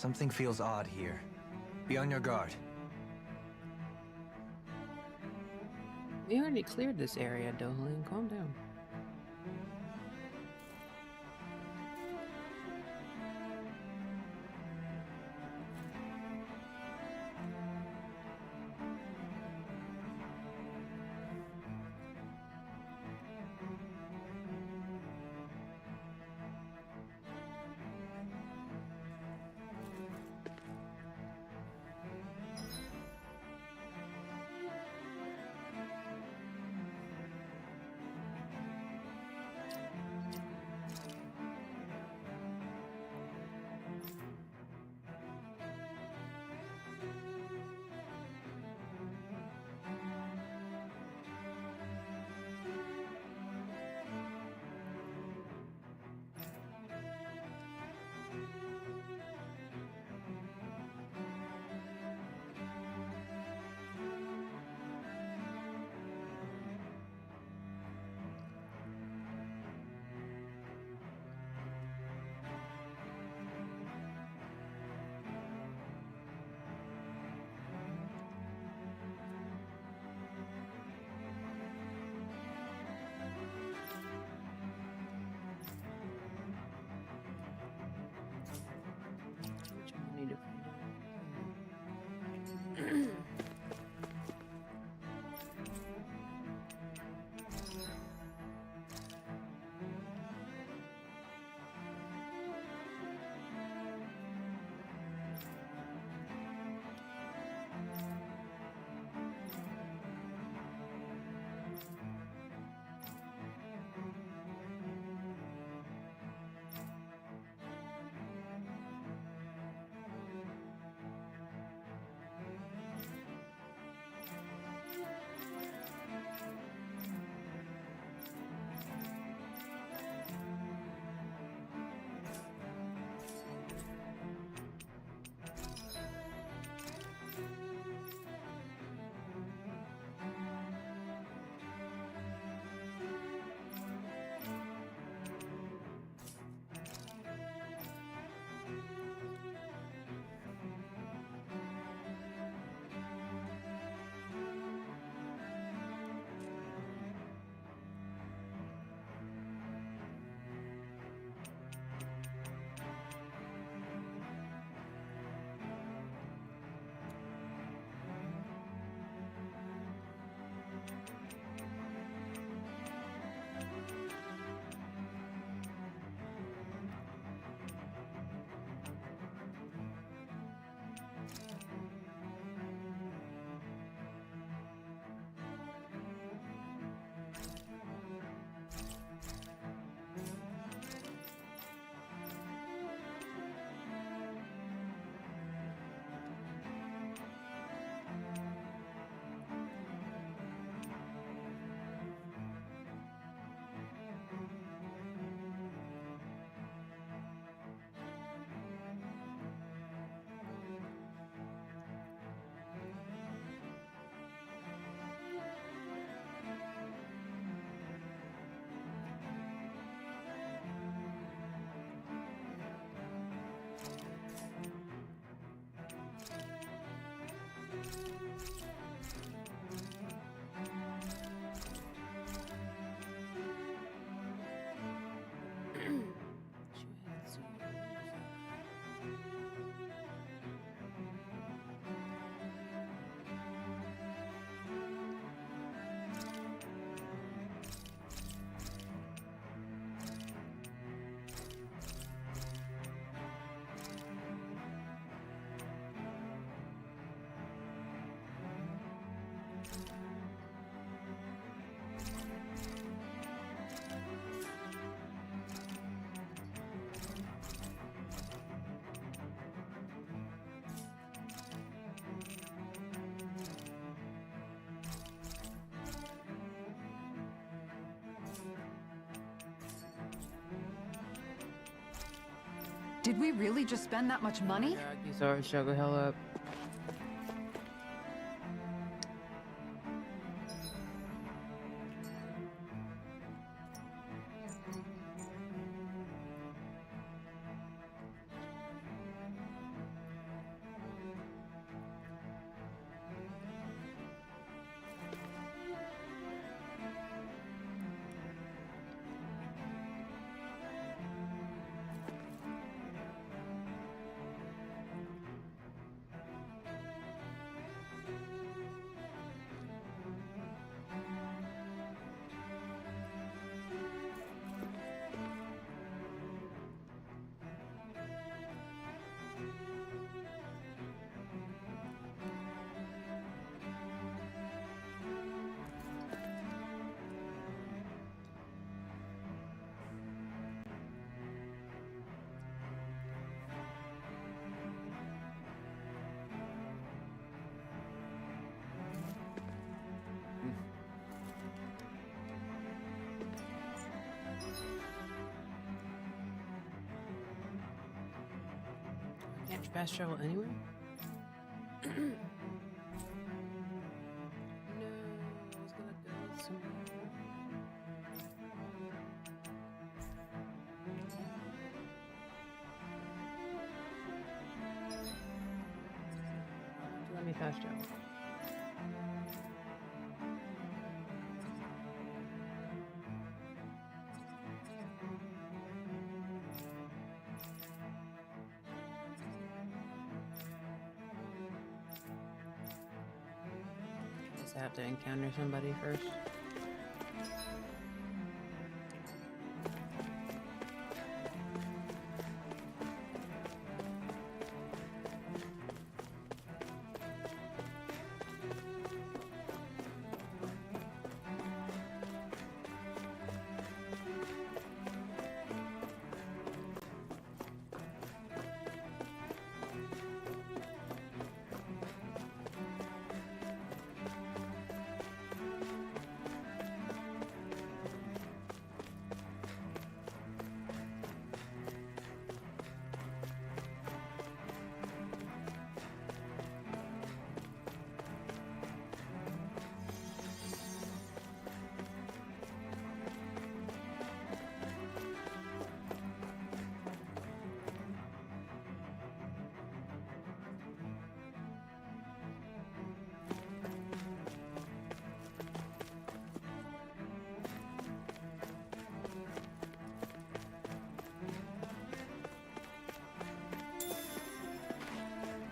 Something feels odd here. Be on your guard. We already cleared this area, Dolan. Calm down. Which one I need to find out? Did we really just spend that much money? You saw her shut the hell up. Can't you fast travel anywhere? No, I was gonna go somewhere. Let me fast travel. Guess I have to encounter somebody first.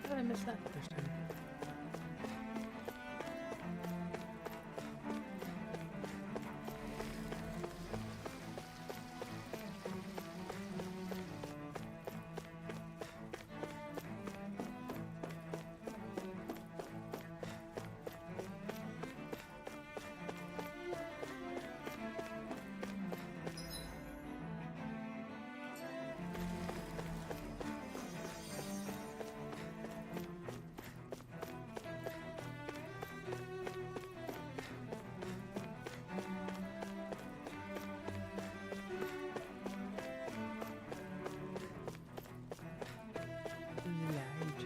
How did I miss that first time? Large.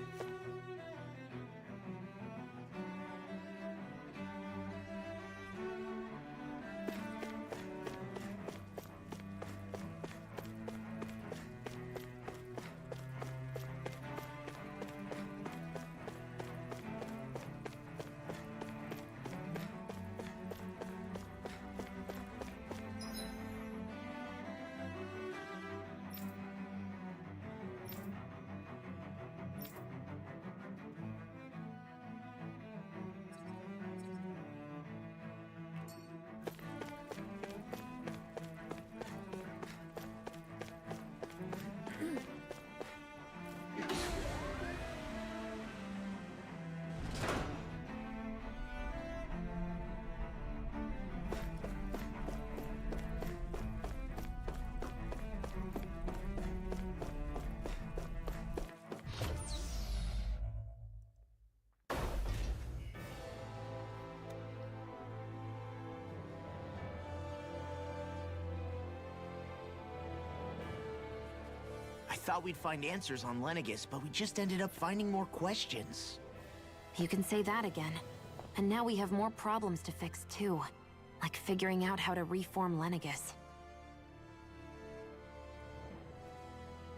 I thought we'd find answers on Lenegis, but we just ended up finding more questions. You can say that again. And now we have more problems to fix, too. Like figuring out how to reform Lenegis.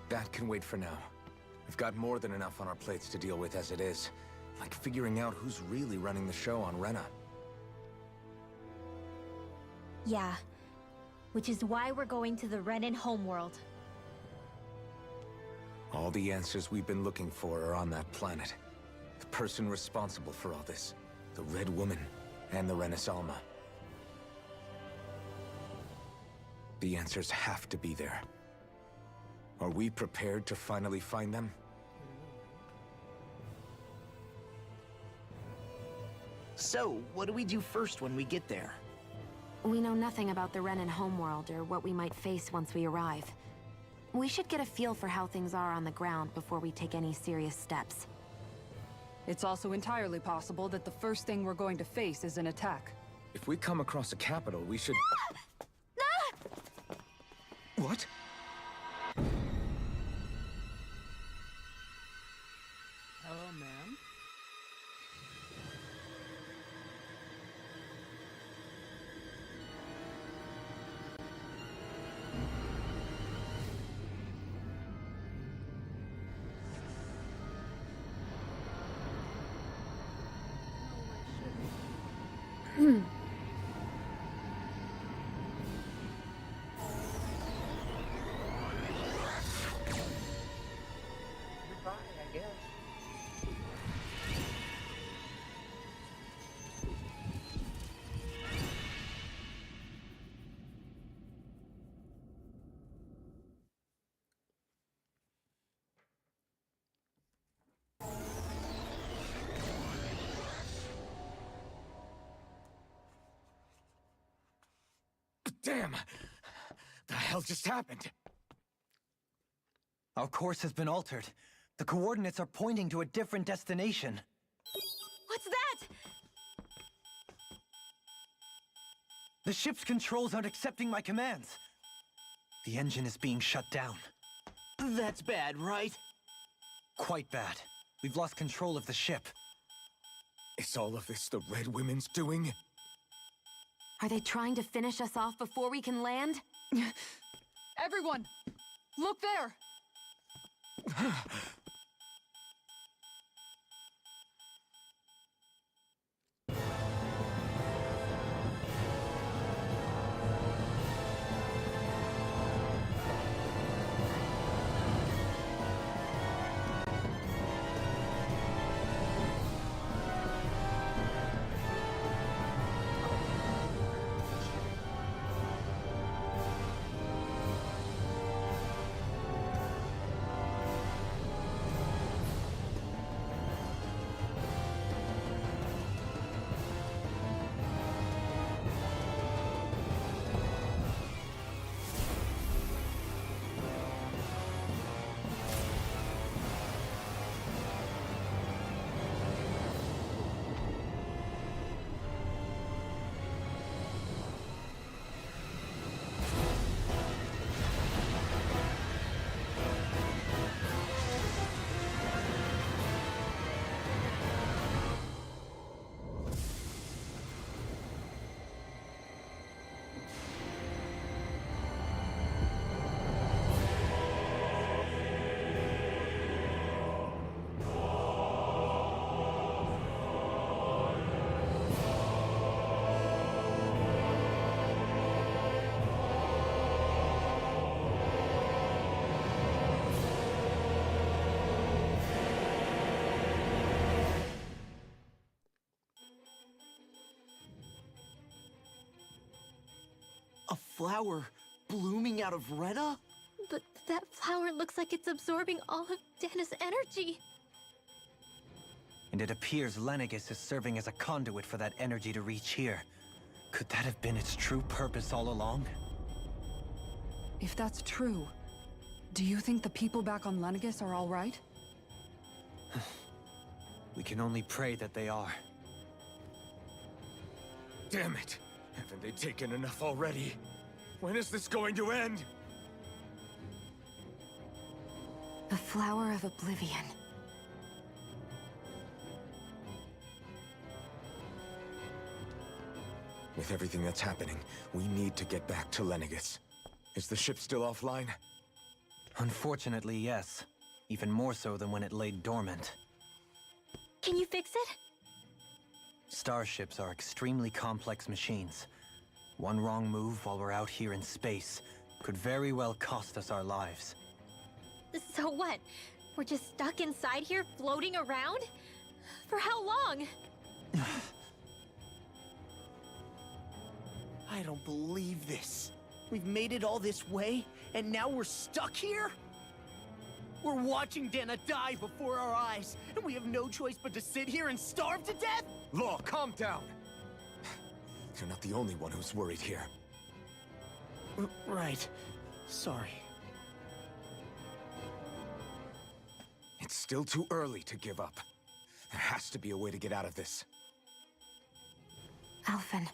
That can wait for now. We've got more than enough on our plates to deal with as it is. Like figuring out who's really running the show on Rena. Yeah. Which is why we're going to the Renan homeworld. All the answers we've been looking for are on that planet. The person responsible for all this. The Red Woman and the Renaissance. The answers have to be there. Are we prepared to finally find them? So, what do we do first when we get there? We know nothing about the Renan homeworld or what we might face once we arrive. We should get a feel for how things are on the ground before we take any serious steps. It's also entirely possible that the first thing we're going to face is an attack. If we come across a capital, we should... What? Damn! The hell just happened? Our course has been altered. The coordinates are pointing to a different destination. What's that? The ship's controls aren't accepting my commands. The engine is being shut down. That's bad, right? Quite bad. We've lost control of the ship. Is all of this the Red Women's doing? Are they trying to finish us off before we can land? Everyone! Look there! A flower blooming out of Rena? But that flower looks like it's absorbing all of Dana's energy. And it appears Lenegis is serving as a conduit for that energy to reach here. Could that have been its true purpose all along? If that's true, do you think the people back on Lenegis are all right? We can only pray that they are. Damn it! Haven't they taken enough already? When is this going to end? The Flower of Oblivion. With everything that's happening, we need to get back to Lenegis. Is the ship still offline? Unfortunately, yes. Even more so than when it laid dormant. Can you fix it? Starships are extremely complex machines. One wrong move while we're out here in space could very well cost us our lives. So what? We're just stuck inside here, floating around? For how long? I don't believe this. We've made it all this way, and now we're stuck here? We're watching Dana die before our eyes, and we have no choice but to sit here and starve to death? Law, calm down! You're not the only one who's worried here. Right. Sorry. It's still too early to give up. There has to be a way to get out of this. Alphen.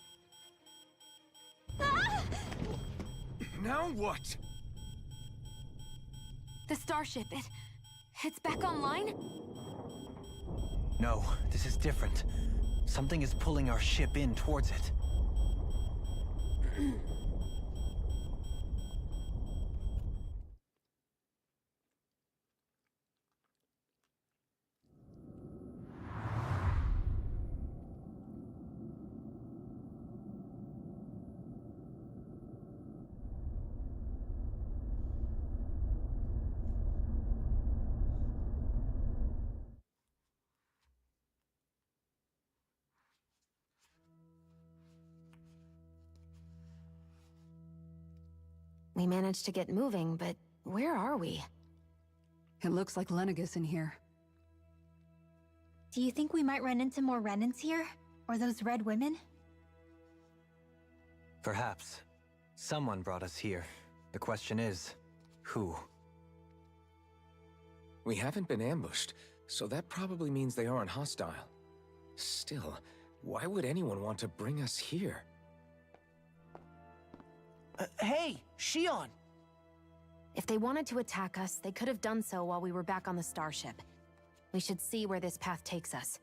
Now what? The starship, it's back online? No, this is different. Something is pulling our ship in towards it. We managed to get moving, but where are we? It looks like Lenegis in here. Do you think we might run into more Renans here? Or those red women? Perhaps. Someone brought us here. The question is, who? We haven't been ambushed, so that probably means they aren't hostile. Still, why would anyone want to bring us here? Hey, Shion! If they wanted to attack us, they could have done so while we were back on the starship. We should see where this path takes us.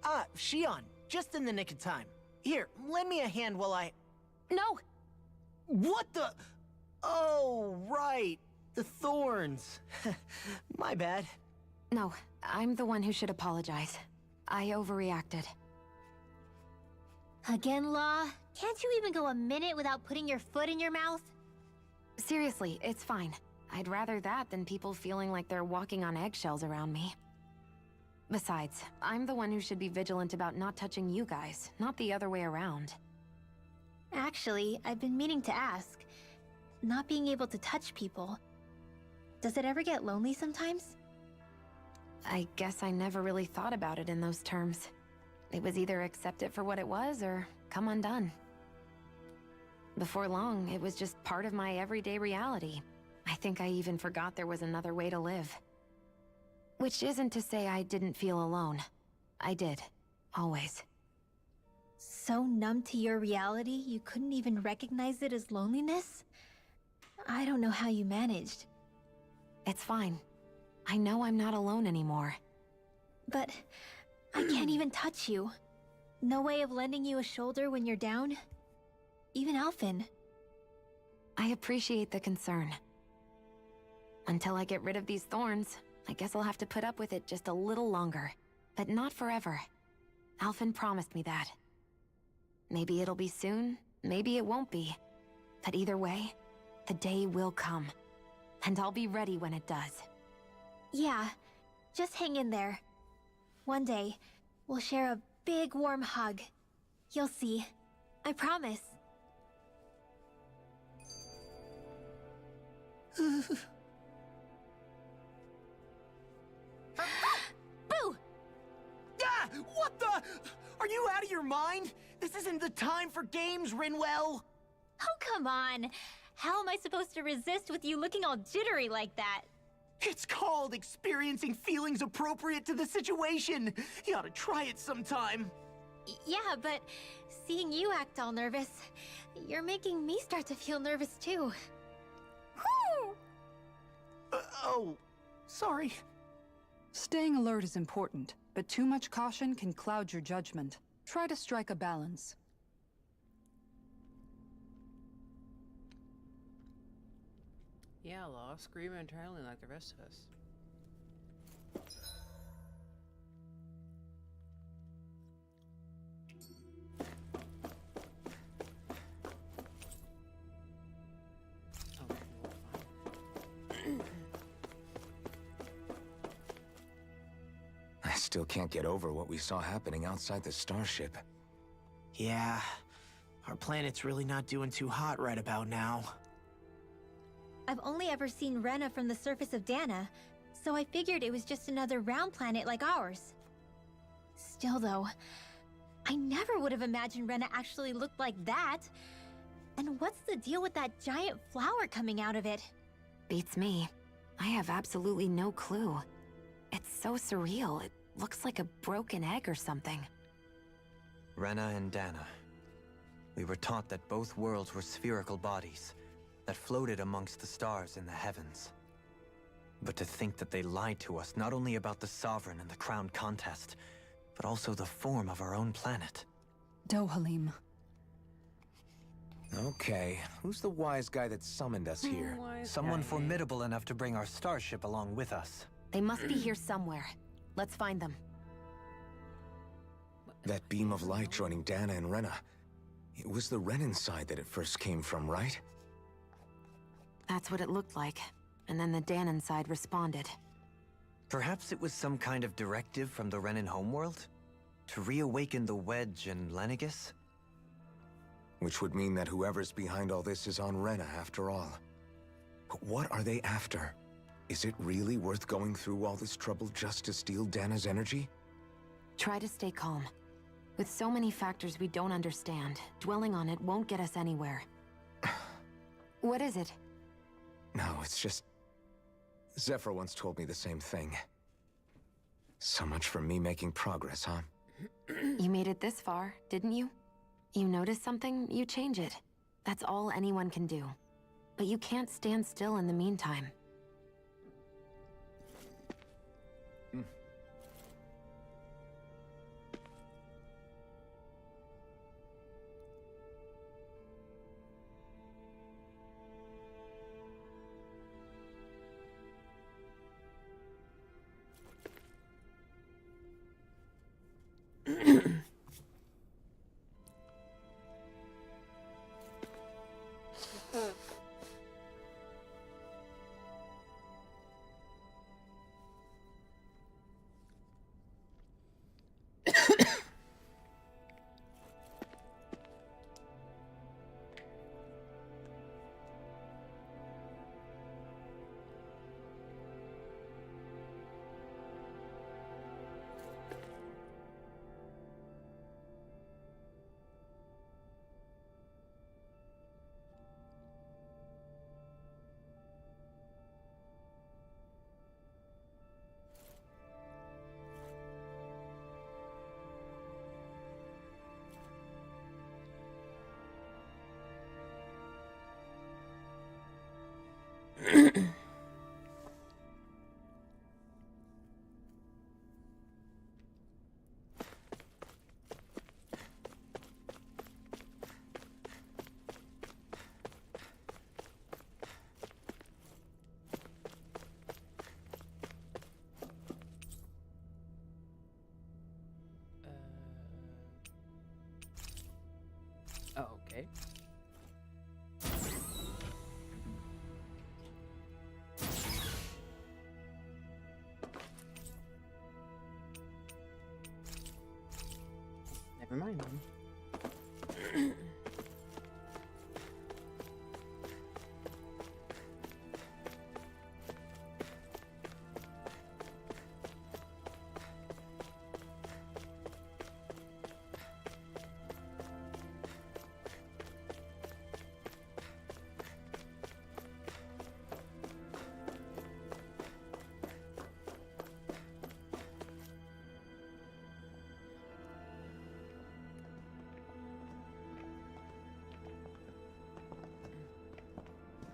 Ah, Shion, just in the nick of time. Here, lend me a hand while I... No! What the... Oh, right. The thorns. My bad. No, I'm the one who should apologize. I overreacted. Again, Law? Can't you even go a minute without putting your foot in your mouth? Seriously, it's fine. I'd rather that than people feeling like they're walking on eggshells around me. Besides, I'm the one who should be vigilant about not touching you guys, not the other way around. Actually, I've been meaning to ask. Not being able to touch people, does it ever get lonely sometimes? I guess I never really thought about it in those terms. It was either accept it for what it was or come undone. Before long, it was just part of my everyday reality. I think I even forgot there was another way to live. Which isn't to say I didn't feel alone. I did. Always. So numb to your reality, you couldn't even recognize it as loneliness? I don't know how you managed. It's fine. I know I'm not alone anymore. But I can't even touch you. No way of lending you a shoulder when you're down? Even Alphen. I appreciate the concern. Until I get rid of these thorns, I guess I'll have to put up with it just a little longer. But not forever. Alphen promised me that. Maybe it'll be soon, maybe it won't be. But either way, the day will come. And I'll be ready when it does. Yeah, just hang in there. One day, we'll share a big warm hug. You'll see. I promise. Boo! Ah! What the... Are you out of your mind? This isn't the time for games, Rinwell! Oh, come on. How am I supposed to resist with you looking all jittery like that? It's called experiencing feelings appropriate to the situation. You ought to try it sometime. Yeah, but seeing you act all nervous, you're making me start to feel nervous too. Oh, sorry. Staying alert is important, but too much caution can cloud your judgment. Try to strike a balance. Yeah, Law, scream entirely like the rest of us. Okay, well, fine. I still can't get over what we saw happening outside the starship. Yeah, our planet's really not doing too hot right about now. I've only ever seen Rena from the surface of Dana, so I figured it was just another round planet like ours. Still though, I never would have imagined Rena actually looked like that. And what's the deal with that giant flower coming out of it? Beats me. I have absolutely no clue. It's so surreal. It looks like a broken egg or something. Rena and Dana. We were taught that both worlds were spherical bodies that floated amongst the stars in the heavens. But to think that they lied to us not only about the Sovereign and the Crown contest, but also the form of our own planet. Dohalim. Okay, who's the wise guy that summoned us here? Someone formidable enough to bring our starship along with us. They must be here somewhere. Let's find them. That beam of light joining Dana and Rena. It was the Renan side that it first came from, right? That's what it looked like. And then the Danon side responded. Perhaps it was some kind of directive from the Renan homeworld? To reawaken the Wedge and Lenegis? Which would mean that whoever's behind all this is on Rena after all. But what are they after? Is it really worth going through all this trouble just to steal Dana's energy? Try to stay calm. With so many factors we don't understand, dwelling on it won't get us anywhere. What is it? No, it's just... Zephyr once told me the same thing. So much for me making progress, huh? You made it this far, didn't you? You notice something, you change it. That's all anyone can do. But you can't stand still in the meantime. Oh, okay. Never mind then.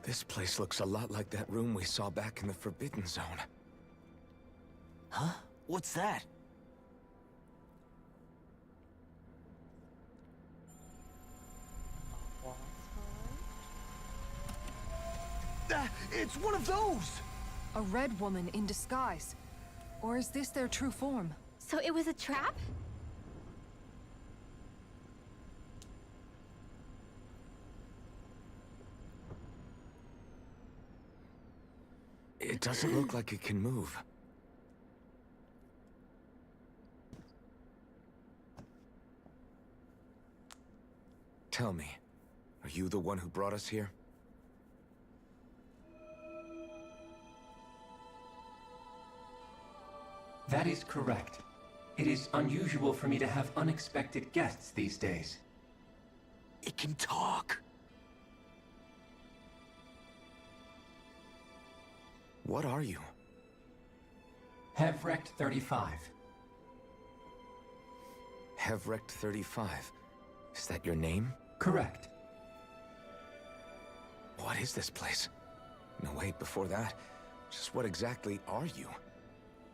This place looks a lot like that room we saw back in the Forbidden Zone. Huh? What's that? It's one of those! A red woman in disguise. Or is this their true form? So it was a trap? It doesn't look like it can move. Tell me, are you the one who brought us here? That is correct. It is unusual for me to have unexpected guests these days. It can talk. What are you? Hevrect 35. Hevrect 35. Is that your name? Correct. What is this place? No, wait, before that, just what exactly are you?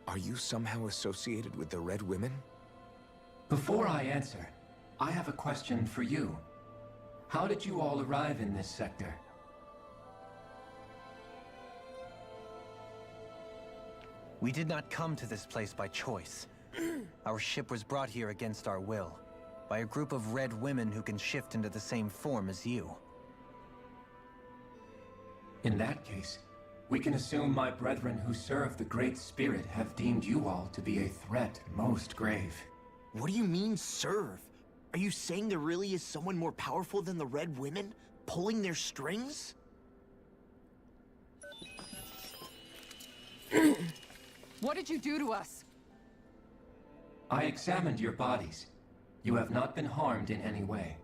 Are you somehow associated with the Red Women? Before I answer, I have a question for you. How did you all arrive in this sector? We did not come to this place by choice. Our ship was brought here against our will, by a group of red women who can shift into the same form as you. In that case, we can assume my brethren who serve the Great Spirit have deemed you all to be a threat most grave. What do you mean, serve? Are you saying there really is someone more powerful than the Red Women, pulling their strings? What did you do to us? I examined your bodies. You have not been harmed in any way.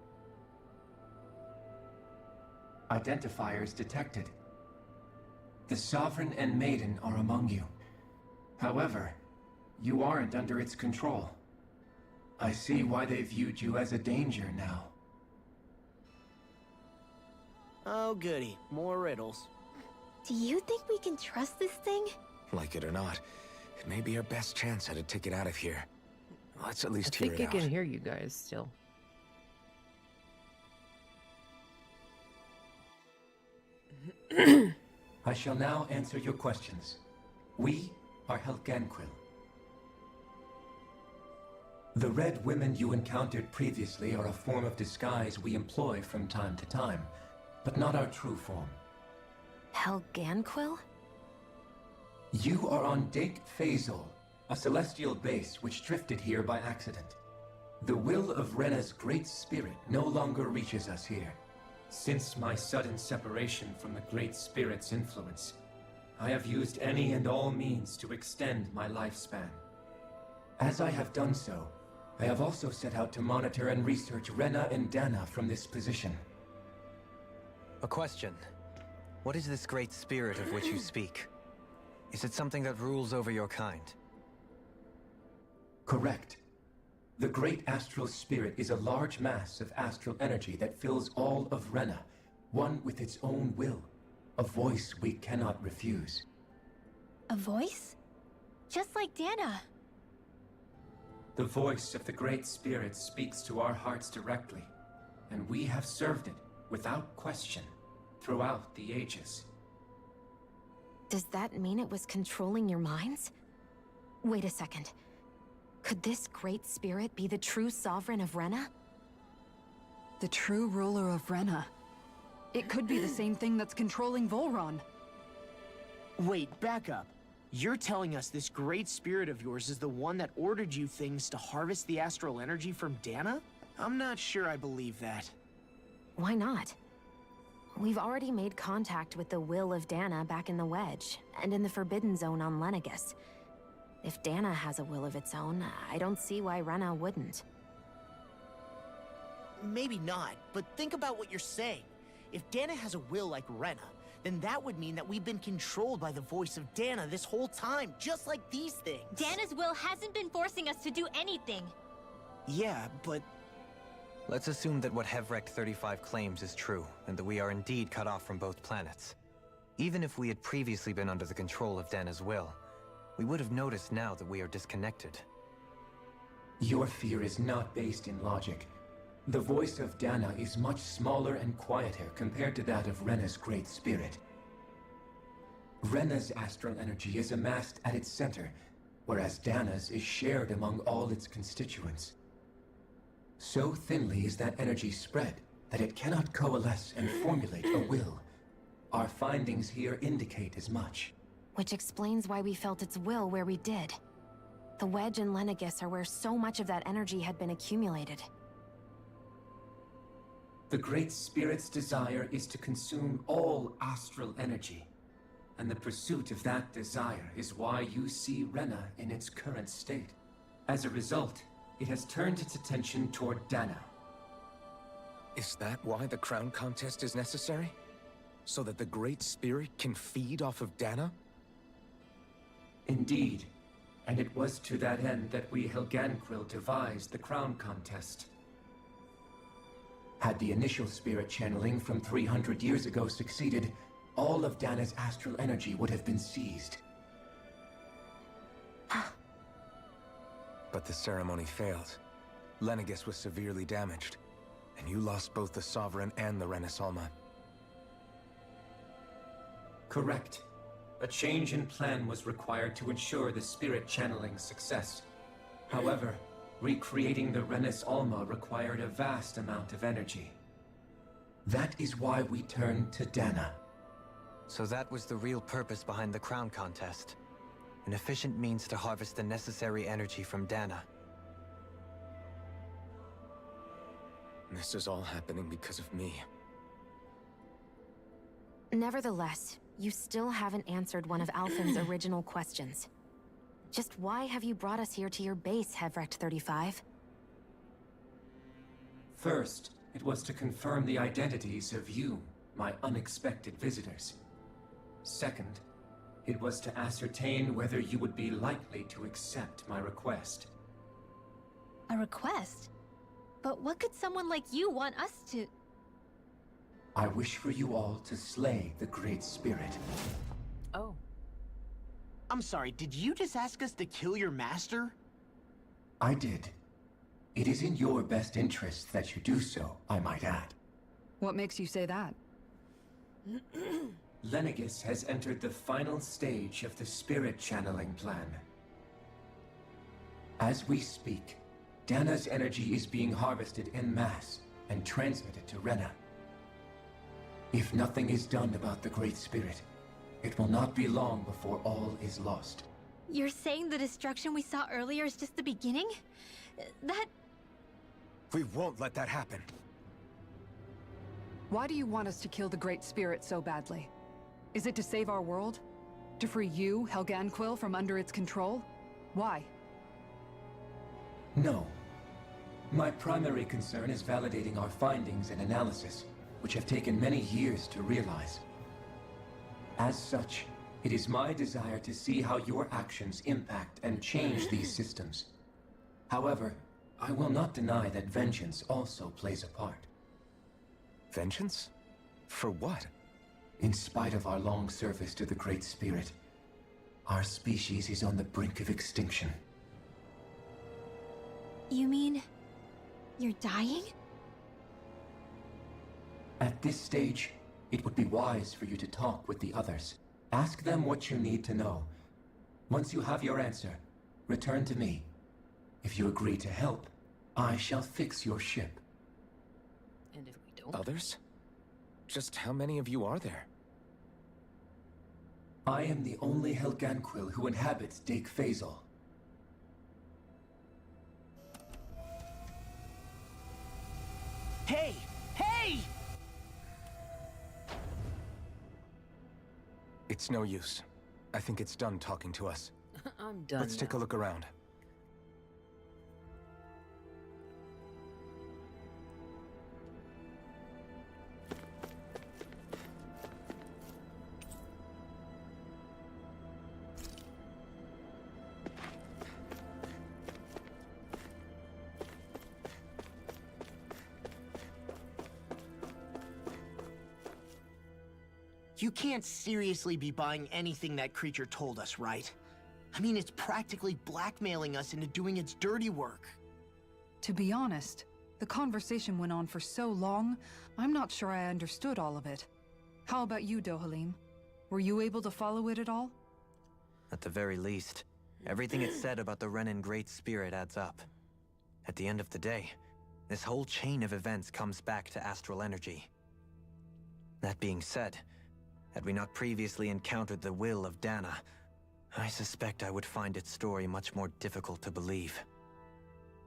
Identifiers detected. The Sovereign and Maiden are among you. However, you aren't under its control. I see why they viewed you as a danger now. Oh goody, more riddles. Do you think we can trust this thing? Like it or not, it may be our best chance at a ticket out of here. Let's at least I hear think it I out. can hear you guys still. I shall now answer your questions. We are Helganquil. The Red Women you encountered previously are a form of disguise we employ from time to time, but not our true form. Helganquil? You are on Dake Phasol, a celestial base which drifted here by accident. The will of Rena's great spirit no longer reaches us here. Since my sudden separation from the Great Spirit's influence, I have used any and all means to extend my lifespan. As I have done so, I have also set out to monitor and research Rena and Dana from this position. A question. What is this great spirit of which you speak? Is it something that rules over your kind? Correct. The Great Astral Spirit is a large mass of astral energy that fills all of Rena, one with its own will, a voice we cannot refuse. A voice? Just like Dana. The voice of the Great Spirit speaks to our hearts directly, and we have served it without question throughout the ages. Does that mean it was controlling your minds? Wait a second. Could this great spirit be the true sovereign of Rena? The true ruler of Rena. It could be the same thing that's controlling Volron. Wait, back up. You're telling us this great spirit of yours is the one that ordered you things to harvest the astral energy from Dana? I'm not sure I believe that. Why not? We've already made contact with the will of Dana back in the Wedge, and in the Forbidden Zone on Lenegus. If Dana has a will of its own, I don't see why Rena wouldn't. Maybe not, but think about what you're saying. If Dana has a will like Rena, then that would mean that we've been controlled by the voice of Dana this whole time, just like these things. Dana's will hasn't been forcing us to do anything. Yeah, but Let's assume that what Hevrect 35 claims is true, and that we are indeed cut off from both planets. Even if we had previously been under the control of Dana's will, we would have noticed now that we are disconnected. Your fear is not based in logic. The voice of Dana is much smaller and quieter compared to that of Rena's great spirit. Rena's astral energy is amassed at its center, whereas Dana's is shared among all its constituents. So thinly is that energy spread that it cannot coalesce and formulate a will. Our findings here indicate as much. Which explains why we felt its will where we did. The Wedge and Lenegus are where so much of that energy had been accumulated. The Great Spirit's desire is to consume all astral energy. And the pursuit of that desire is why you see Rena in its current state. As a result, it has turned its attention toward Dana. Is that why the crown contest is necessary? So that the Great Spirit can feed off of Dana? Indeed. And it was to that end that we Helganquil devised the crown contest. Had the initial spirit channeling from 300 years ago succeeded, all of Dana's astral energy would have been seized. But the ceremony failed. Lenegus was severely damaged, and you lost both the Sovereign and the Renasalma. Correct. A change in plan was required to ensure the spirit channeling success. However, recreating the Renis Alma required a vast amount of energy. That is why we turned to Dana. So that was the real purpose behind the crown contest. An efficient means to harvest the necessary energy from Dana. This is all happening because of me. Nevertheless, you still haven't answered one of Alphen's original questions. Just why have you brought us here to your base, Hevrecht 35? First, it was to confirm the identities of you, my unexpected visitors. Second, it was to ascertain whether you would be likely to accept my request. A request? But what could someone like you want us to... I wish for you all to slay the Great Spirit. Oh. I'm sorry, did you just ask us to kill your master? I did. It is in your best interest that you do so, I might add. What makes you say that? Lenegis has entered the final stage of the spirit channeling plan. As we speak, Dana's energy is being harvested en masse and transmitted to Rena. If nothing is done about the Great Spirit, it will not be long before all is lost. You're saying the destruction we saw earlier is just the beginning? That... We won't let that happen. Why do you want us to kill the Great Spirit so badly? Is it to save our world? To free you, Helganquil, from under its control? Why? No. My primary concern is validating our findings and analysis, which have taken many years to realize. As such, it is my desire to see how your actions impact and change these systems. However, I will not deny that vengeance also plays a part. Vengeance? For what? In spite of our long service to the Great Spirit, our species is on the brink of extinction. You mean... you're dying? At this stage, it would be wise for you to talk with the others. Ask them what you need to know. Once you have your answer, return to me. If you agree to help, I shall fix your ship. And if we don't? Others? Just how many of you are there? I am the only Helganquil who inhabits Dake Phasal. Hey! Hey! It's no use. I think it's done talking to us. I'm done. Let's take a look around. You can't seriously be buying anything that creature told us, right? I mean, it's practically blackmailing us into doing its dirty work. To be honest, the conversation went on for so long, I'm not sure I understood all of it. How about you, Dohalim? Were you able to follow it at all? At the very least, everything it said about the Renan Great Spirit adds up. At the end of the day, this whole chain of events comes back to astral energy. That being said, had we not previously encountered the will of Dana, I suspect I would find its story much more difficult to believe.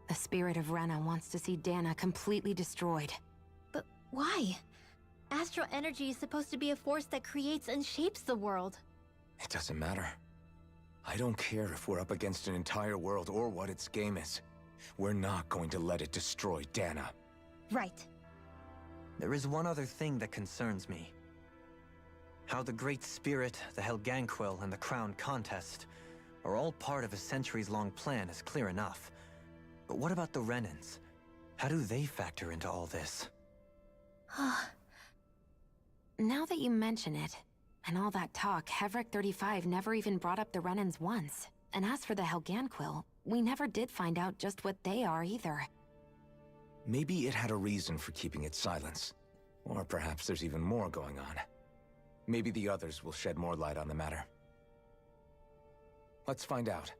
The spirit of Rena wants to see Dana completely destroyed. But why? Astral energy is supposed to be a force that creates and shapes the world. It doesn't matter. I don't care if we're up against an entire world or what its game is. We're not going to let it destroy Dana. Right. There is one other thing that concerns me. How the Great Spirit, the Helganquil, and the Crown Contest are all part of a centuries-long plan is clear enough. But what about the Renans? How do they factor into all this? Now that you mention it, and all that talk, Hevrecht 35 never even brought up the Renans once. And as for the Helganquil, we never did find out just what they are either. Maybe it had a reason for keeping its silence. Or perhaps there's even more going on. Maybe the others will shed more light on the matter. Let's find out.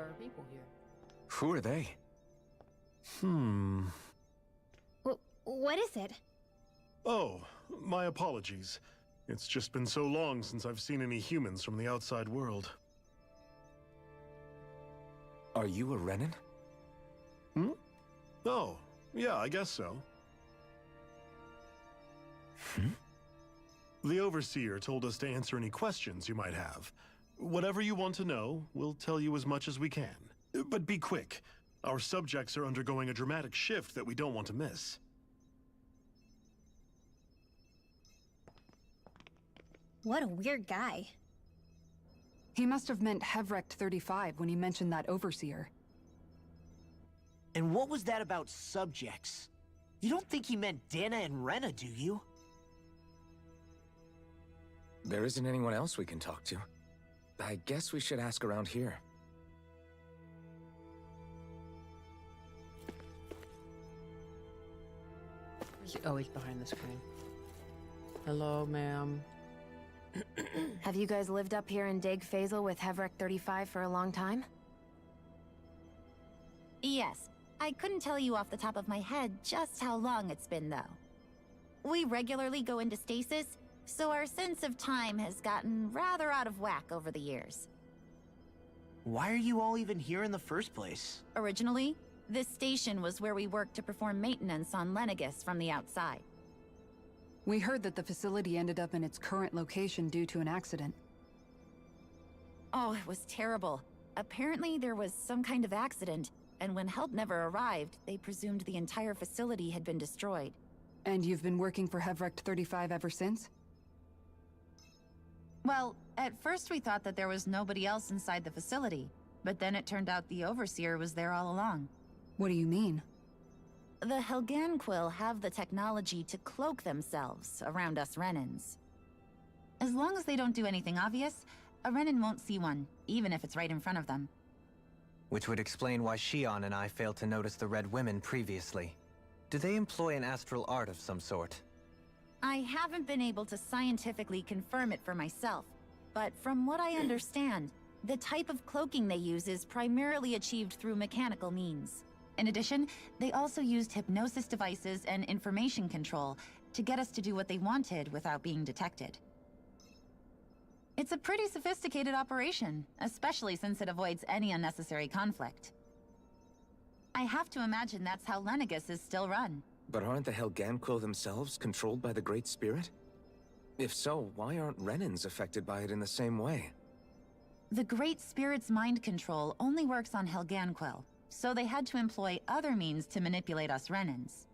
are people here. Who are they? What is it? Oh, my apologies. It's just been so long since I've seen any humans from the outside world. Are you a Renan? Oh, yeah, I guess so. The Overseer told us to answer any questions you might have. Whatever you want to know, we'll tell you as much as we can. But be quick. Our subjects are undergoing a dramatic shift that we don't want to miss. What a weird guy. He must have meant Hevrecht 35 when he mentioned that Overseer. And what was that about subjects? You don't think he meant Dana and Rena, do you? There isn't anyone else we can talk to. I guess we should ask around here. Oh, he's behind the screen. Hello, ma'am. Have you guys lived up here in Dig Faisal with Hevrecht 35 for a long time? Yes. I couldn't tell you off the top of my head just how long it's been, though. We regularly go into stasis, so our sense of time has gotten rather out of whack over the years. Why are you all even here in the first place? Originally, this station was where we worked to perform maintenance on Lenegis from the outside. We heard that the facility ended up in its current location due to an accident. Oh, it was terrible. Apparently there was some kind of accident, and when help never arrived, they presumed the entire facility had been destroyed. And you've been working for Hevrecht 35 ever since? Well, at first we thought that there was nobody else inside the facility, but then it turned out the Overseer was there all along. What do you mean? The Helganquil have the technology to cloak themselves around us Renans. As long as they don't do anything obvious, a Renan won't see one, even if it's right in front of them. Which would explain why Shion and I failed to notice the Red Women previously. Do they employ an astral art of some sort? I haven't been able to scientifically confirm it for myself, but from what I understand, the type of cloaking they use is primarily achieved through mechanical means. In addition, they also used hypnosis devices and information control to get us to do what they wanted without being detected. It's a pretty sophisticated operation, especially since it avoids any unnecessary conflict. I have to imagine that's how Lenegis is still run. But aren't the Helganquil themselves controlled by the Great Spirit? If so, why aren't Renans affected by it in the same way? The Great Spirit's mind control only works on Helganquil, so they had to employ other means to manipulate us Renans.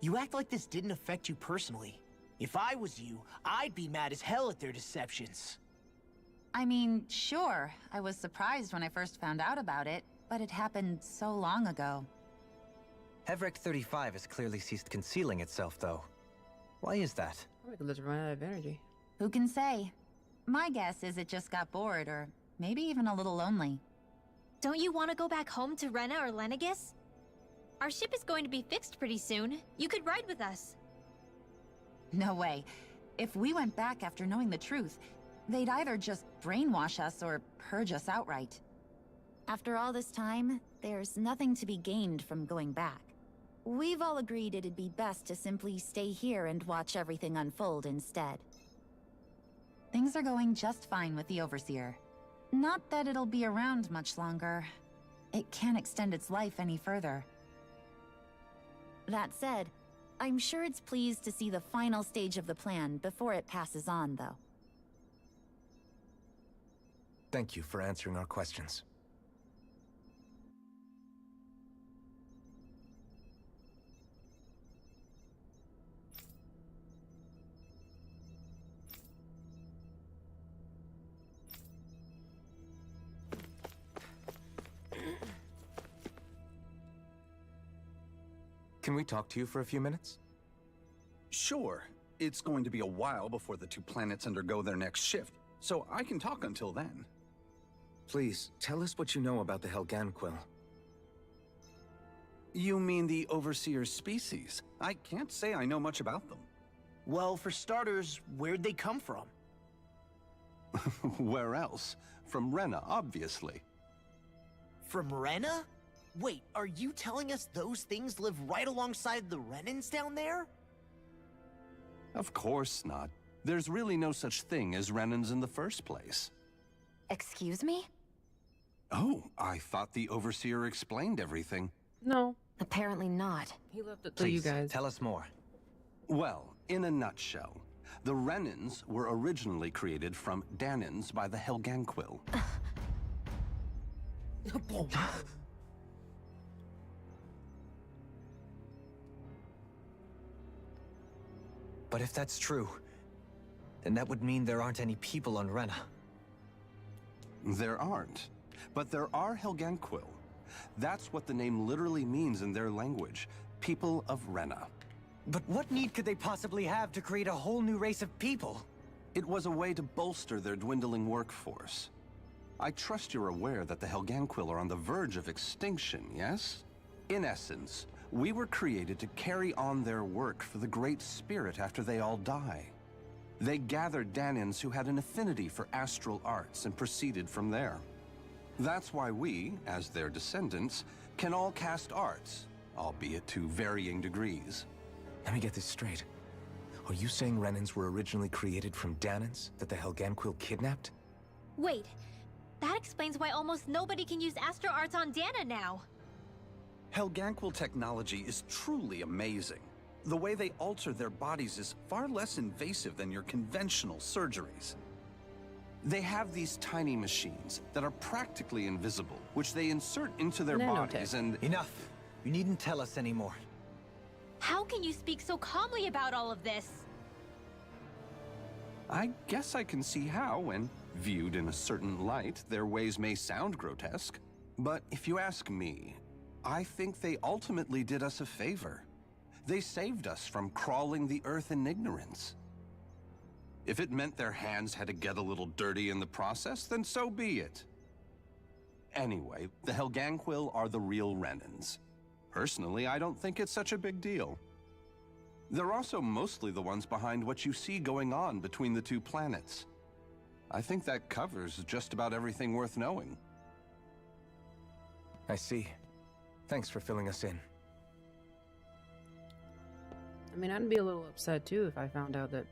You act like this didn't affect you personally. If I was you, I'd be mad as hell at their deceptions. I mean, sure, I was surprised when I first found out about it, but it happened so long ago. Hevrecht 35 has clearly ceased concealing itself, though. Why is that? Probably because it's run out of energy. Who can say? My guess is it just got bored, or maybe even a little lonely. Don't you want to go back home to Rena or Lenegis? Our ship is going to be fixed pretty soon. You could ride with us. No way. If we went back after knowing the truth, they'd either just brainwash us or purge us outright. After all this time, there's nothing to be gained from going back. We've all agreed it'd be best to simply stay here and watch everything unfold instead. Things are going just fine with the Overseer. Not that it'll be around much longer. It can't extend its life any further. That said, I'm sure it's pleased to see the final stage of the plan before it passes on, though. Thank you for answering our questions. Can we talk to you for a few minutes? Sure. It's going to be a while before the two planets undergo their next shift, so I can talk until then. Please, tell us what you know about the Helganquil. You mean the Overseer species? I can't say I know much about them. Well, for starters, where'd they come from? Where else? From Rena, obviously. From Rena? Wait, are you telling us those things live right alongside the Renans down there? Of course not. There's really no such thing as Renans in the first place. Excuse me? Oh, I thought the Overseer explained everything. No, Apparently not. he left it to you Please, guys. tell us more. Well, in a nutshell, the Renans were originally created from Danans by the Helganquil. But if that's true, then that would mean there aren't any people on Rena. There aren't, but there are Helganquil. That's what the name literally means in their language, people of Rena. But what need could they possibly have to create a whole new race of people? It was a way to bolster their dwindling workforce. I trust you're aware that the Helganquil are on the verge of extinction, yes? In essence, we were created to carry on their work for the Great Spirit after they all die. They gathered Danans who had an affinity for astral arts and proceeded from there. That's why we, as their descendants, can all cast arts, albeit to varying degrees. Let me get this straight. Are you saying Renans were originally created from Danans that the Helganquil kidnapped? Wait, that explains why almost nobody can use Astro Arts on Dana now. Helganquil technology is truly amazing. The way they alter their bodies is far less invasive than your conventional surgeries. They have these tiny machines that are practically invisible, which they insert into their Nanotech. bodies and... Enough! You needn't tell us anymore. How can you speak so calmly about all of this? I guess I can see how, when viewed in a certain light, their ways may sound grotesque. But if you ask me, I think they ultimately did us a favor. They saved us from crawling the earth in ignorance. If it meant their hands had to get a little dirty in the process, then so be it. Anyway, the Helganquil are the real Renans. Personally, I don't think it's such a big deal. They're also mostly the ones behind what you see going on between the two planets. I think that covers just about everything worth knowing. I see. Thanks for filling us in. I mean, I'd be a little upset too if I found out that.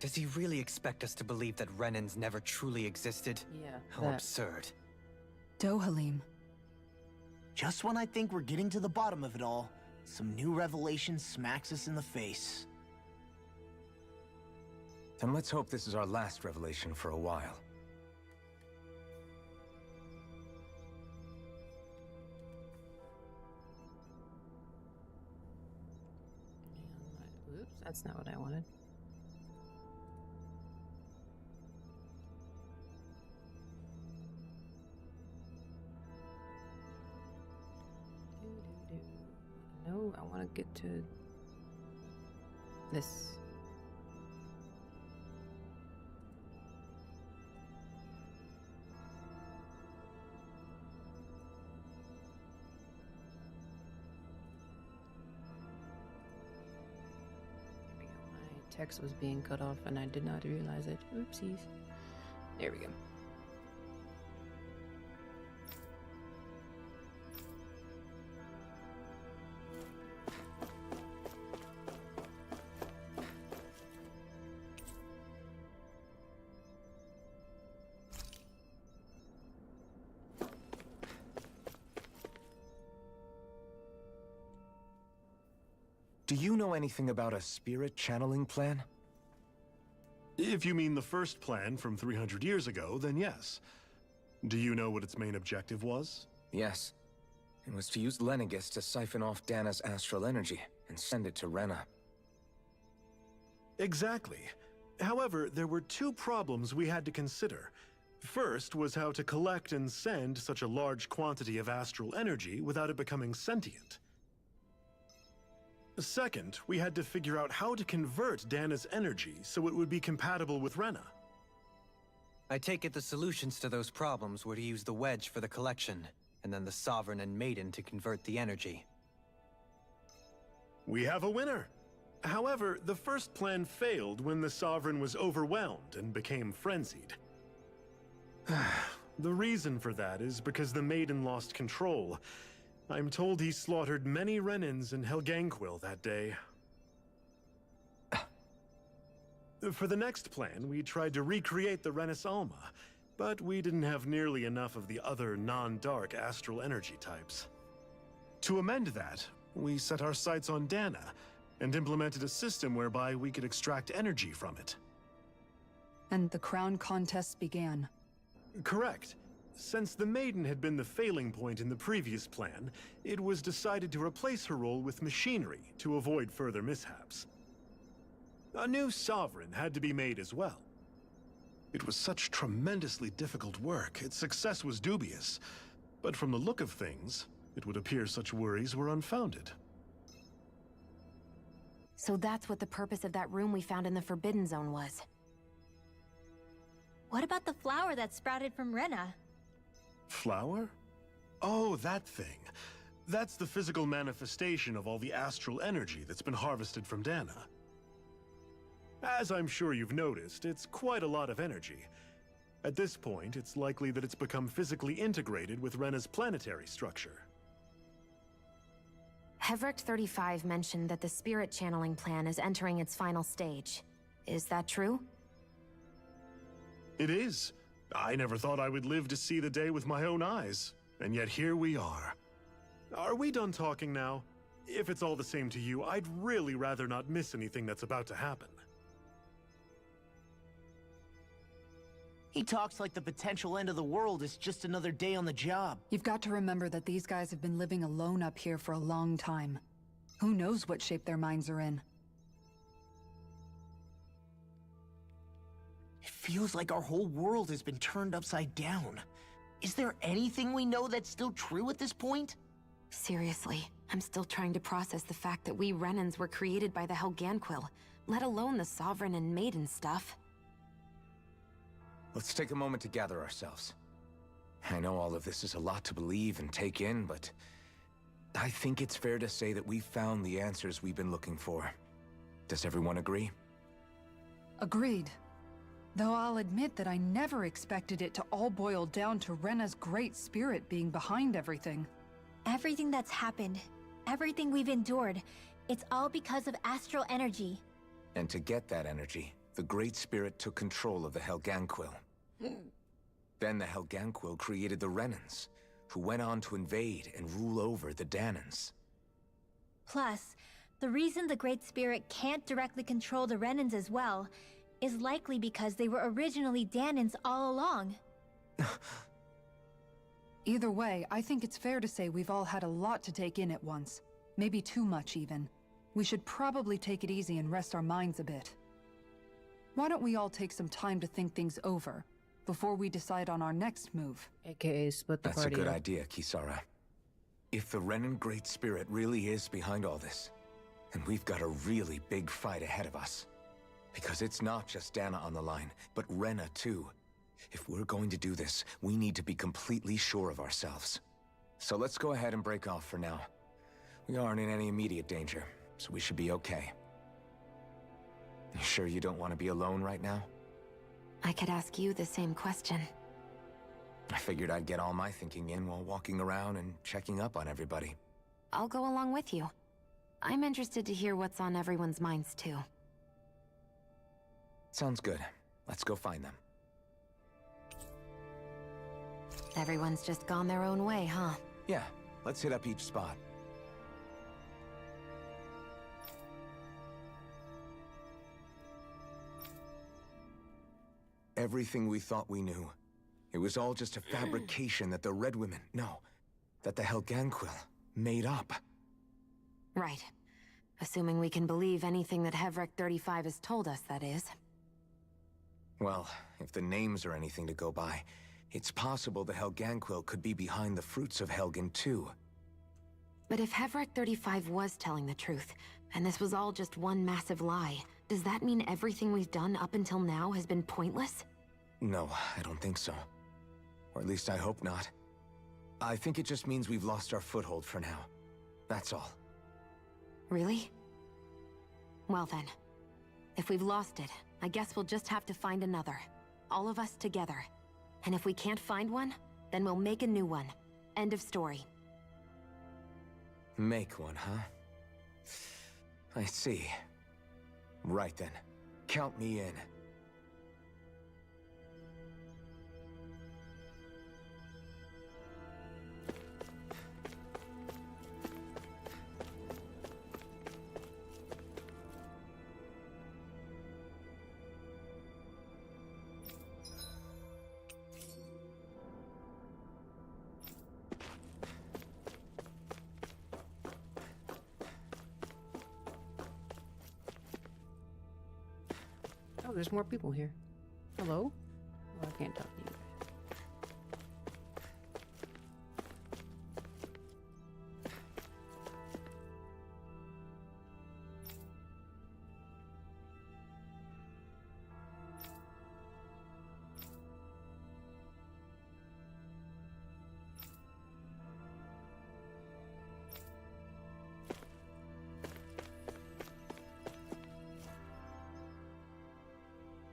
Does he really expect us to believe that Renans never truly existed? Yeah. How that. absurd. Dohalim. Just when I think we're getting to the bottom of it all, some new revelation smacks us in the face. Then let's hope this is our last revelation for a while. Oops, that's not what I wanted. No, I want to get to this. There we go. My text was being cut off and I did not realize it. Oopsies. There we go. Do you know anything about a spirit channeling plan? If you mean the first plan from 300 years ago, then yes. Do you know what its main objective was? Yes. It was to use Lenegis to siphon off Dana's astral energy and send it to Rena. Exactly. However, there were two problems we had to consider. First was how to collect and send such a large quantity of astral energy without it becoming sentient. Second, we had to figure out how to convert Dana's energy so it would be compatible with Rena. I take it the solutions to those problems were to use the wedge for the collection, and then the Sovereign and Maiden to convert the energy. We have a winner! However, the first plan failed when the Sovereign was overwhelmed and became frenzied. The reason for that is because the Maiden lost control. I'm told he slaughtered many Renans in Helganquil that day. For the next plan, we tried to recreate the Renis Alma, but we didn't have nearly enough of the other non-dark astral energy types. To amend that, we set our sights on Dana, and implemented a system whereby we could extract energy from it. And the crown contests began. Correct. Since the Maiden had been the failing point in the previous plan, it was decided to replace her role with machinery to avoid further mishaps. A new sovereign had to be made as well. It was such tremendously difficult work, its success was dubious. But from the look of things, it would appear such worries were unfounded. So that's what the purpose of that room we found in the Forbidden Zone was. What about the flower that sprouted from Rena? Flower? Oh, that thing. That's the physical manifestation of all the astral energy that's been harvested from Dana. As I'm sure you've noticed, it's quite a lot of energy. At this point, it's likely that it's become physically integrated with Rena's planetary structure. Hevric 35 mentioned that the spirit channeling plan is entering its final stage. Is that true? It is. I never thought I would live to see the day with my own eyes, and yet here we are. Are we done talking now? If it's all the same to you, I'd really rather not miss anything that's about to happen. He talks like the potential end of the world is just another day on the job. You've got to remember that these guys have been living alone up here for a long time. Who knows what shape their minds are in? It feels like our whole world has been turned upside down. Is there anything we know that's still true at this point? Seriously, I'm still trying to process the fact that we Renans were created by the Helganquil, let alone the Sovereign and Maiden stuff. Let's take a moment to gather ourselves. I know all of this is a lot to believe and take in, but I think it's fair to say that we've found the answers we've been looking for. Does everyone agree? Agreed. Though I'll admit that I never expected it to all boil down to Rena's great spirit being behind everything. Everything that's happened, everything we've endured, it's all because of astral energy. And to get that energy, the Great Spirit took control of the Helganquil. Then the Helganquil created the Renans, who went on to invade and rule over the Danans. Plus, the reason the Great Spirit can't directly control the Renans as well is likely because they were originally Danans all along. Either way, I think it's fair to say we've all had a lot to take in at once. Maybe too much, even. We should probably take it easy and rest our minds a bit. Why don't we all take some time to think things over, before we decide on our next move? AKA split the That's a party good up. idea, Kisara. If the Renan Great Spirit really is behind all this, then we've got a really big fight ahead of us. Because it's not just Dana on the line, but Rena too. If we're going to do this, we need to be completely sure of ourselves. So let's go ahead and break off for now. We aren't in any immediate danger, so we should be okay. You sure you don't want to be alone right now? I could ask you the same question. I figured I'd get all my thinking in while walking around and checking up on everybody. I'll go along with you. I'm interested to hear what's on everyone's minds, too. Sounds good. Let's go find them. Everyone's just gone their own way, huh? Yeah, let's hit up each spot. Everything we thought we knew. It was all just a fabrication that the Red Women, no, that the Helganquil made up. Right. Assuming we can believe anything that Hevric 35 has told us, that is. Well, if the names are anything to go by, it's possible the Helganquil could be behind the fruits of Helgen too. But if Hevric 35 was telling the truth, and this was all just one massive lie, does that mean everything we've done up until now has been pointless? No, I don't think so. Or at least I hope not. I think it just means we've lost our foothold for now. That's all. Really? Well then, if we've lost it, I guess we'll just have to find another. All of us together. And if we can't find one, then we'll make a new one. End of story. Make one, huh? I see. Right then. Count me in. Oh, there's more people here. Hello? Oh, I can't talk to you guys.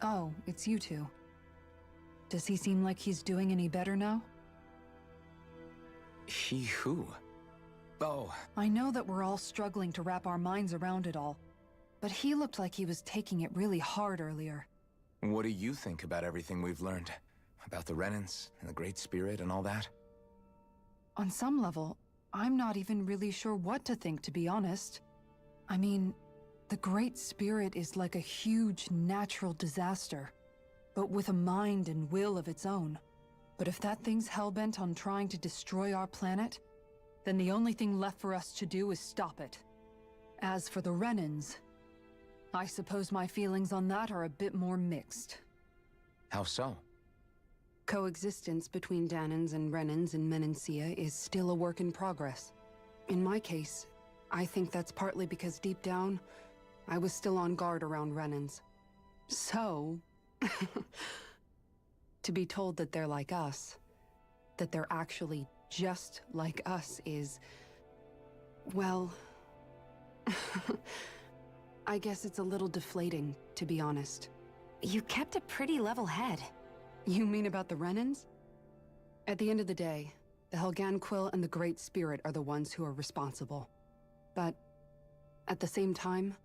Oh, it's you two. Does he seem like he's doing any better now? He who? Oh, I know that we're all struggling to wrap our minds around it all, but he looked like he was taking it really hard earlier. what do you think about everything we've learned? About the Renans and the Great Spirit and all that? On some level, I'm not even really sure what to think, to be honest. I mean, the Great Spirit is like a huge natural disaster, but with a mind and will of its own. But if that thing's hellbent on trying to destroy our planet, then the only thing left for us to do is stop it. As for the Renans, I suppose my feelings on that are a bit more mixed. How so? Coexistence between Danans and Renans in Menancia is still a work in progress. In my case, I think that's partly because deep down, I was still on guard around Renans. So, to be told that they're like us, that they're actually just like us is, well, I guess it's a little deflating, to be honest. You kept a pretty level head. You mean about the Renans? At the end of the day, the Helganquil and the Great Spirit are the ones who are responsible. But at the same time,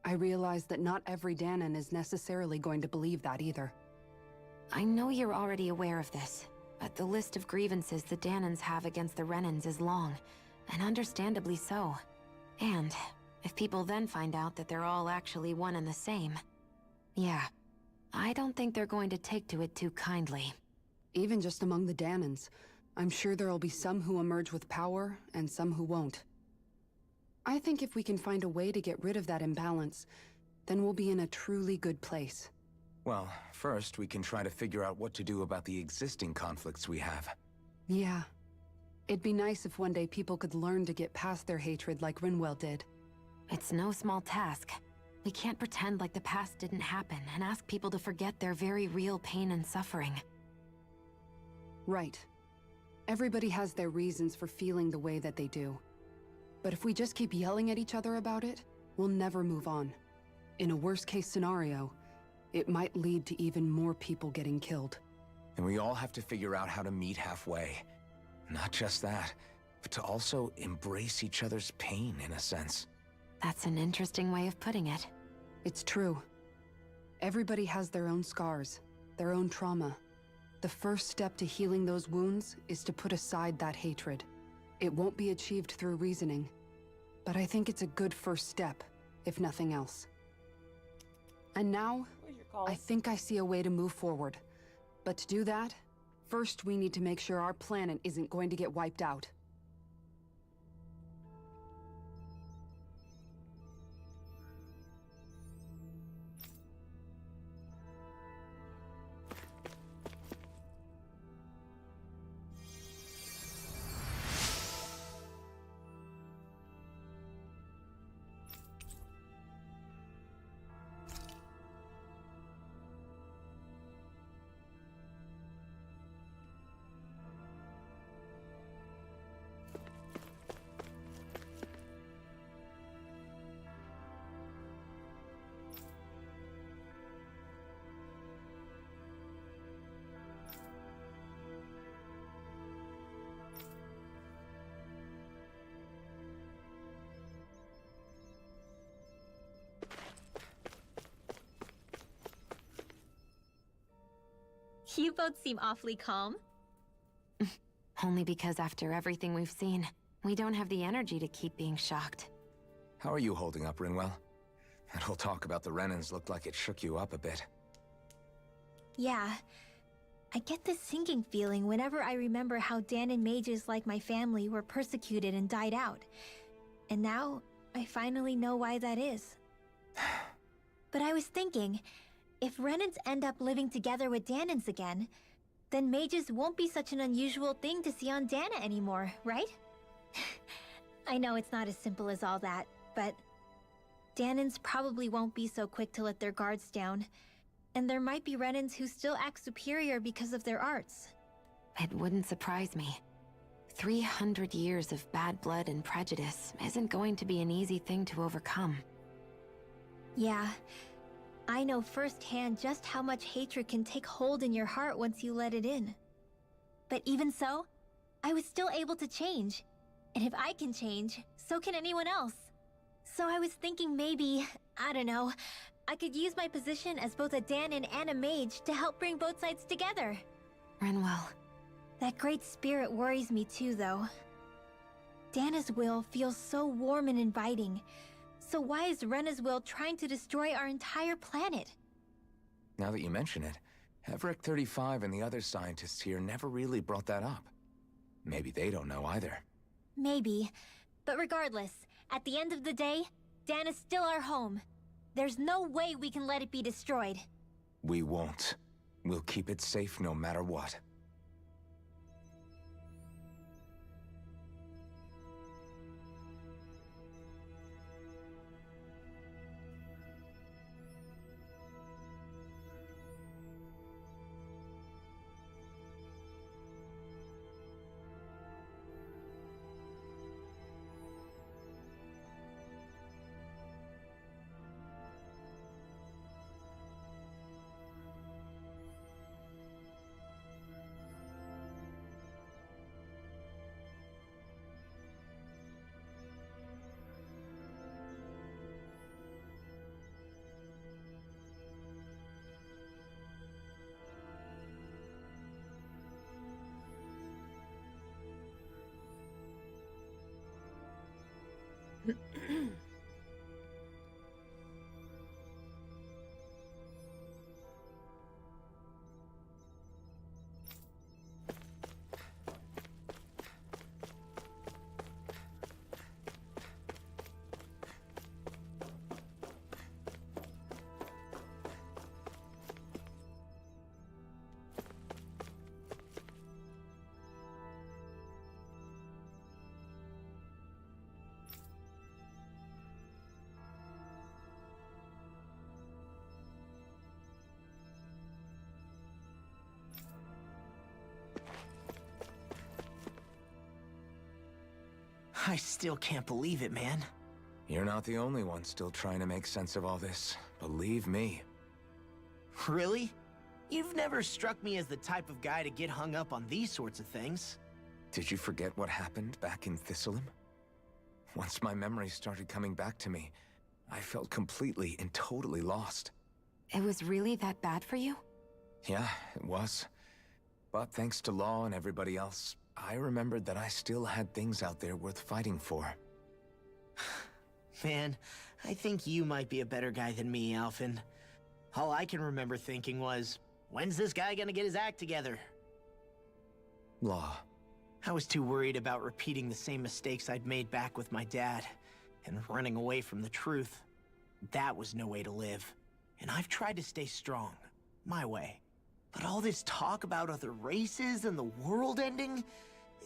I realize that not every Danan is necessarily going to believe that either. I know you're already aware of this, but the list of grievances the Danans have against the Renans is long, and understandably so. And if people then find out that they're all actually one and the same, yeah, I don't think they're going to take to it too kindly. Even just among the Danans, I'm sure there'll be some who emerge with power and some who won't. I think if we can find a way to get rid of that imbalance, then we'll be in a truly good place. Well, first we can try to figure out what to do about the existing conflicts we have. Yeah. It'd be nice if one day people could learn to get past their hatred like Rinwell did. It's no small task. We can't pretend like the past didn't happen and ask people to forget their very real pain and suffering. Right. Everybody has their reasons for feeling the way that they do. But if we just keep yelling at each other about it, we'll never move on. In a worst-case scenario, it might lead to even more people getting killed. And we all have to figure out how to meet halfway. Not just that, but to also embrace each other's pain, in a sense. That's an interesting way of putting it. It's true. Everybody has their own scars, their own trauma. The first step to healing those wounds is to put aside that hatred. It won't be achieved through reasoning, but I think it's a good first step, if nothing else. And now, I think I see a way to move forward. But to do that, first we need to make sure our planet isn't going to get wiped out. You both seem awfully calm. Only because after everything we've seen, we don't have the energy to keep being shocked. How are you holding up, Rinwell? That whole talk about the Renans looked like it shook you up a bit. Yeah. I get this sinking feeling whenever I remember how Dan and mages like my family were persecuted and died out. And now, I finally know why that is. But I was thinking, if Renans end up living together with Danans again, then mages won't be such an unusual thing to see on Dana anymore, right? I know it's not as simple as all that, but Danans probably won't be so quick to let their guards down. And there might be Renans who still act superior because of their arts. It wouldn't surprise me. 300 years of bad blood and prejudice isn't going to be an easy thing to overcome. Yeah. I know firsthand just how much hatred can take hold in your heart once you let it in. But even so, I was still able to change. And if I can change, so can anyone else. So I was thinking maybe, I don't know, I could use my position as both a Danan and a mage to help bring both sides together. Rinwell. That great spirit worries me too, though. Dana's will feels so warm and inviting. So why is Rena's will trying to destroy our entire planet? Now that you mention it, Everett 35 and the other scientists here never really brought that up. Maybe they don't know either. Maybe. But regardless, at the end of the day, Dana's still our home. There's no way we can let it be destroyed. We won't. We'll keep it safe no matter what. I still can't believe it, man. You're not the only one still trying to make sense of all this. Believe me. Really? You've never struck me as the type of guy to get hung up on these sorts of things. Did you forget what happened back in Thistleum? Once my memories started coming back to me, I felt completely and totally lost. It was really that bad for you? Yeah, it was. But thanks to Law and everybody else, I remembered that I still had things out there worth fighting for. Man, I think you might be a better guy than me, Alphen. All I can remember thinking was, when's this guy gonna get his act together? Law. I was too worried about repeating the same mistakes I'd made back with my dad, and running away from the truth. That was no way to live. And I've tried to stay strong, my way. But all this talk about other races and the world ending,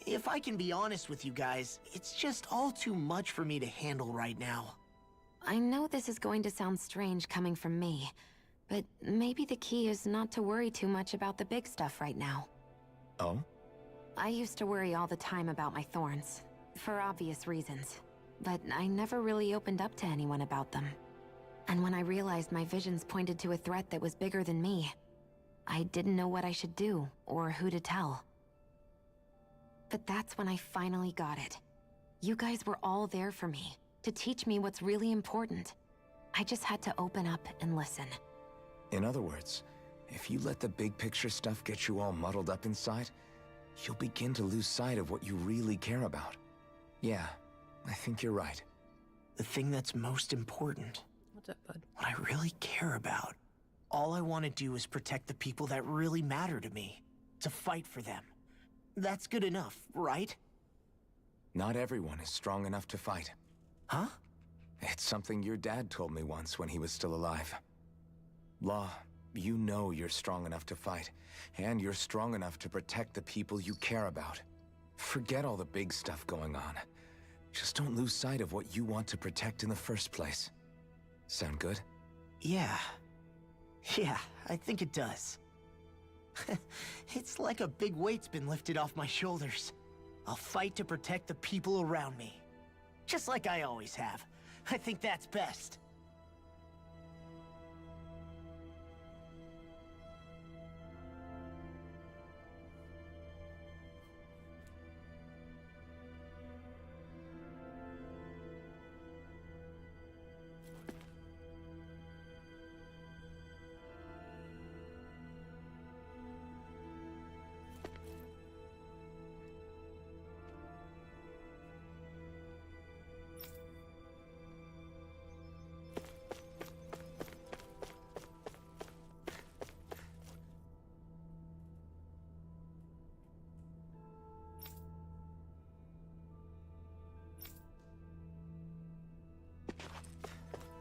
if I can be honest with you guys, it's just all too much for me to handle right now. I know this is going to sound strange coming from me, but maybe the key is not to worry too much about the big stuff right now. Oh? I used to worry all the time about my thorns, for obvious reasons, but I never really opened up to anyone about them. And when I realized my visions pointed to a threat that was bigger than me, I didn't know what I should do, or who to tell. But that's when I finally got it. You guys were all there for me, to teach me what's really important. I just had to open up and listen. In other words, If you let the big picture stuff get you all muddled up inside, you'll begin to lose sight of what you really care about. Yeah, I think you're right. The thing that's most important, What's up, bud? what I really care about, all I want to do is protect the people that really matter to me, to fight for them. That's good enough, right? Not everyone is strong enough to fight. Huh? It's something your dad told me once when he was still alive. Law, you know you're strong enough to fight, and you're strong enough to protect the people you care about. Forget all the big stuff going on. Just don't lose sight of what you want to protect in the first place. Sound good? Yeah. Yeah, I think it does. It's like a big weight's been lifted off my shoulders. I'll fight to protect the people around me. Just like I always have. I think that's best.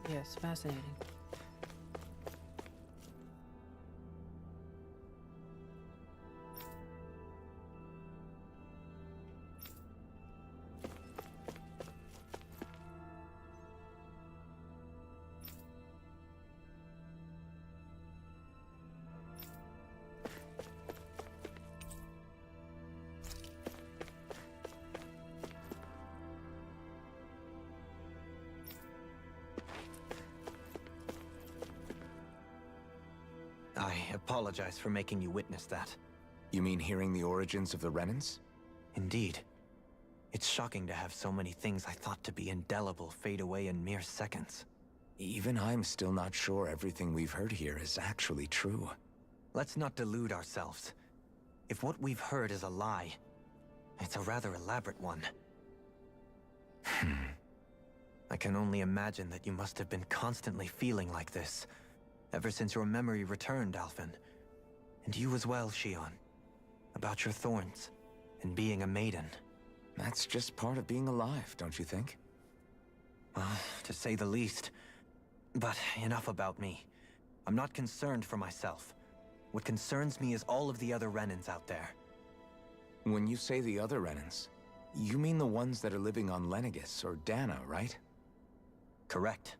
Yes, fascinating. I apologize for making you witness that. You mean hearing the origins of the Renans? Indeed. It's shocking to have so many things I thought to be indelible fade away in mere seconds. Even I'm still not sure everything we've heard here is actually true. Let's not delude ourselves. If what we've heard is a lie, it's a rather elaborate one. I can only imagine that you must have been constantly feeling like this, ever since your memory returned, Alphen. And you as well, Shion. About your thorns, and being a maiden. That's just part of being alive, don't you think? Well, to say the least. But enough about me. I'm not concerned for myself. What concerns me is all of the other Renans out there. When you say the other Renans, you mean the ones that are living on Lenegis or Dana, right? Correct.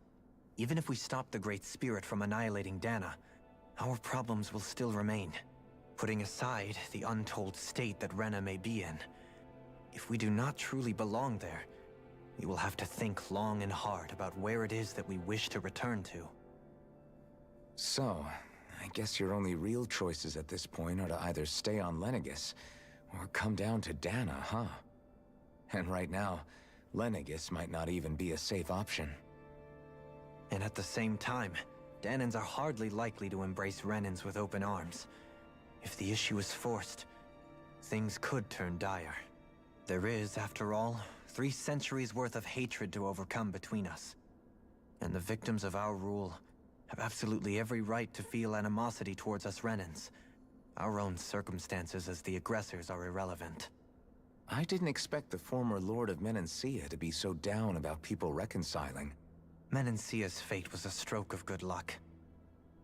Even if we stop the Great Spirit from annihilating Dana, our problems will still remain. Putting aside the untold state that Rena may be in, if we do not truly belong there, we will have to think long and hard about where it is that we wish to return to. So, I guess your only real choices at this point are to either stay on Lenegis, or come down to Dana, huh? And right now, Lenegis might not even be a safe option. And at the same time, Danans are hardly likely to embrace Renans with open arms. If the issue is forced, things could turn dire. There is, after all, 3 centuries worth of hatred to overcome between us. And the victims of our rule have absolutely every right to feel animosity towards us Renans. Our own circumstances as the aggressors are irrelevant. I didn't expect the former Lord of Menancia to be so down about people reconciling. Menancia's fate was a stroke of good luck.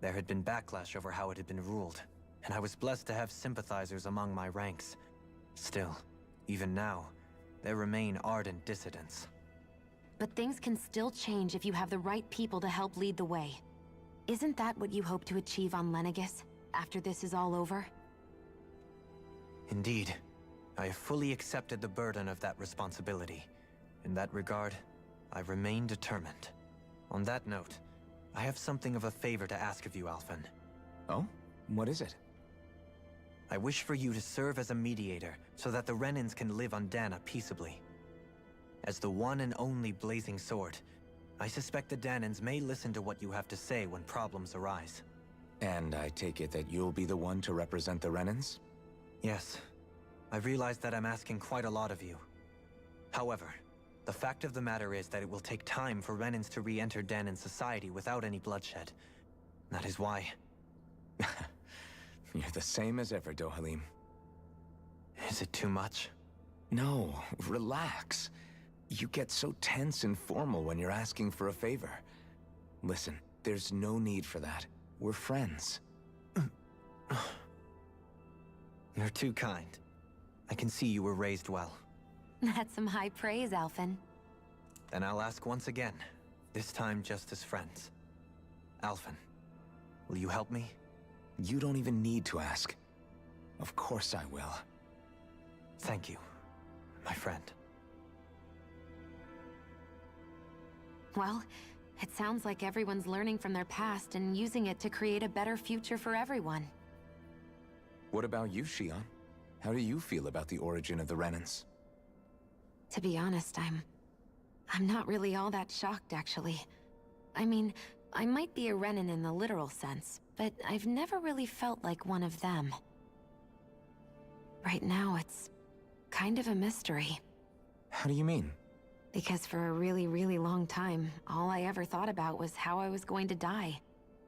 There had been backlash over how it had been ruled, and I was blessed to have sympathizers among my ranks. Still, even now, there remain ardent dissidents. But things can still change if you have the right people to help lead the way. Isn't that what you hope to achieve on Lenegis, after this is all over? Indeed. I have fully accepted the burden of that responsibility. In that regard, I remain determined. On that note, I have something of a favor to ask of you, Alphen. Oh? What is it? I wish for you to serve as a mediator so that the Renans can live on Dana peaceably. As the one and only Blazing Sword, I suspect the Danans may listen to what you have to say when problems arise. And I take it that you'll be the one to represent the Renans? Yes. I realize that I'm asking quite a lot of you. However, the fact of the matter is that it will take time for Renans to re-enter Danon society without any bloodshed. That is why... You're the same as ever, Dohalim. Is it too much? No, relax. You get so tense and formal when you're asking for a favor. Listen, there's no need for that. We're friends. You're too kind. I can see you were raised well. That's some high praise, Alphen. Then I'll ask once again, this time just as friends. Alphen, will you help me? You don't even need to ask. Of course I will. Thank you, my friend. Well, it sounds like everyone's learning from their past and using it to create a better future for everyone. What about you, Shion? How do you feel about the origin of the Renans? To be honest, I'm not really all that shocked, actually. I mean, I might be a Renan in the literal sense, but I've never really felt like one of them. Right now, it's kind of a mystery. How do you mean? Because for a really, really long time, all I ever thought about was how I was going to die.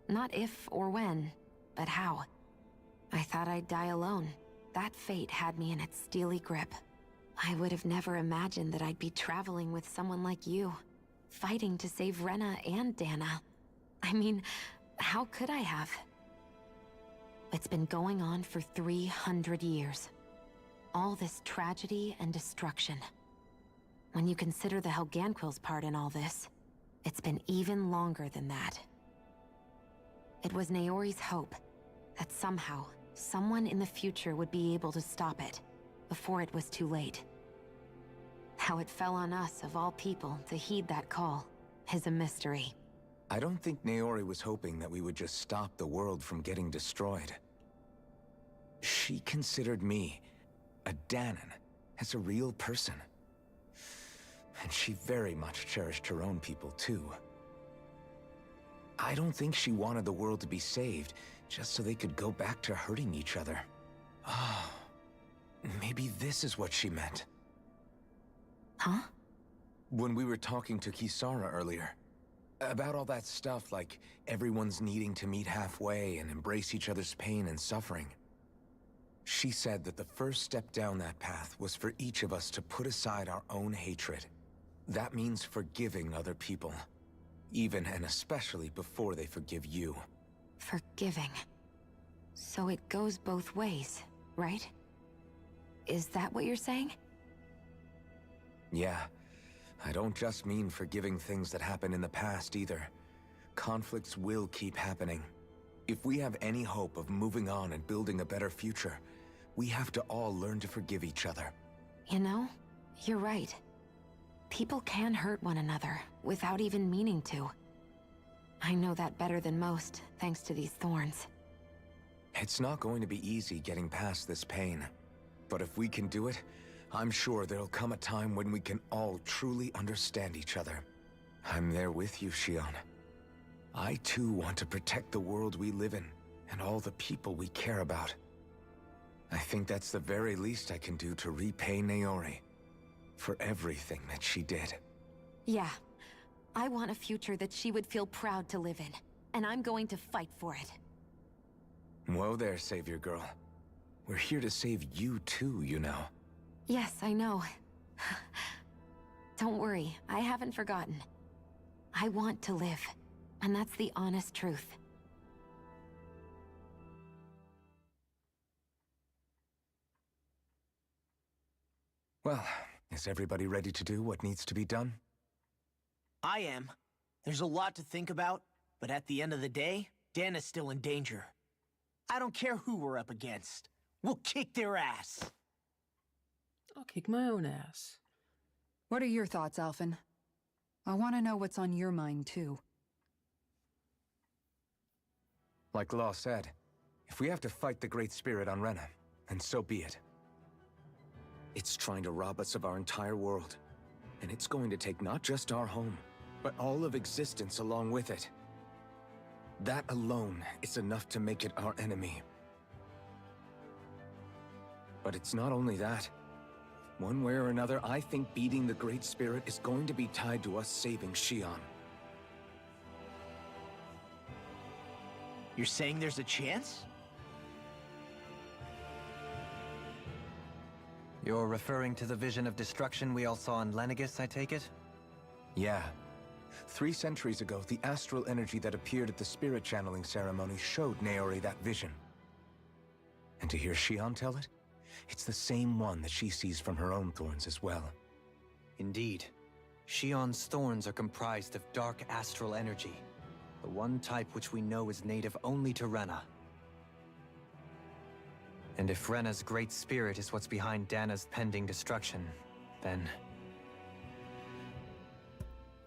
Not if or when, but how. I thought I'd die alone. That fate had me in its steely grip. I would have never imagined that I'd be traveling with someone like you, fighting to save Rena and Dana. I mean, how could I have? It's been going on for 300 years. All this tragedy and destruction. When you consider the Helganquil's part in all this, it's been even longer than that. It was Naori's hope that somehow, someone in the future would be able to stop it, before it was too late. How it fell on us, of all people, to heed that call, is a mystery. I don't think Naori was hoping that we would just stop the world from getting destroyed. She considered me, a Danon, as a real person. And she very much cherished her own people, too. I don't think she wanted the world to be saved, just so they could go back to hurting each other. Oh, maybe this is what she meant. Huh? When we were talking to Kisara earlier, about all that stuff like everyone's needing to meet halfway and embrace each other's pain and suffering. She said that the first step down that path was for each of us to put aside our own hatred. That means forgiving other people, even and especially before they forgive you. Forgiving. So it goes both ways, right? Is that what you're saying? Yeah. I don't just mean forgiving things that happened in the past either. Conflicts will keep happening. If we have any hope of moving on and building a better future, we have to all learn to forgive each other. You know, you're right. People can hurt one another, without even meaning to. I know that better than most, thanks to these thorns. It's not going to be easy getting past this pain. But if we can do it, I'm sure there'll come a time when we can all truly understand each other. I'm there with you, Shion. I too want to protect the world we live in, and all the people we care about. I think that's the very least I can do to repay Naori for everything that she did. Yeah. I want a future that she would feel proud to live in, and I'm going to fight for it. Whoa there, Savior Girl. We're here to save you too, you know. Yes, I know. Don't worry, I haven't forgotten. I want to live, and that's the honest truth. Well, is everybody ready to do what needs to be done? I am. There's a lot to think about, but at the end of the day, Dana's still in danger. I don't care who we're up against. We'll kick their ass. I'll kick my own ass. What are your thoughts, Alphen? I want to know what's on your mind, too. Like Law said, if we have to fight the Great Spirit on Rena, then so be it. It's trying to rob us of our entire world. And it's going to take not just our home, but all of existence along with it. That alone is enough to make it our enemy. But it's not only that. One way or another, I think beating the Great Spirit is going to be tied to us saving Xion. You're saying there's a chance? You're referring to the vision of destruction we all saw in Lenegis, I take it? Yeah. 3 centuries ago, the astral energy that appeared at the spirit channeling ceremony showed Naori that vision. And to hear Xion tell it, it's the same one that she sees from her own thorns as well. Indeed. Xion's thorns are comprised of dark astral energy, the one type which we know is native only to Rena. And if Rena's great spirit is what's behind Dana's pending destruction, then...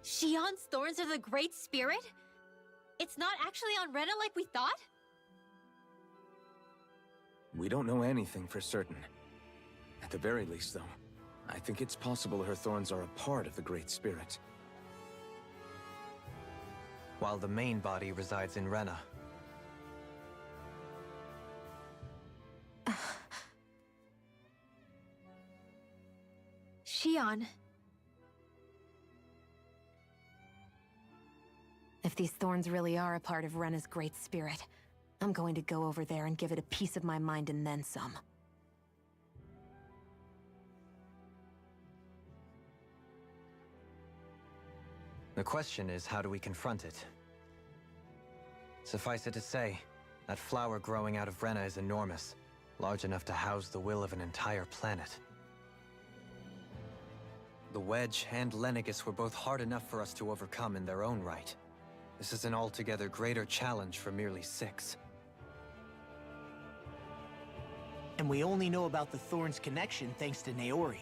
Xion's thorns are the Great Spirit? It's not actually on Rena like we thought? We don't know anything for certain. At the very least, though, I think it's possible her thorns are a part of the Great Spirit. While the main body resides in Rena. Xion. If these thorns really are a part of Rena's great spirit, I'm going to go over there and give it a piece of my mind and then some. The question is, how do we confront it? Suffice it to say, that flower growing out of Rena is enormous, large enough to house the will of an entire planet. The Wedge and Lenegis were both hard enough for us to overcome in their own right. This is an altogether greater challenge for merely 6. And we only know about the Thorns' connection thanks to Naori.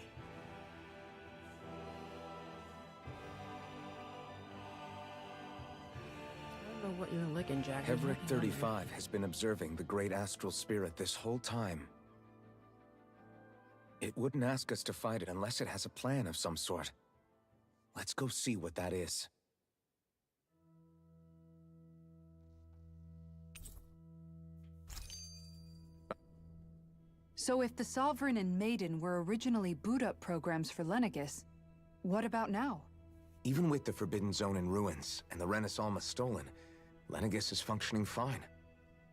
I don't know what you're licking, Jack. Hevric 35 has been observing the great astral spirit this whole time. It wouldn't ask us to fight it unless it has a plan of some sort. Let's go see what that is. So if the Sovereign and Maiden were originally boot-up programs for Lenegis, what about now? Even with the Forbidden Zone in ruins and the Renis Alma stolen, Lenegis is functioning fine.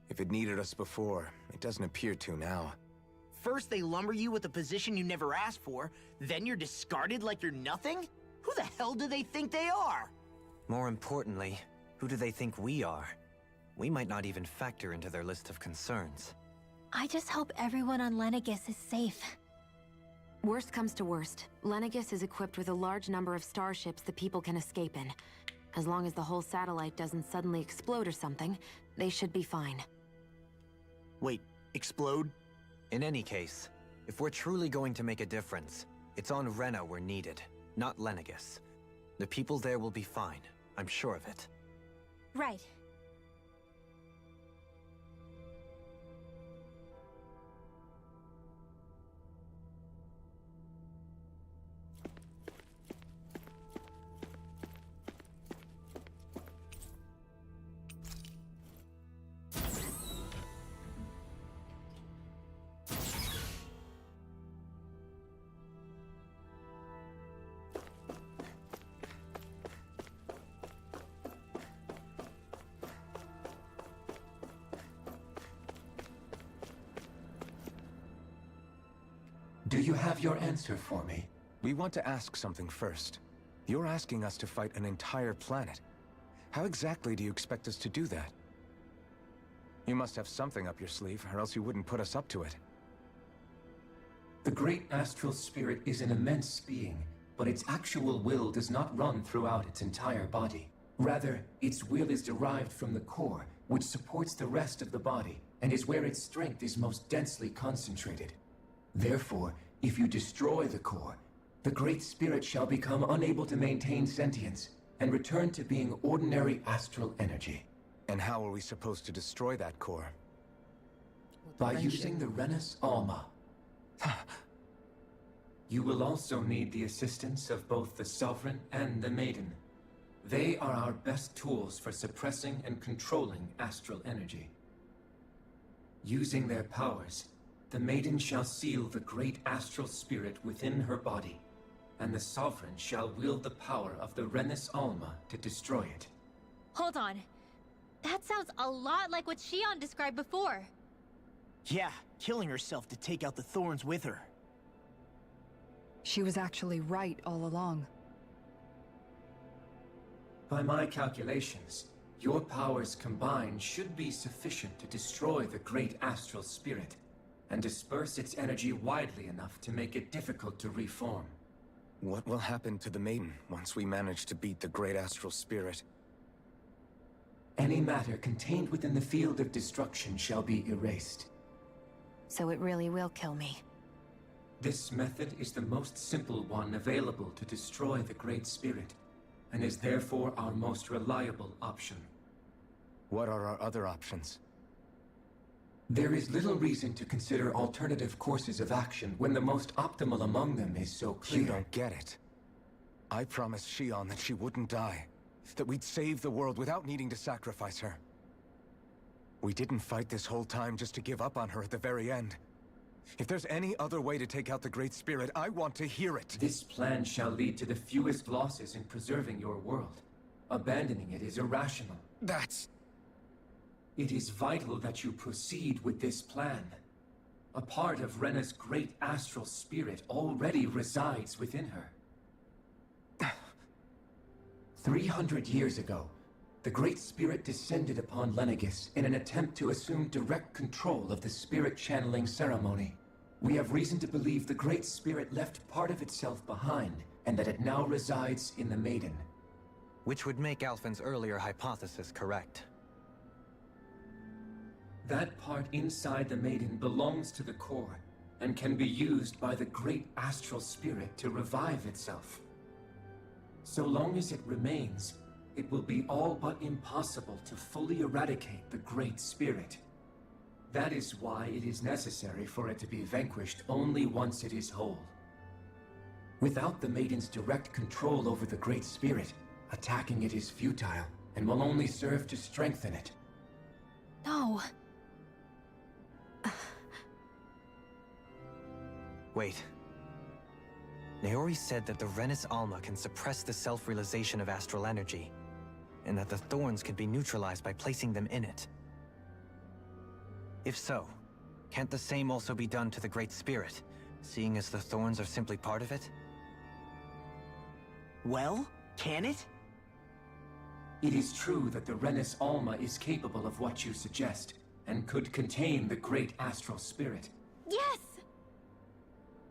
If it needed us before, it doesn't appear to now. First they lumber you with a position you never asked for, then you're discarded like you're nothing? Who the hell do they think they are? More importantly, who do they think we are? We might not even factor into their list of concerns. I just hope everyone on Lenegis is safe. Worst comes to worst, Lenegis is equipped with a large number of starships the people can escape in. As long as the whole satellite doesn't suddenly explode or something, they should be fine. Wait, explode? In any case, if we're truly going to make a difference, it's on Rena we're needed, not Lenegis. The people there will be fine, I'm sure of it. Right. Do you have your answer for me? We want to ask something first. You're asking us to fight an entire planet. How exactly do you expect us to do that? You must have something up your sleeve, or else you wouldn't put us up to it. The great astral spirit is an immense being, but its actual will does not run throughout its entire body. Rather, its will is derived from the core, which supports the rest of the body, and is where its strength is most densely concentrated. Therefore, if you destroy the core, the Great Spirit shall become unable to maintain sentience and return to being ordinary astral energy. And how are we supposed to destroy that core? By using the Renis Alma. You will also need the assistance of both the Sovereign and the Maiden. They are our best tools for suppressing and controlling astral energy. Using their powers, the Maiden shall seal the great astral spirit within her body, and the Sovereign shall wield the power of the Renis Alma to destroy it. Hold on. That sounds a lot like what Shion described before. Yeah, killing herself to take out the thorns with her. She was actually right all along. By my calculations, your powers combined should be sufficient to destroy the great astral spirit, and disperse its energy widely enough to make it difficult to reform. What will happen to the Maiden once we manage to beat the great astral spirit? Any matter contained within the field of destruction shall be erased. So it really will kill me. This method is the most simple one available to destroy the Great Spirit, and is therefore our most reliable option. What are our other options? There is little reason to consider alternative courses of action when the most optimal among them is so clear. You don't get it. I promised Shion that she wouldn't die, that we'd save the world without needing to sacrifice her. We didn't fight this whole time just to give up on her at the very end. If there's any other way to take out the Great Spirit, I want to hear it. This plan shall lead to the fewest losses in preserving your world. Abandoning it is irrational. That's... It is vital that you proceed with this plan. A part of Rena's great astral spirit already resides within her. 300 years ago, the Great Spirit descended upon Lenegis in an attempt to assume direct control of the spirit channeling ceremony. We have reason to believe the Great Spirit left part of itself behind, and that it now resides in the Maiden. Which would make Alphen's earlier hypothesis correct. That part inside the Maiden belongs to the core, and can be used by the great astral spirit to revive itself. So long as it remains, it will be all but impossible to fully eradicate the Great Spirit. That is why it is necessary for it to be vanquished only once it is whole. Without the Maiden's direct control over the Great Spirit, attacking it is futile, and will only serve to strengthen it. No. Wait. Naori said that the Renis Alma can suppress the self-realization of astral energy, and that the thorns could be neutralized by placing them in it. If so, can't the same also be done to the Great Spirit, seeing as the thorns are simply part of it? Well, can it? It is true that the Renis Alma is capable of what you suggest, and could contain the great astral spirit. Yes!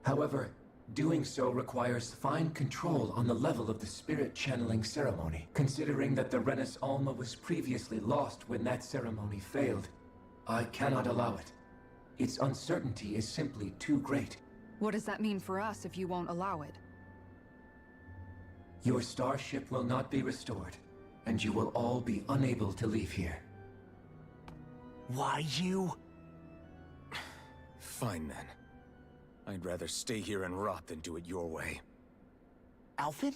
However, doing so requires fine control on the level of the spirit channeling ceremony, considering that the Renis Alma was previously lost when that ceremony failed. I cannot allow it. Its uncertainty is simply too great. What does that mean for us if you won't allow it? Your starship will not be restored, and you will all be unable to leave here. Why you? Fine then. I'd rather stay here and rot than do it your way. Alphen?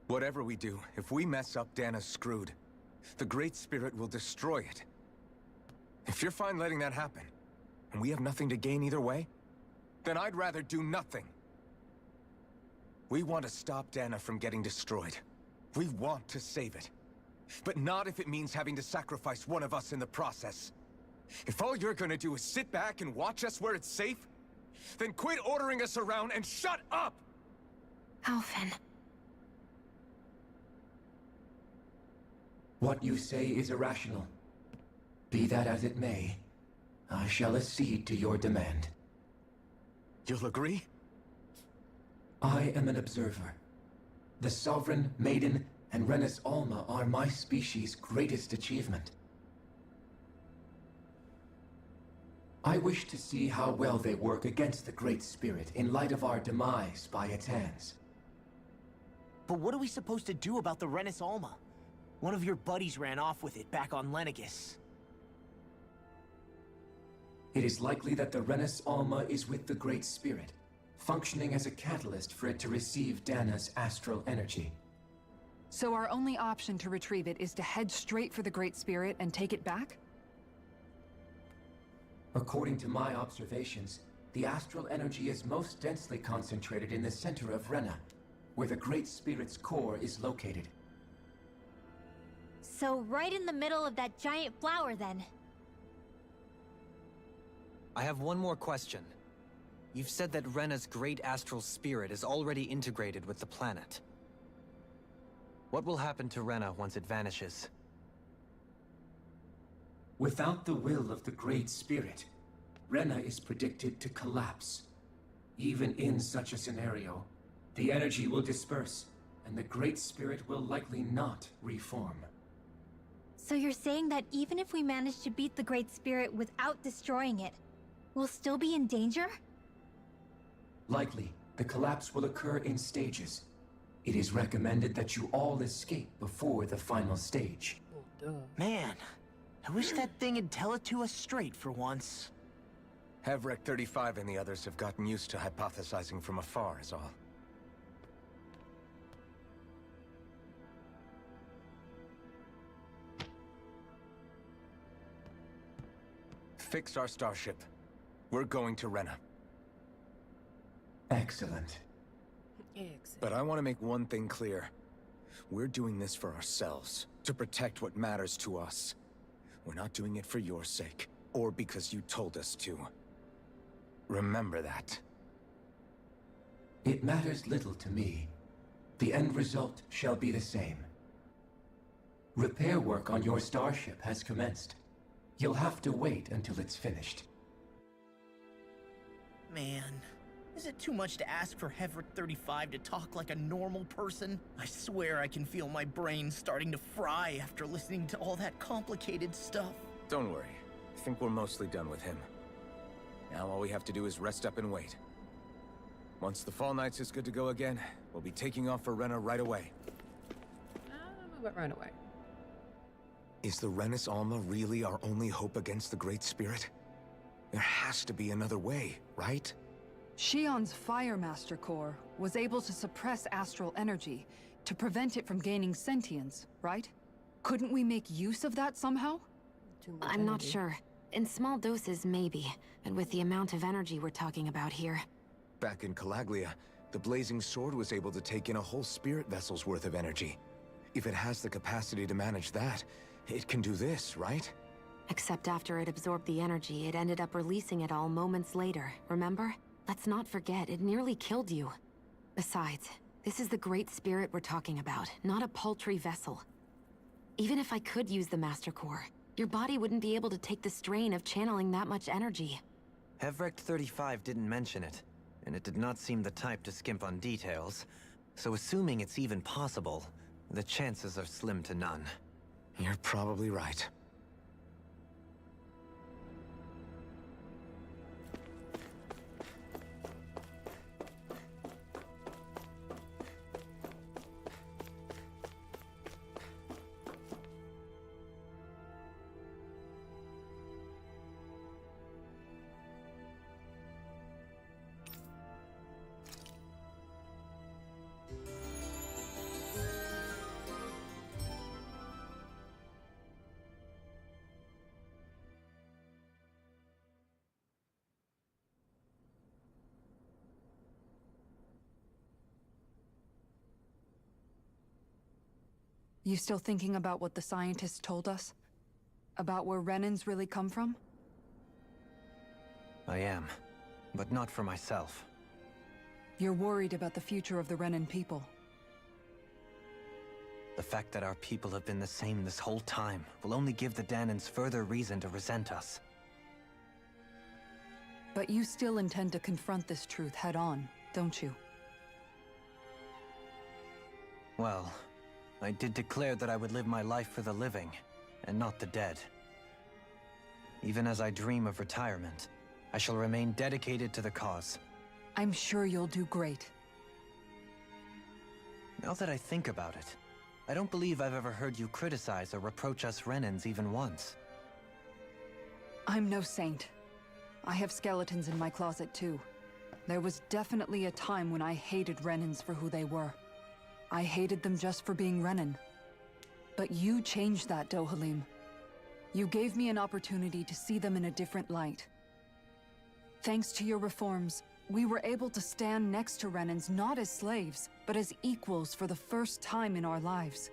Whatever we do, if we mess up, Dana's screwed. The Great Spirit will destroy it. If you're fine letting that happen, and we have nothing to gain either way, then I'd rather do nothing. We want to stop Dana from getting destroyed. We want to save it. But not if it means having to sacrifice one of us in the process. If all you're gonna do is sit back and watch us where it's safe, then quit ordering us around and shut up! Alphen. What you say is irrational. Be that as it may, I shall accede to your demand. You'll agree? I am an observer. The Sovereign, Maiden, and Renis Alma are my species' greatest achievement. I wish to see how well they work against the Great Spirit in light of our demise by its hands. But what are we supposed to do about the Renis Alma? One of your buddies ran off with it back on Lenegis. It is likely that the Renis Alma is with the Great Spirit, functioning as a catalyst for it to receive Dana's astral energy. So our only option to retrieve it is to head straight for the Great Spirit and take it back? According to my observations, the astral energy is most densely concentrated in the center of Rena, where the Great Spirit's core is located. So right in the middle of that giant flower, then. I have one more question. You've said that Rena's great astral spirit is already integrated with the planet. What will happen to Rena once it vanishes? Without the will of the Great Spirit, Rena is predicted to collapse. Even in such a scenario, the energy will disperse, and the Great Spirit will likely not reform. So you're saying that even if we manage to beat the Great Spirit without destroying it, we'll still be in danger? Likely, the collapse will occur in stages. It is recommended that you all escape before the final stage. Man, I wish that thing would tell it to us straight for once. Hevrek 35 and the others have gotten used to hypothesizing from afar, is all. Fix our starship. We're going to Rena. Excellent. But I want to make one thing clear. We're doing this for ourselves, to protect what matters to us. We're not doing it for your sake, or because you told us to. Remember that. It matters little to me. The end result shall be the same. Repair work on your starship has commenced. You'll have to wait until it's finished. Man, is it too much to ask for Hevrek 35 to talk like a normal person? I swear I can feel my brain starting to fry after listening to all that complicated stuff. Don't worry. I think we're mostly done with him. Now all we have to do is rest up and wait. Once the Fall Knights is good to go again, we'll be taking off for Rena right away. I don't know about right away. Is the Renis Alma really our only hope against the Great Spirit? There has to be another way, right? Shion's Fire Master Core was able to suppress astral energy to prevent it from gaining sentience, right? Couldn't we make use of that somehow? I'm not sure. In small doses, maybe. But with the amount of energy we're talking about here. Back in Calaglia, the Blazing Sword was able to take in a whole spirit vessel's worth of energy. If it has the capacity to manage that, it can do this, right? Except after it absorbed the energy, it ended up releasing it all moments later, remember? Let's not forget, it nearly killed you. Besides, this is the Great Spirit we're talking about, not a paltry vessel. Even if I could use the Master Core, your body wouldn't be able to take the strain of channeling that much energy. Hevrek 35 didn't mention it, and it did not seem the type to skimp on details. So assuming it's even possible, the chances are slim to none. You're probably right. You still thinking about what the scientists told us? About where Renans really come from? I am, but not for myself. You're worried about the future of the Renan people. The fact that our people have been the same this whole time will only give the Danans further reason to resent us. But you still intend to confront this truth head-on, don't you? Well, I did declare that I would live my life for the living, and not the dead. Even as I dream of retirement, I shall remain dedicated to the cause. I'm sure you'll do great. Now that I think about it, I don't believe I've ever heard you criticize or reproach us Renans even once. I'm no saint. I have skeletons in my closet too. There was definitely a time when I hated Renans for who they were. I hated them just for being Renan. But you changed that, Dohalim. You gave me an opportunity to see them in a different light. Thanks to your reforms, we were able to stand next to Renans not as slaves, but as equals for the first time in our lives.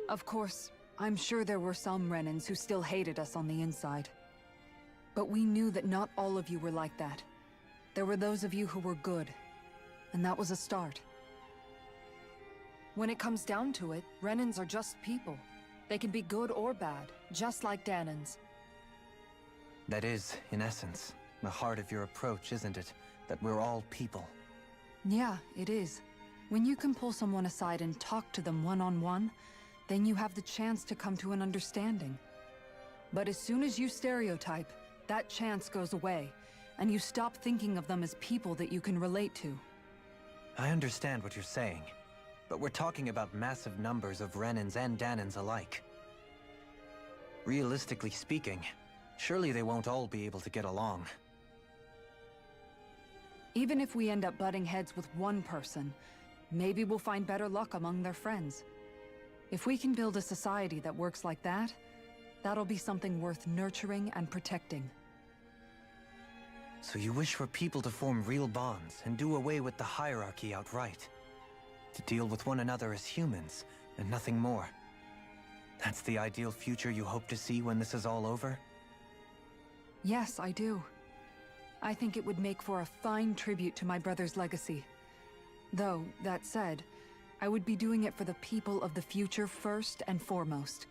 Of course, I'm sure there were some Renans who still hated us on the inside. But we knew that not all of you were like that. There were those of you who were good, and that was a start. When it comes down to it, Renans are just people. They can be good or bad, just like Danans. That is, in essence, the heart of your approach, isn't it? That we're all people. Yeah, it is. When you can pull someone aside and talk to them one-on-one, then you have the chance to come to an understanding. But as soon as you stereotype, that chance goes away, and you stop thinking of them as people that you can relate to. I understand what you're saying, but we're talking about massive numbers of Renans and Danans alike. Realistically speaking, surely they won't all be able to get along. Even if we end up butting heads with one person, maybe we'll find better luck among their friends. If we can build a society that works like that, that'll be something worth nurturing and protecting. So you wish for people to form real bonds and do away with the hierarchy outright? To deal with one another as humans, and nothing more? That's the ideal future you hope to see when this is all over? Yes, I do. I think it would make for a fine tribute to my brother's legacy. Though, that said, I would be doing it for the people of the future first and foremost.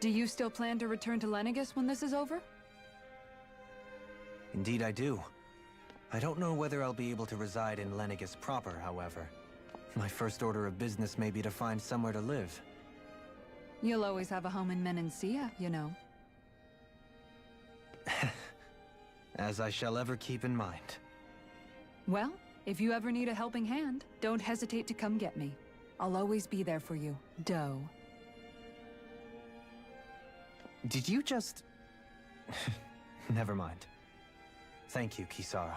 Do you still plan to return to Lenegis when this is over? Indeed I do. I don't know whether I'll be able to reside in Lenegis proper, however. My first order of business may be to find somewhere to live. You'll always have a home in Menancia, you know. As I shall ever keep in mind. Well, if you ever need a helping hand, don't hesitate to come get me. I'll always be there for you, Doe. Did you just... Never mind. Thank you, Kisara.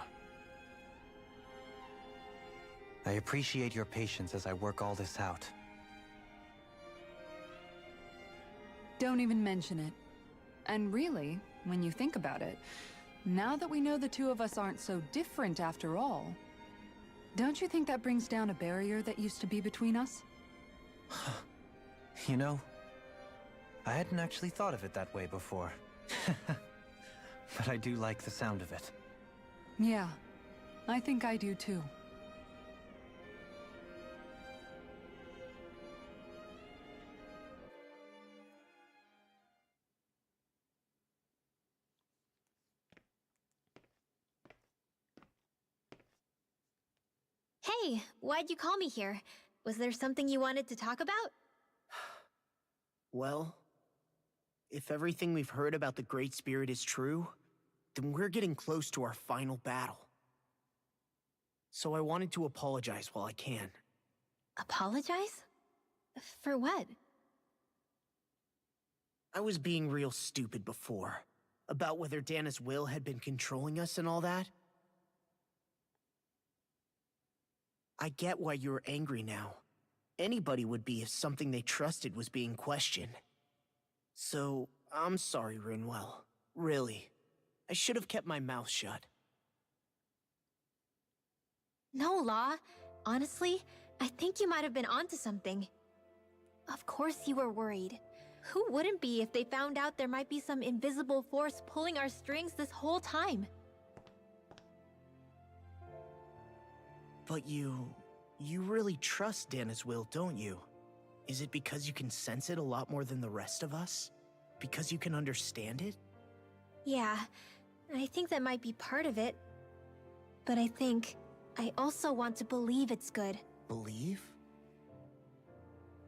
I appreciate your patience as I work all this out. Don't even mention it. And really, when you think about it, now that we know the two of us aren't so different after all, don't you think that brings down a barrier that used to be between us? You know, I hadn't actually thought of it that way before. But I do like the sound of it. Yeah, I think I do too. Hey, why'd you call me here? Was there something you wanted to talk about? Well, if everything we've heard about the Great Spirit is true, then we're getting close to our final battle. So I wanted to apologize while I can. Apologize? For what? I was being real stupid before, about whether Dana's will had been controlling us and all that. I get why you're angry now. Anybody would be if something they trusted was being questioned. So, I'm sorry, Rinwell. Really. I should have kept my mouth shut. No, Law. Honestly, I think you might have been onto something. Of course you were worried. Who wouldn't be if they found out there might be some invisible force pulling our strings this whole time? But you really trust Dana's will, don't you? Is it because you can sense it a lot more than the rest of us? Because you can understand it? Yeah, I think that might be part of it. But I also want to believe it's good. Believe?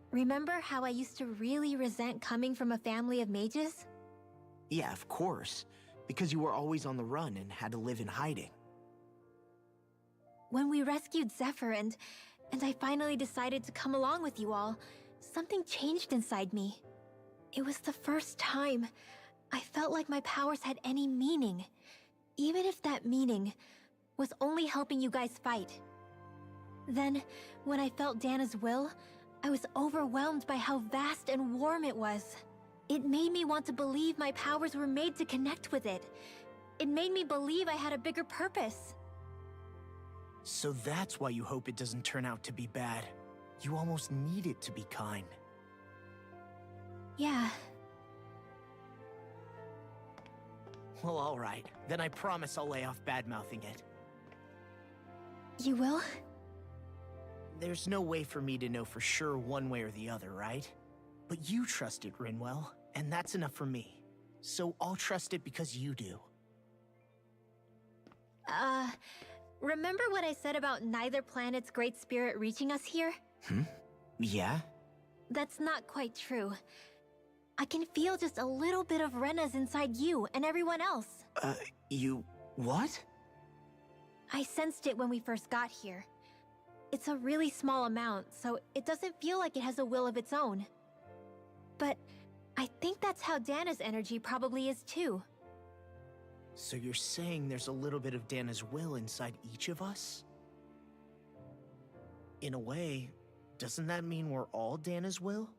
Remember how I used to really resent coming from a family of mages? Yeah, of course. Because you were always on the run and had to live in hiding. When we rescued Zephyr and I finally decided to come along with you all, something changed inside me. It was the first time I felt like my powers had any meaning, even if that meaning was only helping you guys fight. Then, when I felt Dana's will, I was overwhelmed by how vast and warm it was. It made me want to believe my powers were made to connect with it. It made me believe I had a bigger purpose. So that's why you hope it doesn't turn out to be bad. You almost need it to be kind. Yeah. Well, alright. Then I promise I'll lay off bad-mouthing it. You will? There's no way for me to know for sure one way or the other, right? But you trust it, Rinwell, and that's enough for me. So I'll trust it because you do. Remember what I said about neither planet's great spirit reaching us here? Yeah? That's not quite true. I can feel just a little bit of Rena's inside you and everyone else. You... what? I sensed it when we first got here. It's a really small amount, so it doesn't feel like it has a will of its own. But I think that's how Dana's energy probably is too. So you're saying there's a little bit of Dana's will inside each of us? In a way, doesn't that mean we're all Dana's will?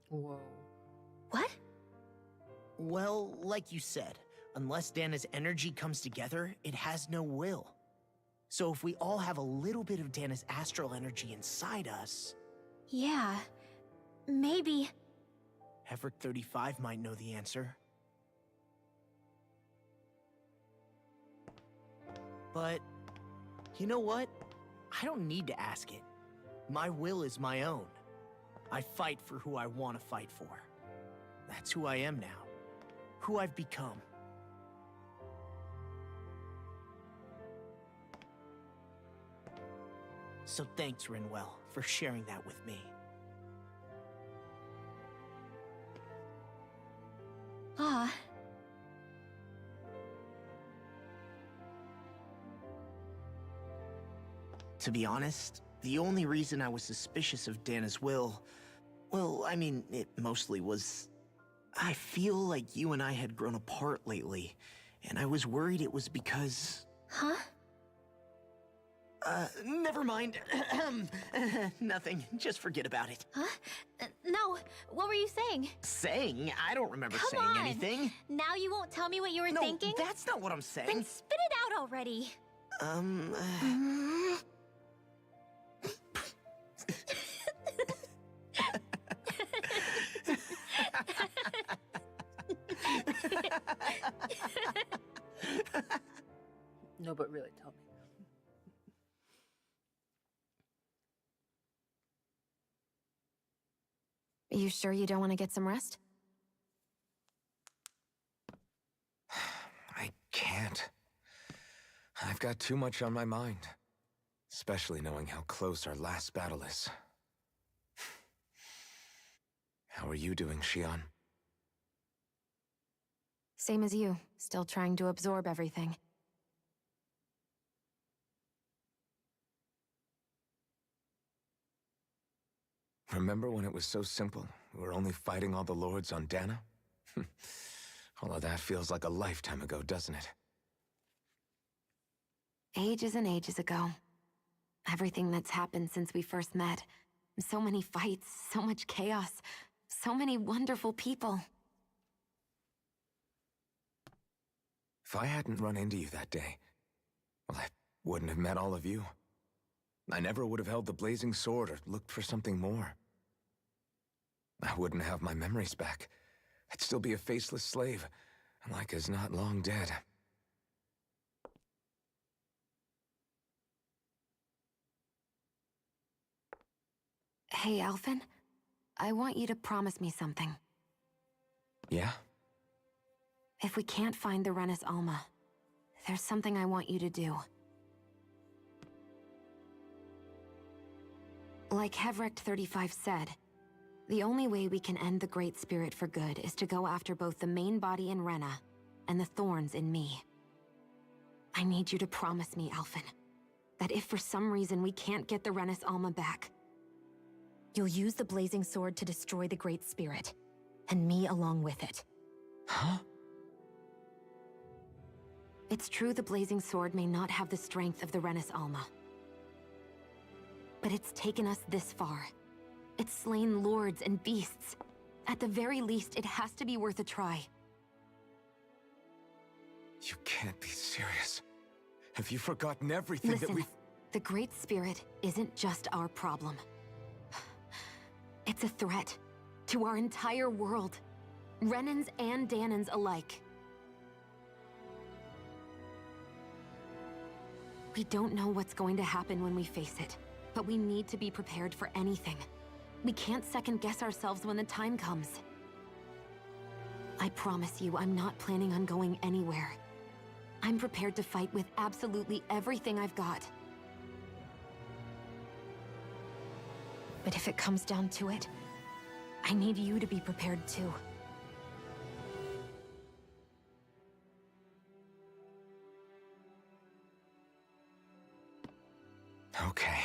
Whoa. What? Well, like you said, unless Dana's energy comes together, it has no will. So if we all have a little bit of Dana's astral energy inside us... Yeah, maybe... Heverick 35 might know the answer. But, you know what? I don't need to ask it. My will is my own. I fight for who I want to fight for. That's who I am now. Who I've become. So thanks, Rinwell, for sharing that with me. Ah. To be honest, the only reason I was suspicious of Dana's will... well, I mean, it mostly was... I feel like you and I had grown apart lately, and I was worried it was because... Huh? Never mind. Nothing. Just forget about it. Huh? No, what were you saying? Saying? I don't remember Come saying on. anything. Now you won't tell me what you were No, thinking? that's not what I'm saying. Then spit it out already. No, but really, tell me. Are you sure you don't want to get some rest? I can't. I've got too much on my mind. Especially knowing how close our last battle is. How are you doing, Xion? Same as you, still trying to absorb everything. Remember when it was so simple? We were only fighting all the lords on Dana? All of that feels like a lifetime ago, doesn't it? Ages and ages ago. Everything that's happened since we first met. So many fights, so much chaos, so many wonderful people. If I hadn't run into you that day, well, I wouldn't have met all of you. I never would have held the blazing sword or looked for something more. I wouldn't have my memories back. I'd still be a faceless slave, like as not long dead. Hey, Alphen. I want you to promise me something. Yeah? If we can't find the Rena's Alma, there's something I want you to do. Like Heverick 35 said, the only way we can end the Great Spirit for good is to go after both the main body in Rena and the thorns in me. I need you to promise me, Alphen, that if for some reason we can't get the Rena's Alma back, you'll use the blazing sword to destroy the Great Spirit, and me along with it. Huh? It's true the blazing sword may not have the strength of the Rena's Alma. But it's taken us this far. It's slain lords and beasts. At the very least, it has to be worth a try. You can't be serious. Have you forgotten everything that Listen, we've... the Great Spirit isn't just our problem. It's a threat to our entire world. Renans and Danans alike. We don't know what's going to happen when we face it, but we need to be prepared for anything. We can't second-guess ourselves when the time comes. I promise you, I'm not planning on going anywhere. I'm prepared to fight with absolutely everything I've got. But if it comes down to it, I need you to be prepared too. Okay.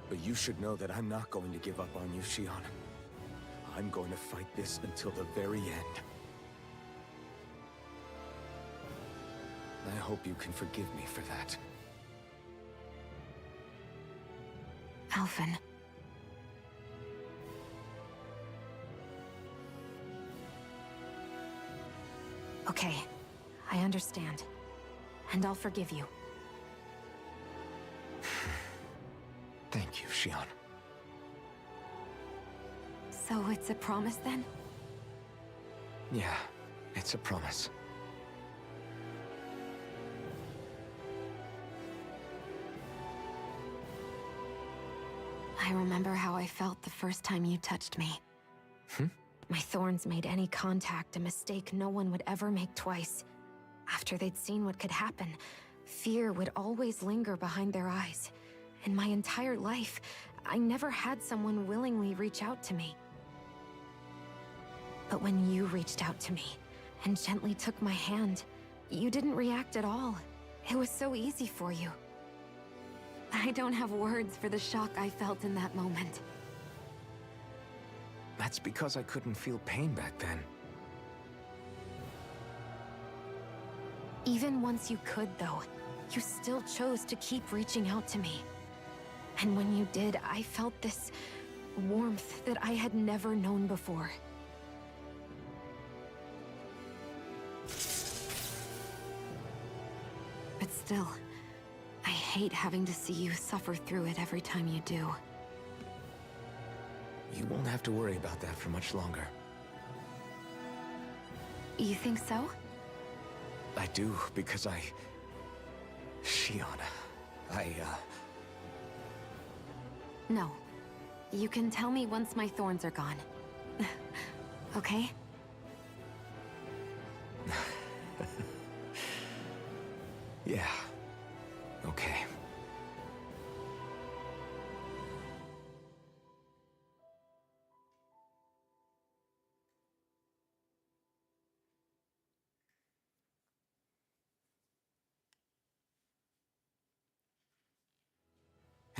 But you should know that I'm not going to give up on you, Shion. I'm going to fight this until the very end. I hope you can forgive me for that. Alphen. Okay, I understand. And I'll forgive you. Thank you, Shion. So it's a promise then? Yeah, it's a promise. I remember how I felt the first time you touched me. My thorns made any contact a mistake no one would ever make twice. After they'd seen what could happen, fear would always linger behind their eyes. In my entire life, I never had someone willingly reach out to me. But when you reached out to me and gently took my hand, you didn't react at all. It was so easy for you. I don't have words for the shock I felt in that moment. That's because I couldn't feel pain back then. Even once you could, though, you still chose to keep reaching out to me. And when you did, I felt this warmth that I had never known before. But still, I hate having to see you suffer through it every time you do. You won't have to worry about that for much longer. You think so? I do, because Shion, No. You can tell me once my thorns are gone. Okay? Yeah. Okay.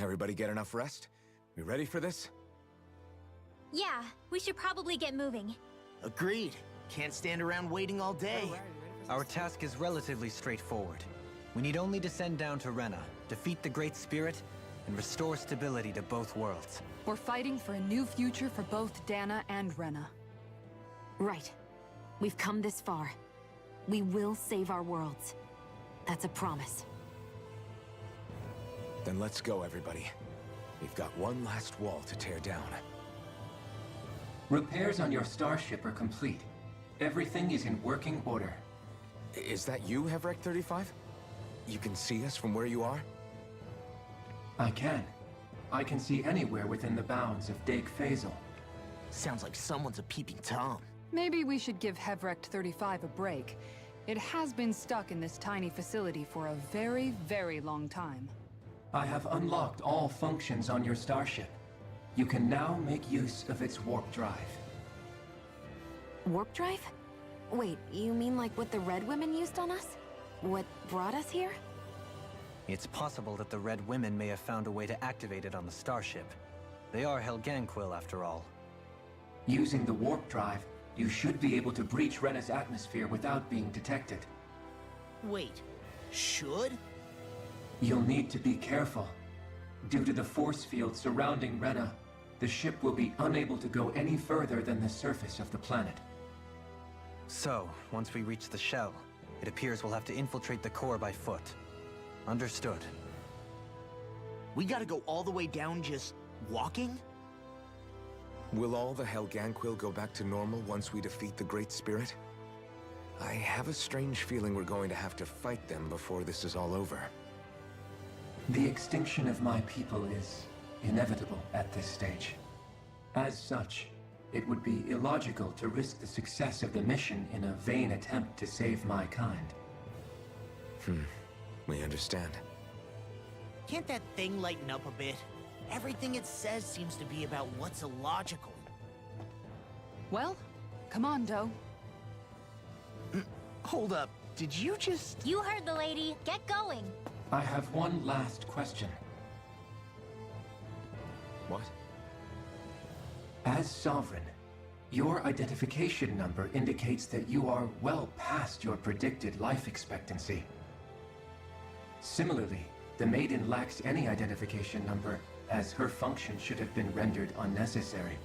Everybody get enough rest? We ready for this? Yeah, we should probably get moving. Agreed. Can't stand around waiting all day. Our task is relatively straightforward. We need only descend down to Rena, defeat the Great Spirit, and restore stability to both worlds. We're fighting for a new future for both Dana and Rena. Right. We've come this far. We will save our worlds. That's a promise. Then let's go, everybody. We've got one last wall to tear down. Repairs on your starship are complete. Everything is in working order. Is that you, Hevrek 35? You can see us from where you are? I can. I can see anywhere within the bounds of Dake Faisal. Sounds like someone's a peeping Tom. Maybe we should give Hevrect 35 a break. It has been stuck in this tiny facility for a very, very long time. I have unlocked all functions on your starship. You can now make use of its warp drive. Warp drive? Wait, you mean like what the Red Women used on us? What brought us here? It's possible that the Red Women may have found a way to activate it on the starship. They are Helganquil, after all. Using the warp drive, you should be able to breach Rena's atmosphere without being detected. Wait, should? You'll need to be careful. Due to the force field surrounding Rena, the ship will be unable to go any further than the surface of the planet. So, once we reach the shell, it appears we'll have to infiltrate the core by foot. Understood. We gotta go all the way down just walking? Will all the Helganquil go back to normal once we defeat the Great Spirit? I have a strange feeling we're going to have to fight them before this is all over. The extinction of my people is inevitable at this stage. As such, it would be illogical to risk the success of the mission in a vain attempt to save my kind. We understand. Can't that thing lighten up a bit? Everything it says seems to be about what's illogical. Well, come on, Doe. Hold up, did you just... You heard the lady. Get going. I have one last question. What? As Sovereign, your identification number indicates that you are well past your predicted life expectancy. Similarly, the Maiden lacks any identification number, as her function should have been rendered unnecessary.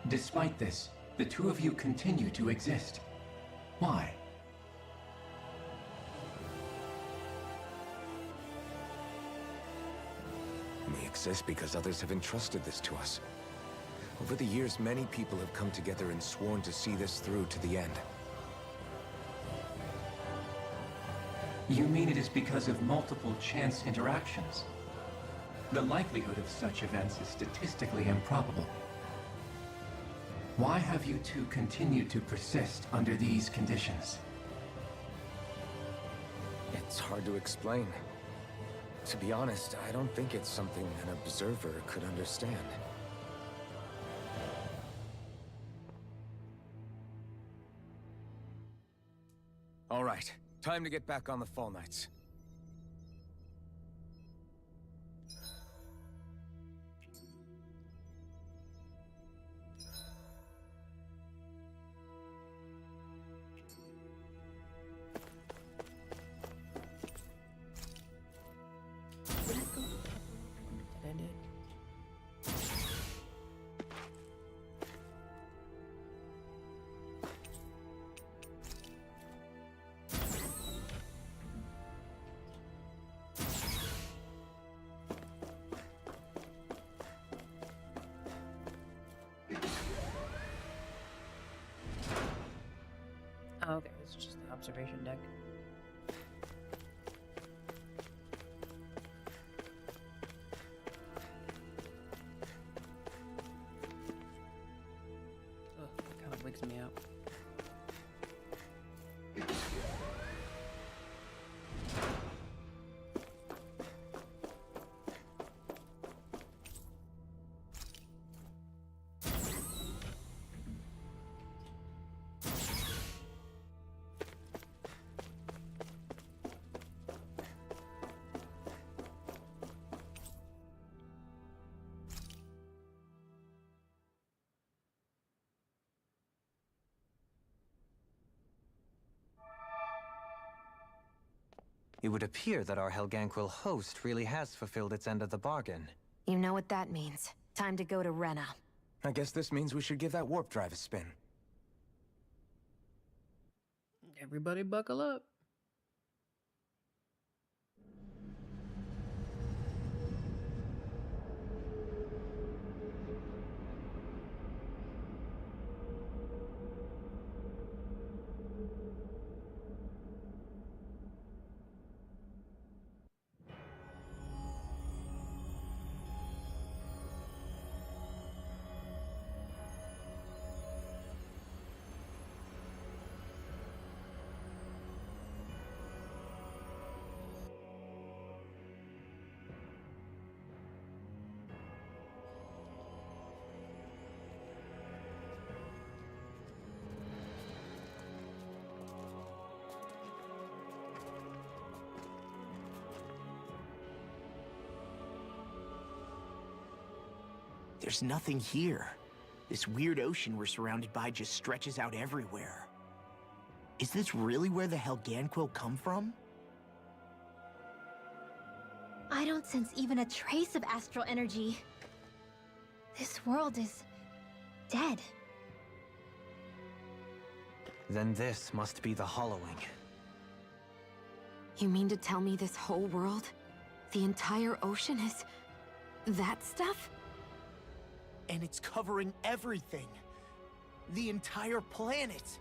Despite this, the two of you continue to exist. Why? We exist because others have entrusted this to us. Over the years, many people have come together and sworn to see this through to the end. You mean it is because of multiple chance interactions? The likelihood of such events is statistically improbable. Why have you two continued to persist under these conditions? It's hard to explain. To be honest, I don't think it's something an observer could understand. All right, time to get back on the Fall Knights. Oh, okay, it's just the observation deck. Ugh, that kind of wigs me out. It would appear that our Helganquil host really has fulfilled its end of the bargain. You know what that means. Time to go to Rena. I guess this means we should give that warp drive a spin. Everybody buckle up. There's nothing here. This weird ocean we're surrounded by just stretches out everywhere. Is this really where the Helganquil come from? don't sense even a trace of astral energy. This world is dead. Then this must be the hollowing. You mean to tell me this whole world, the entire ocean is that stuff? And it's covering everything. The entire planet.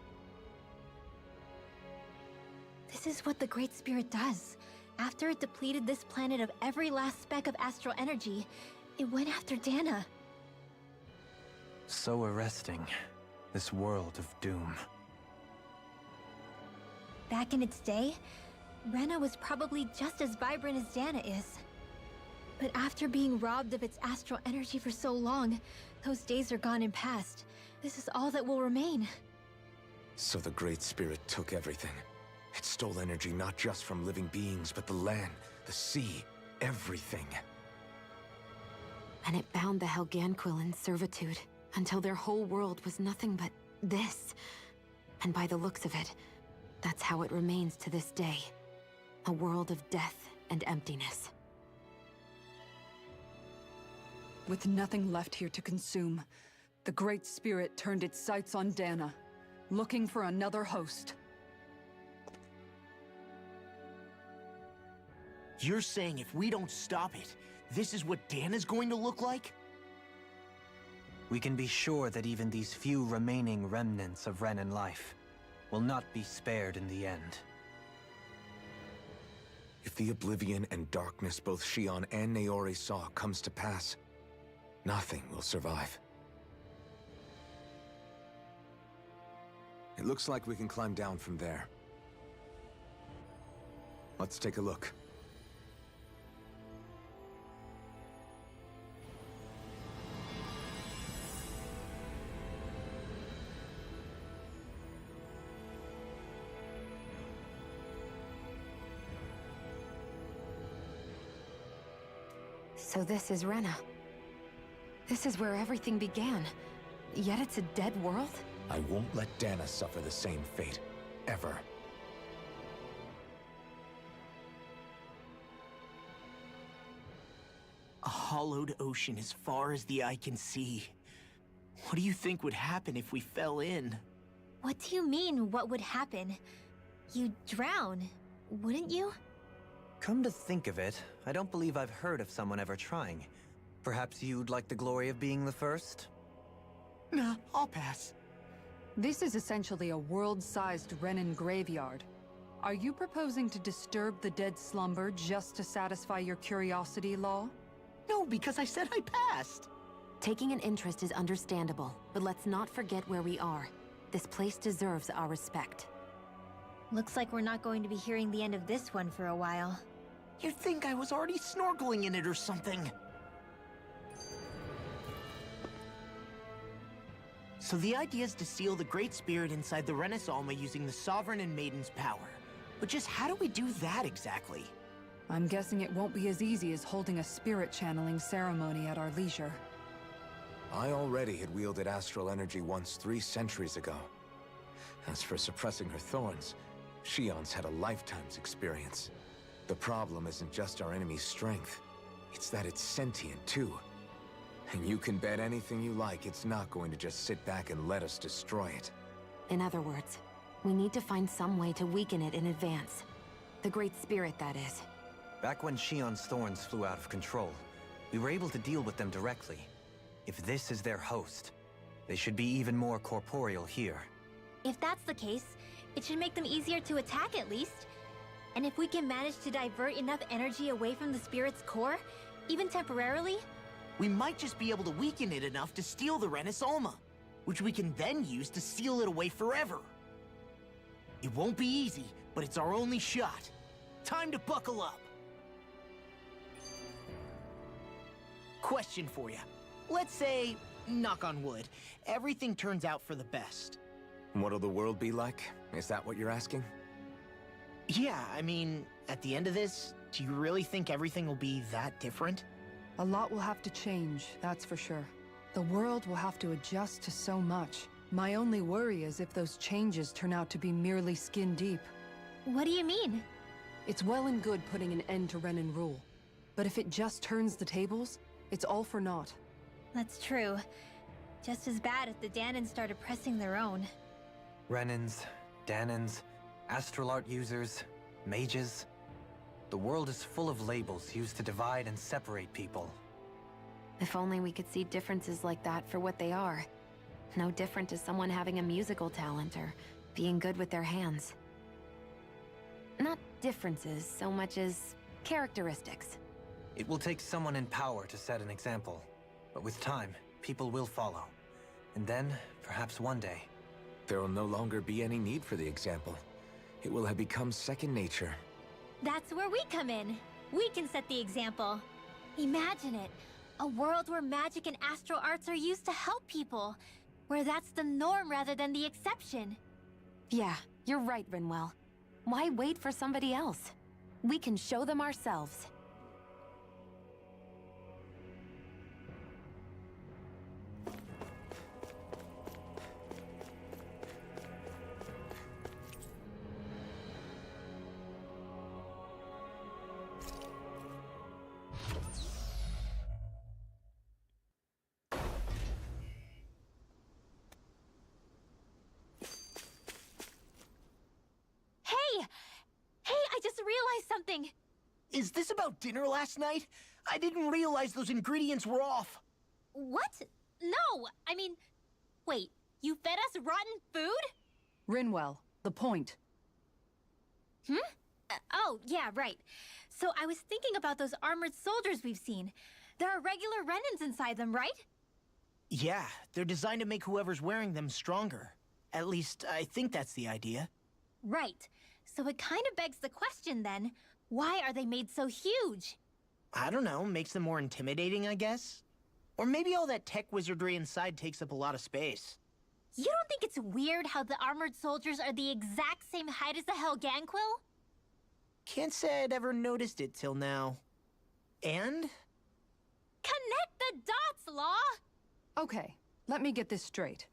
This is what the Great Spirit does. After it depleted this planet of every last speck of astral energy, it went after Dana. So arresting. This world of doom. Back in its day, Rena was probably just as vibrant as Dana is. But after being robbed of its astral energy for so long, those days are gone and past. This is all that will remain. So the Great Spirit took everything. It stole energy not just from living beings, but the land, the sea, everything. And it bound the Helganquil in servitude, until their whole world was nothing but this. And by the looks of it, that's how it remains to this day. A world of death and emptiness. With nothing left here to consume, the Great Spirit turned its sights on Dana, looking for another host. You're saying if we don't stop it, this is what Dana's going to look like? We can be sure that even these few remaining remnants of Renan life will not be spared in the end. If the oblivion and darkness both Shion and Naori saw comes to pass, nothing will survive. It looks like we can climb down from there. Let's take a look. So this is Rena. This is where everything began. Yet it's a dead world? I won't let Dana suffer the same fate. Ever. A hollowed ocean as far as the eye can see. What do you think would happen if we fell in? What do you mean, what would happen? You'd drown, wouldn't you? Come to think of it, I don't believe I've heard of someone ever trying. Perhaps you'd like the glory of being the first? Nah, I'll pass. This is essentially a world-sized Renan graveyard. Are you proposing to disturb the dead slumber just to satisfy your curiosity, Law? No, because I said I passed. Taking an interest is understandable, but let's not forget where we are. This place deserves our respect. Looks like we're not going to be hearing the end of this one for a while. You'd think I was already snorkeling in it or something. So the idea is to seal the Great Spirit inside the Renas Alma using the Sovereign and Maiden's power. But just how do we do that exactly? I'm guessing it won't be as easy as holding a spirit channeling ceremony at our leisure. I already had wielded astral energy once 3 centuries ago. As for suppressing her thorns, Shion's had a lifetime's experience. The problem isn't just our enemy's strength. It's that it's sentient, too. And you can bet anything you like it's not going to just sit back and let us destroy it. In other words, we need to find some way to weaken it in advance. The Great Spirit, that is. Back when Shion's thorns flew out of control, we were able to deal with them directly. If this is their host, they should be even more corporeal here. If that's the case, it should make them easier to attack at least. And if we can manage to divert enough energy away from the spirit's core, even temporarily, we might just be able to weaken it enough to steal the Renas Alma, which we can then use to seal it away forever. It won't be easy, but it's our only shot. Time to buckle up. Question for you. Let's say, knock on wood, everything turns out for the best. What'll the world be like? Is that what you're asking? Yeah, I mean, at the end of this, do you really think everything will be that different? A lot will have to change, that's for sure. The world will have to adjust to so much. My only worry is if those changes turn out to be merely skin deep. what do you mean? It's well and good putting an end to Renan rule. But if it just turns the tables, it's all for naught. That's true. Just as bad if the Danans started pressing their own. Renans, Danans, astral art users, mages. The world is full of labels used to divide and separate people. If only we could see differences like that for what they are. No different to someone having a musical talent or being good with their hands. Not differences so much as characteristics. It will take someone in power to set an example. But with time, people will follow. And then, perhaps one day... There will no longer be any need for the example. It will have become second nature. That's where we come in. We can set the example. Imagine it. A world where magic and astral arts are used to help people. Where that's the norm rather than the exception. Yeah, you're right, Rinwell. Why wait for somebody else? We can show them ourselves. Hey, I just realized something. Is this about dinner last night? I didn't realize those ingredients were off. What? No, I mean, wait, you fed us rotten food? Rinwell, the point. Oh, yeah, right. So I was thinking about those armored soldiers we've seen. There are regular Renans inside them, right? Yeah, they're designed to make whoever's wearing them stronger. At least, I think that's the idea. Right. So it kind of begs the question then, why are they made so huge? I don't know, makes them more intimidating, I guess? Or maybe all that tech wizardry inside takes up a lot of space. You don't think it's weird how the armored soldiers are the exact same height as the Helganquil? Can't say I'd ever noticed it till now. And? Connect the dots, Law! Okay, let me get this straight.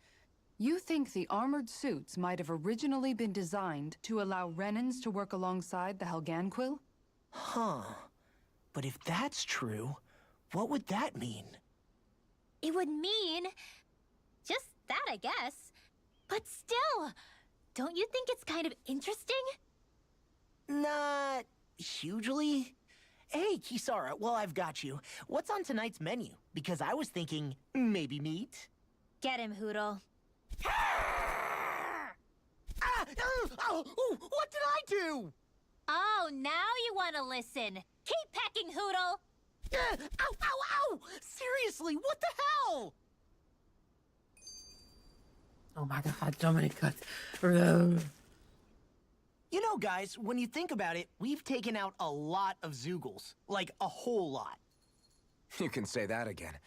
You think the armored suits might have originally been designed to allow Renans to work alongside the Helganquil? Huh. But if that's true, what would that mean? It would mean... just that, I guess. But still, don't you think it's kind of interesting? Not... hugely? Hey, Kisara, well, I've got you. What's on tonight's menu? Because I was thinking, maybe meat? Get him, Hootle. What did I do? Oh, now you want to listen. Keep pecking, Hootle! Ow! Seriously, what the hell? Oh my god, so many cuts. You know, guys, when you think about it, we've taken out a lot of Zeugles. Like, a whole lot. You can say that again.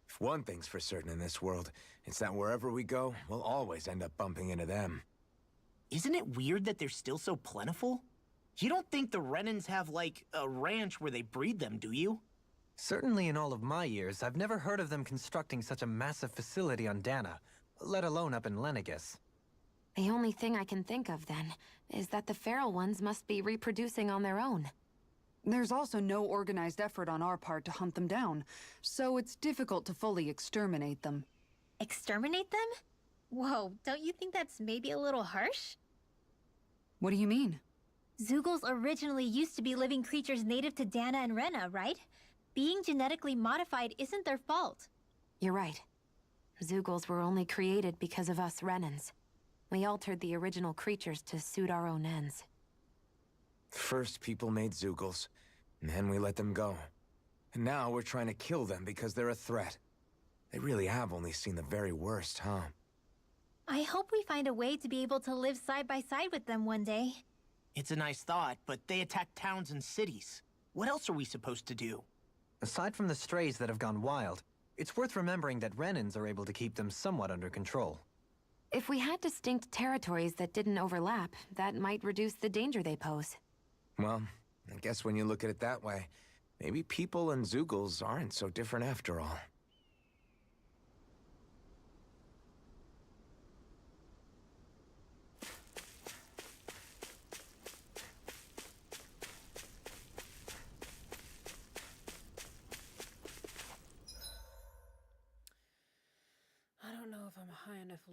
If one thing's for certain in this world, it's that wherever we go, we'll always end up bumping into them. Isn't it weird that they're still so plentiful? You don't think the Renans have, like, a ranch where they breed them, do you? Certainly in all of my years, I've never heard of them constructing such a massive facility on Dana, let alone up in Lenegis. The only thing I can think of, then, is that the feral ones must be reproducing on their own. There's also no organized effort on our part to hunt them down, so it's difficult to fully exterminate them. Exterminate them? Whoa, don't you think that's maybe a little harsh? What do you mean? Zeugles originally used to be living creatures native to Dana and Rena, right? Being genetically modified isn't their fault. You're right. Zeugles were only created because of us Renans. We altered the original creatures to suit our own ends. First, people made Zeugles, and then we let them go. And now we're trying to kill them because they're a threat. They really have only seen the very worst, huh? I hope we find a way to be able to live side by side with them one day. It's a nice thought, but they attack towns and cities. What else are we supposed to do? Aside from the strays that have gone wild, it's worth remembering that Renans are able to keep them somewhat under control. If we had distinct territories that didn't overlap, that might reduce the danger they pose. Well, I guess when you look at it that way, maybe people and Zeugles aren't so different after all.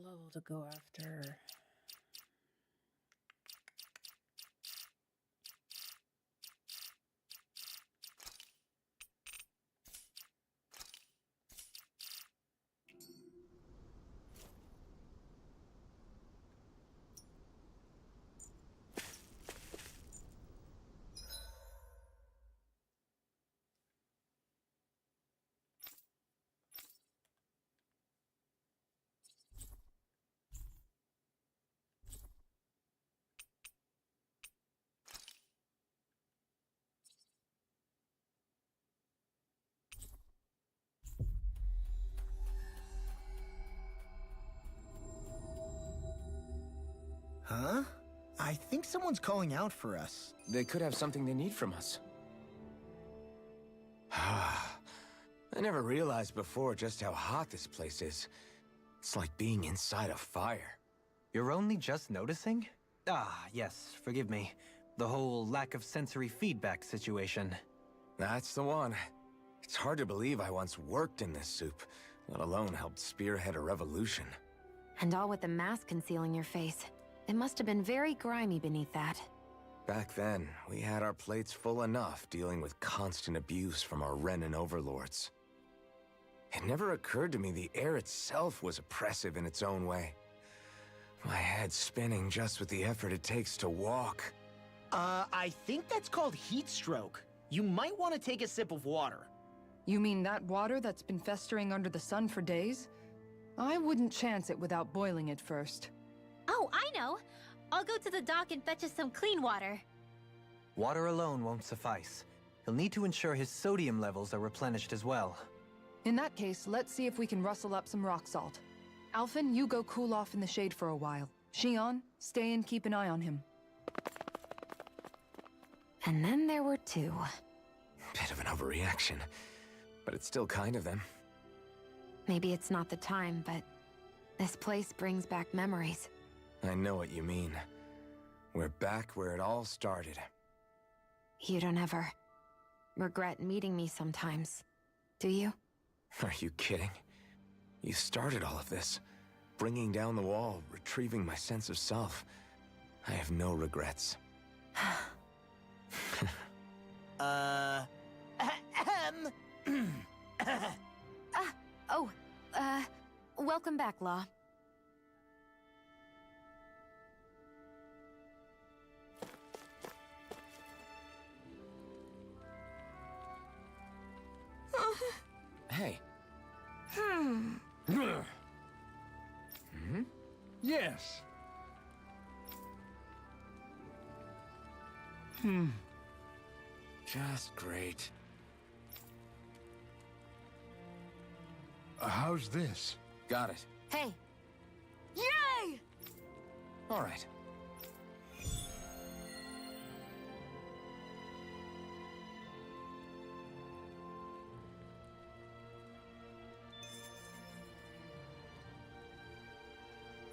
level to go after? Huh? I think someone's calling out for us. They could have something they need from us. I never realized before just how hot this place is. It's like being inside a fire. You're only just noticing? Ah, yes, forgive me. The whole lack of sensory feedback situation. That's the one. It's hard to believe I once worked in this soup, let alone helped spearhead a revolution. And all with the mask concealing your face. It must have been very grimy beneath that. Back then, we had our plates full enough dealing with constant abuse from our Renan overlords. It never occurred to me the air itself was oppressive in its own way. My head's spinning just with the effort it takes to walk. I think that's called heat stroke. You might want to take a sip of water. You mean that water that's been festering under the sun for days? I wouldn't chance it without boiling it first. Oh, I know! I'll go to the dock and fetch us some clean water. Water alone won't suffice. He'll need to ensure his sodium levels are replenished as well. In that case, let's see if we can rustle up some rock salt. Alphen, you go cool off in the shade for a while. Xion, stay and keep an eye on him. And then there were two. Bit of an overreaction, but it's still kind of them. Maybe it's not the time, but this place brings back memories. I know what you mean. We're back where it all started. You don't ever regret meeting me sometimes, do you? Are you kidding? You started all of this. Bringing down the wall, retrieving my sense of self. I have no regrets. Welcome back, Law. Hey. Hmm? Yes. Just great. How's this? Got it. Hey! Yay! All right.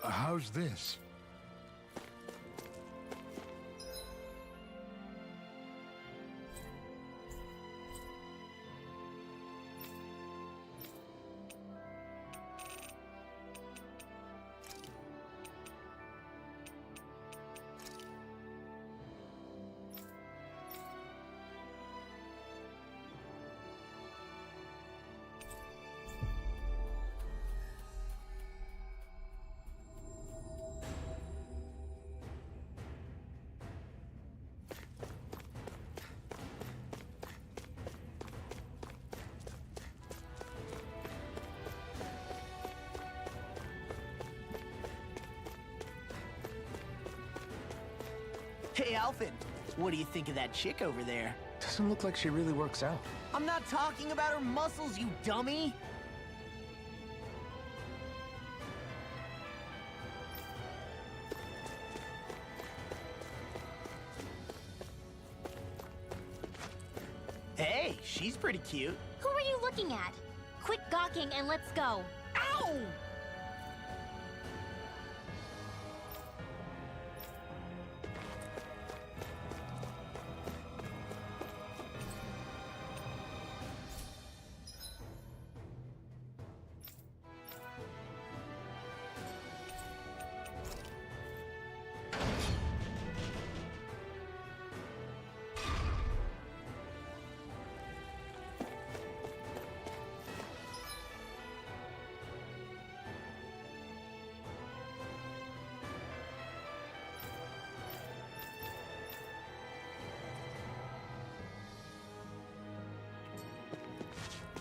How's this? Hey, Alphen, what do you think of that chick over there? Doesn't look like she really works out. I'm not talking about her muscles, you dummy! Hey, she's pretty cute. Who are you looking at? Quit gawking and let's go. Ow!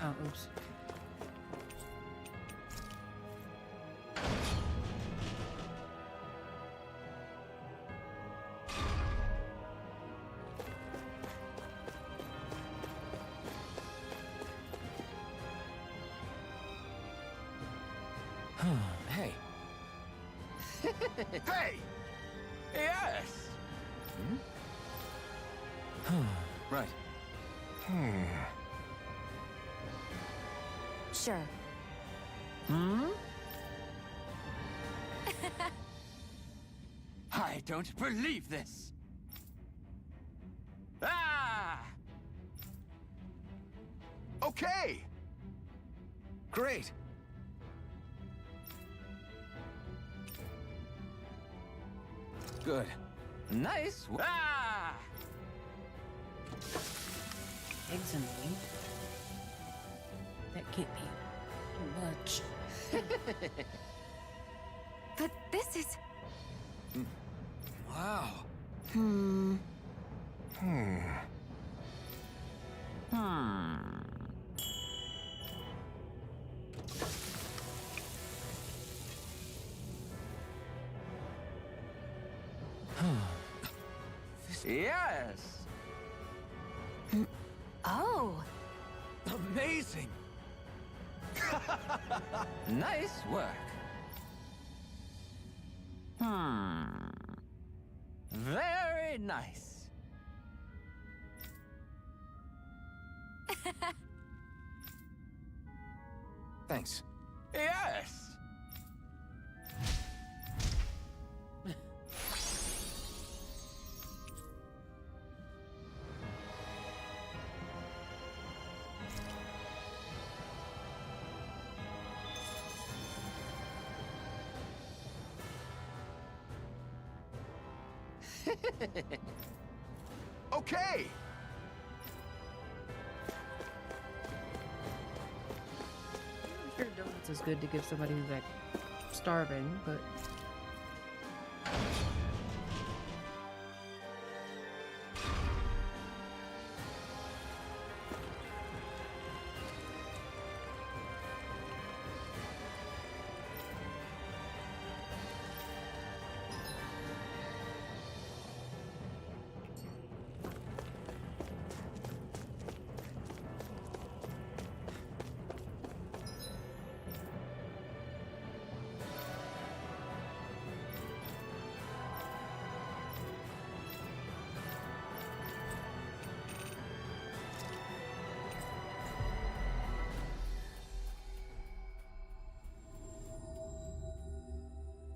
Oh, oops. Hey. Hey! Yes! Right. Sure. I don't believe this! Ah! Okay! Great! Good. Nice. Ah! Eggs and meat? That can't be too much. But this is... Wow. Yes! Oh! Amazing! Nice work. Very nice. Thanks. Yes! Okay! I'm sure donuts is good to give somebody who's like starving, but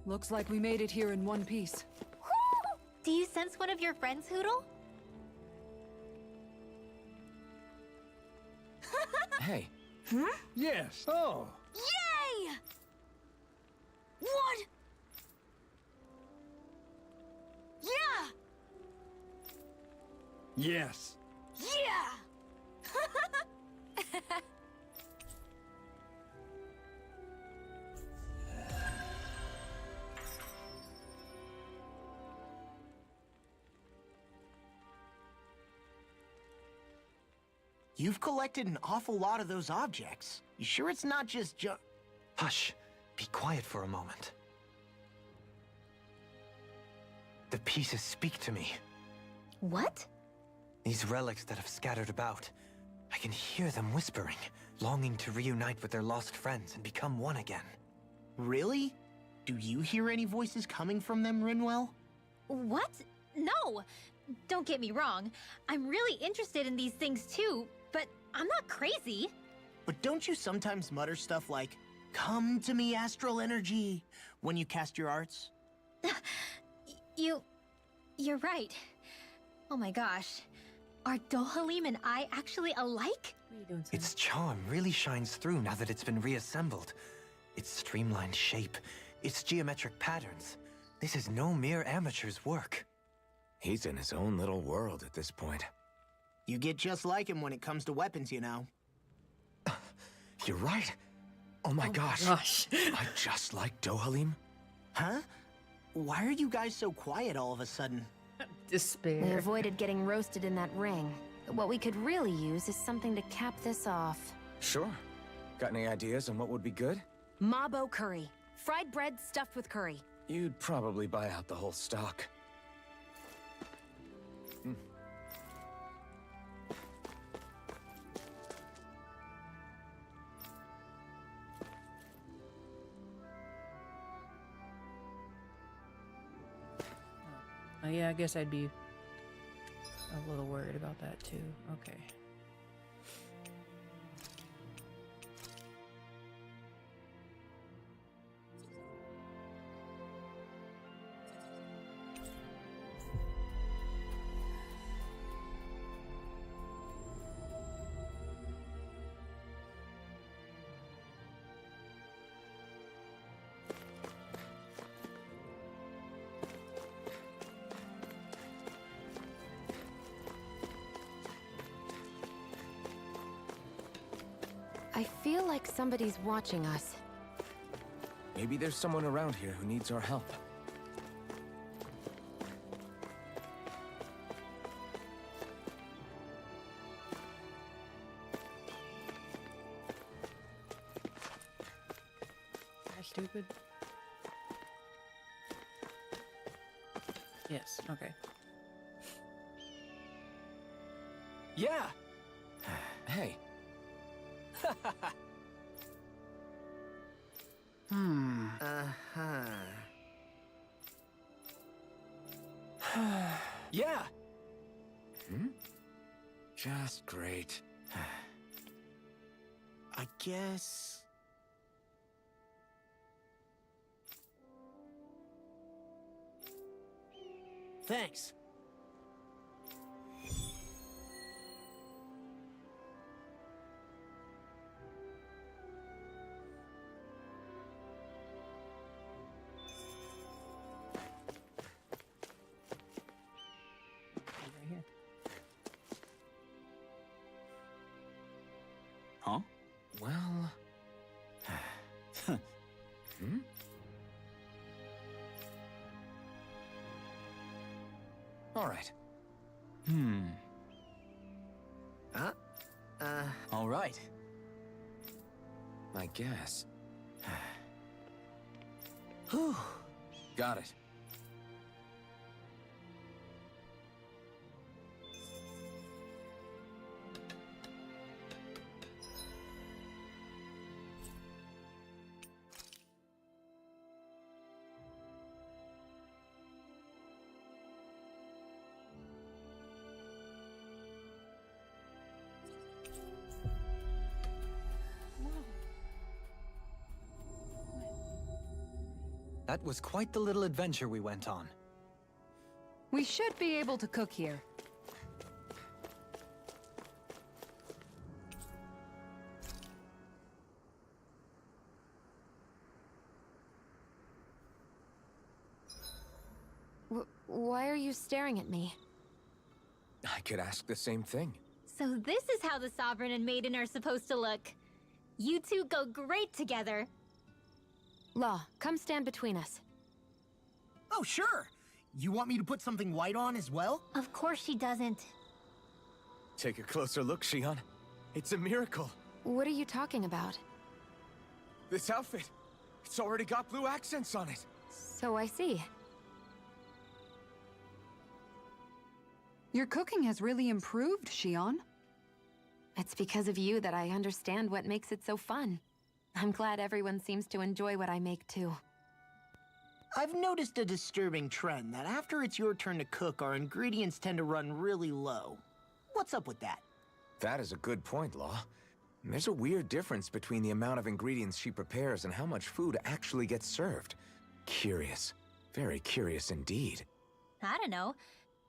Looks like we made it here in one piece. Do you sense one of your friends, Hoodle? Hey. Yes. Oh. Yay! What? Yeah! Yes. Yeah! You've collected an awful lot of those objects. You sure it's not just Hush. Be quiet for a moment. The pieces speak to me. What? These relics that have scattered about. I can hear them whispering, longing to reunite with their lost friends and become one again. Really? Do you hear any voices coming from them, Rinwell? What? No! Don't get me wrong. I'm really interested in these things too, but I'm not crazy. But don't you sometimes mutter stuff like, "Come to me, astral energy," when you cast your arts? You're right. Oh my gosh. Are Dohalim and I actually alike? what are you doing, son? Its charm really shines through now that it's been reassembled. Its streamlined shape, its geometric patterns. This is no mere amateur's work. He's in his own little world at this point. You get just like him when it comes to weapons, you know. You're right. Oh my gosh. Gosh. I just like Dohalim. Huh? Why are you guys so quiet all of a sudden? We Despair. avoided getting roasted in that ring. But what we could really use is something to cap this off. Sure. Got any ideas on what would be good? Mabo curry. Fried bread stuffed with curry. You'd probably buy out the whole stock. Oh, yeah, I guess I'd be a little worried about that too. Okay. I feel like somebody's watching us. Maybe there's someone around here who needs our help. Stupid. Yes, okay. Yeah! Hey. Yeah! Just great. I guess... Thanks. Right here. Huh? Well... All right. All right. I guess. Whew. Got it. That was quite the little adventure we went on. We should be able to cook here. Why are you staring at me? I could ask the same thing. So this is how the Sovereign and Maiden are supposed to look. You two go great together. Law, come stand between us. Oh, sure. You want me to put something white on as well? Of course she doesn't. Take a closer look, Shion. It's a miracle. What are you talking about? This outfit, it's already got blue accents on it. So I see. Your cooking has really improved, Shion. It's because of you that I understand what makes it so fun. I'm glad everyone seems to enjoy what I make too. I've noticed a disturbing trend that after it's your turn to cook, our ingredients tend to run really low. What's up with that? That is a good point, Law. There's a weird difference between the amount of ingredients she prepares and how much food actually gets served. Curious. Very curious indeed. I don't know.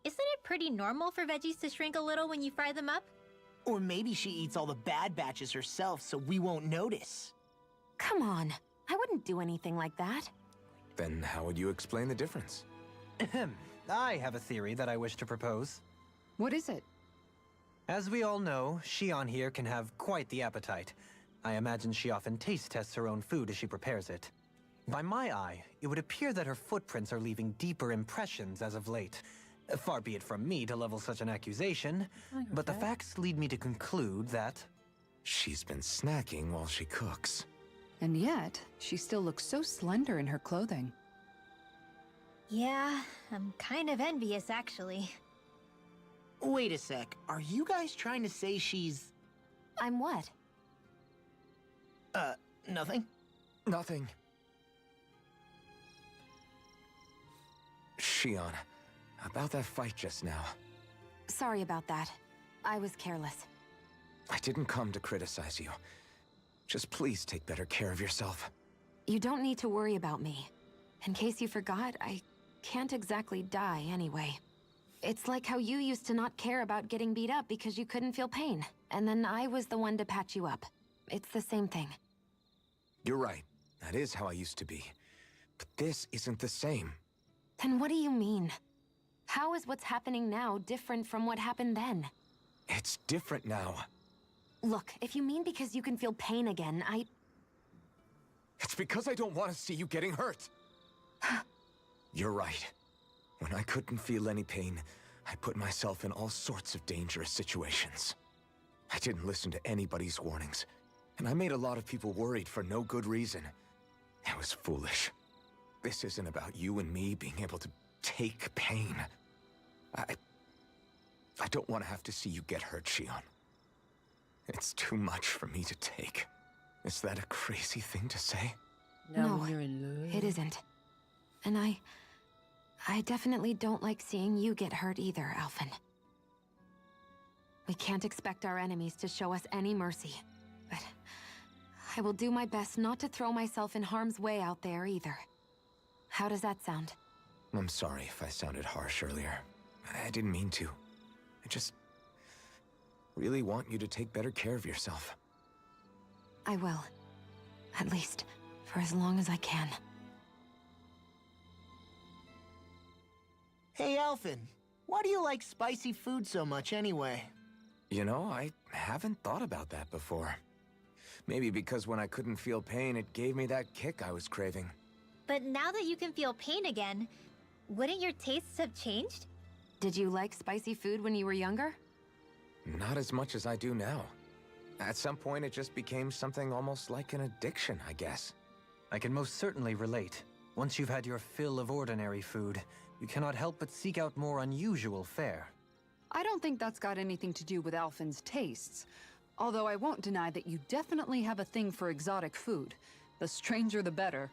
Isn't it pretty normal for veggies to shrink a little when you fry them up? Or maybe she eats all the bad batches herself so we won't notice. Come on. I wouldn't do anything like that. Then how would you explain the difference? I have a theory that I wish to propose. What is it? As we all know, Shion here can have quite the appetite. I imagine she often taste tests her own food as she prepares it. By my eye, it would appear that her footprints are leaving deeper impressions as of late. Far be it from me to level such an accusation, but the facts lead me to conclude that She's been snacking while she cooks. And yet, she still looks so slender in her clothing. Yeah, I'm kind of envious, actually. Wait a sec. Are you guys trying to say she's... I'm what? Nothing? Nothing. Shion, about that fight just now. Sorry about that. I was careless. I didn't come to criticize you. Just please take better care of yourself. You don't need to worry about me. In case you forgot, I can't exactly die anyway. It's like how you used to not care about getting beat up because you couldn't feel pain, and then I was the one to patch you up. It's the same thing. You're right. That is how I used to be. But this isn't the same. Then what do you mean? How is what's happening now different from what happened then? It's different now. Look, if you mean because you can feel pain again, It's because I don't want to see you getting hurt. You're right. When I couldn't feel any pain, I put myself in all sorts of dangerous situations. I didn't listen to anybody's warnings, and I made a lot of people worried for no good reason. It was foolish. This isn't about you and me being able to take pain. I don't want to have to see you get hurt, Shion. It's too much for me to take. Is that a crazy thing to say? No, it isn't. And I definitely don't like seeing you get hurt either, Alphen. We can't expect our enemies to show us any mercy, but I will do my best not to throw myself in harm's way out there either. How does that sound? I'm sorry if I sounded harsh earlier. I didn't mean to. I just really want you to take better care of yourself. I will. At least, for as long as I can. Hey, Alphen. Why do you like spicy food so much anyway? You know, I haven't thought about that before. Maybe because when I couldn't feel pain, it gave me that kick I was craving. But now that you can feel pain again, wouldn't your tastes have changed? Did you like spicy food when you were younger? Not as much as I do now. At some point, it just became something almost like an addiction, I guess. I can most certainly relate. Once you've had your fill of ordinary food, you cannot help but seek out more unusual fare. I don't think that's got anything to do with Alphen's tastes. Although I won't deny that you definitely have a thing for exotic food. The stranger the better.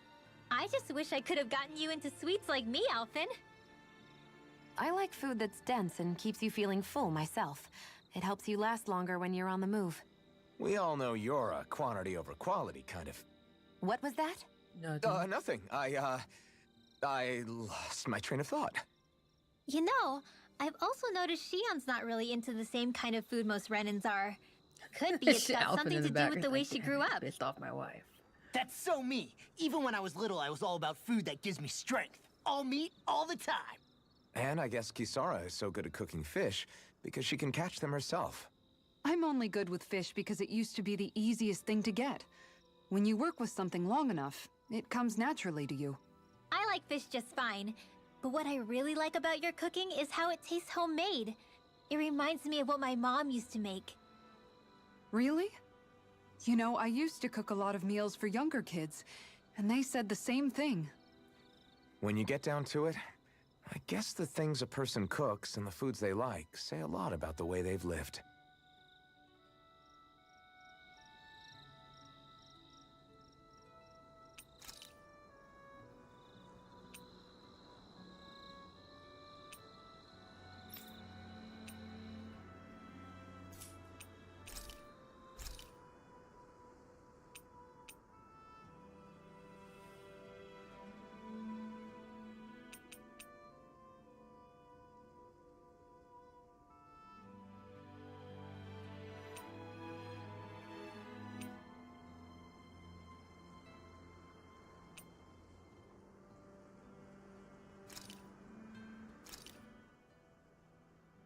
I just wish I could have gotten you into sweets like me, Alphen. I like food that's dense and keeps you feeling full myself. It helps you last longer when you're on the move. We all know you're a quantity over quality kind of... What was that? Nothing. I lost my train of thought. You know, I've also noticed Shion's not really into the same kind of food most Renans are. Could be it's got something to do with the way she grew up. Pissed off my wife. That's so me. Even when I was little, I was all about food that gives me strength. All meat, all the time. And I guess Kisara is so good at cooking fish because she can catch them herself. I'm only good with fish because it used to be the easiest thing to get. When you work with something long enough, it comes naturally to you. I like fish just fine. But what I really like about your cooking is how it tastes homemade. It reminds me of what my mom used to make. Really? You know, I used to cook a lot of meals for younger kids, and they said the same thing. When you get down to it, I guess the things a person cooks and the foods they like say a lot about the way they've lived.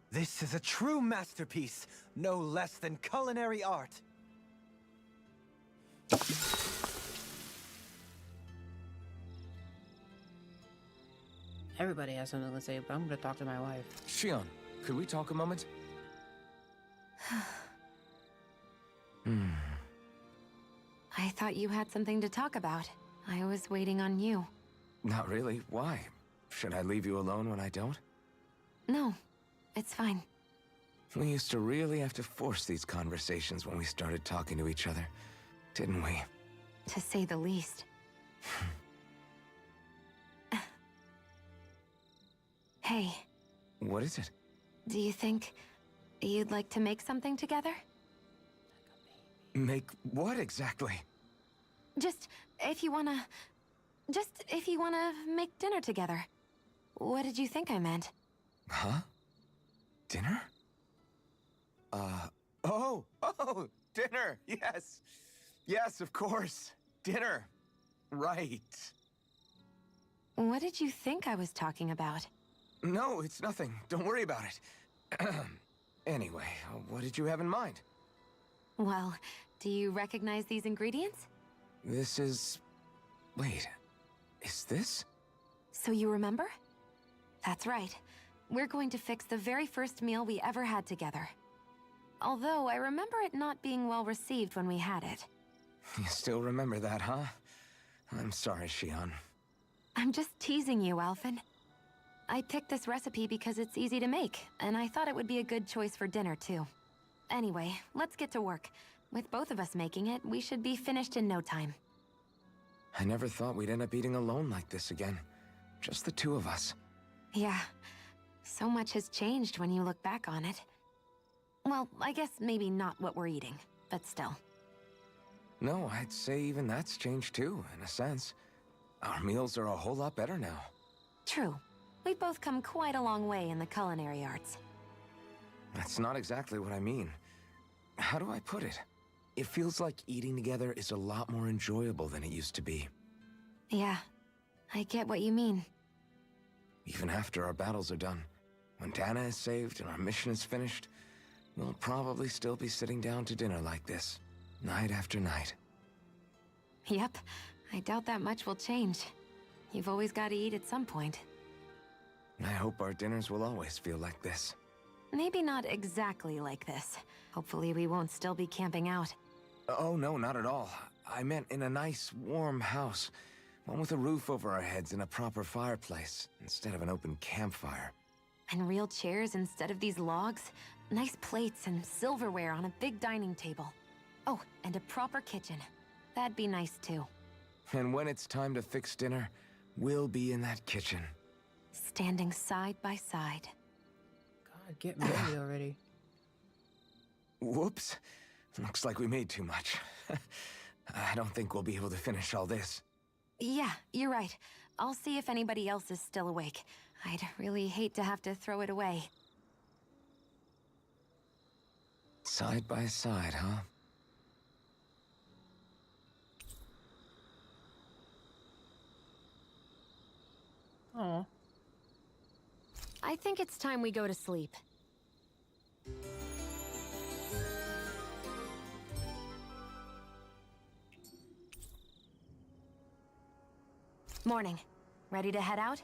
This is a true masterpiece, no less than culinary art. Everybody has something to say, but I'm gonna talk to my wife. Shion, could we talk a moment? thought you had something to talk about. I was waiting on you. Not really. Why? Should I leave you alone when I don't? No, it's fine. We used to really have to force these conversations when we started talking to each other, didn't we? To say the least. Hey. What is it? Do you think you'd like to make something together? Make what exactly? Just if you wanna make dinner together. What did you think I meant? Huh? Dinner? Oh, dinner! Yes! Yes, of course! Dinner! Right. What did you think I was talking about? No, it's nothing. Don't worry about it. Anyway, what did you have in mind? Well, do you recognize these ingredients? This is... Wait, is this? So you remember? That's right. We're going to fix the very first meal we ever had together. Although I remember it not being well received when we had it. You still remember that, huh? I'm sorry, Shion. I'm just teasing you, Alphen. I picked this recipe because it's easy to make, and I thought it would be a good choice for dinner, too. Anyway, let's get to work. With both of us making it, we should be finished in no time. I never thought we'd end up eating alone like this again. Just the two of us. Yeah. So much has changed when you look back on it. Well, I guess maybe not what we're eating, but still. No, I'd say even that's changed too, in a sense. Our meals are a whole lot better now. True. We've both come quite a long way in the culinary arts. That's not exactly what I mean. How do I put it? It feels like eating together is a lot more enjoyable than it used to be. Yeah, I get what you mean. Even after our battles are done, when Dana is saved and our mission is finished, we'll probably still be sitting down to dinner like this, night after night. Yep, I doubt that much will change. You've always got to eat at some point. I hope our dinners will always feel like this. Maybe not exactly like this. Hopefully we won't still be camping out. Oh, no, not at all. I meant in a nice, warm house. One with a roof over our heads and a proper fireplace, instead of an open campfire. And real chairs instead of these logs. Nice plates and silverware on a big dining table. Oh, and a proper kitchen. That'd be nice too. And when it's time to fix dinner, we'll be in that kitchen. Standing side by side. God, get married already. Whoops. Looks like we made too much. I don't think we'll be able to finish all this. Yeah, you're right. I'll see if anybody else is still awake. I'd really hate to have to throw it away. Side by side, huh? Aw. I think it's time we go to sleep. Morning. Ready to head out?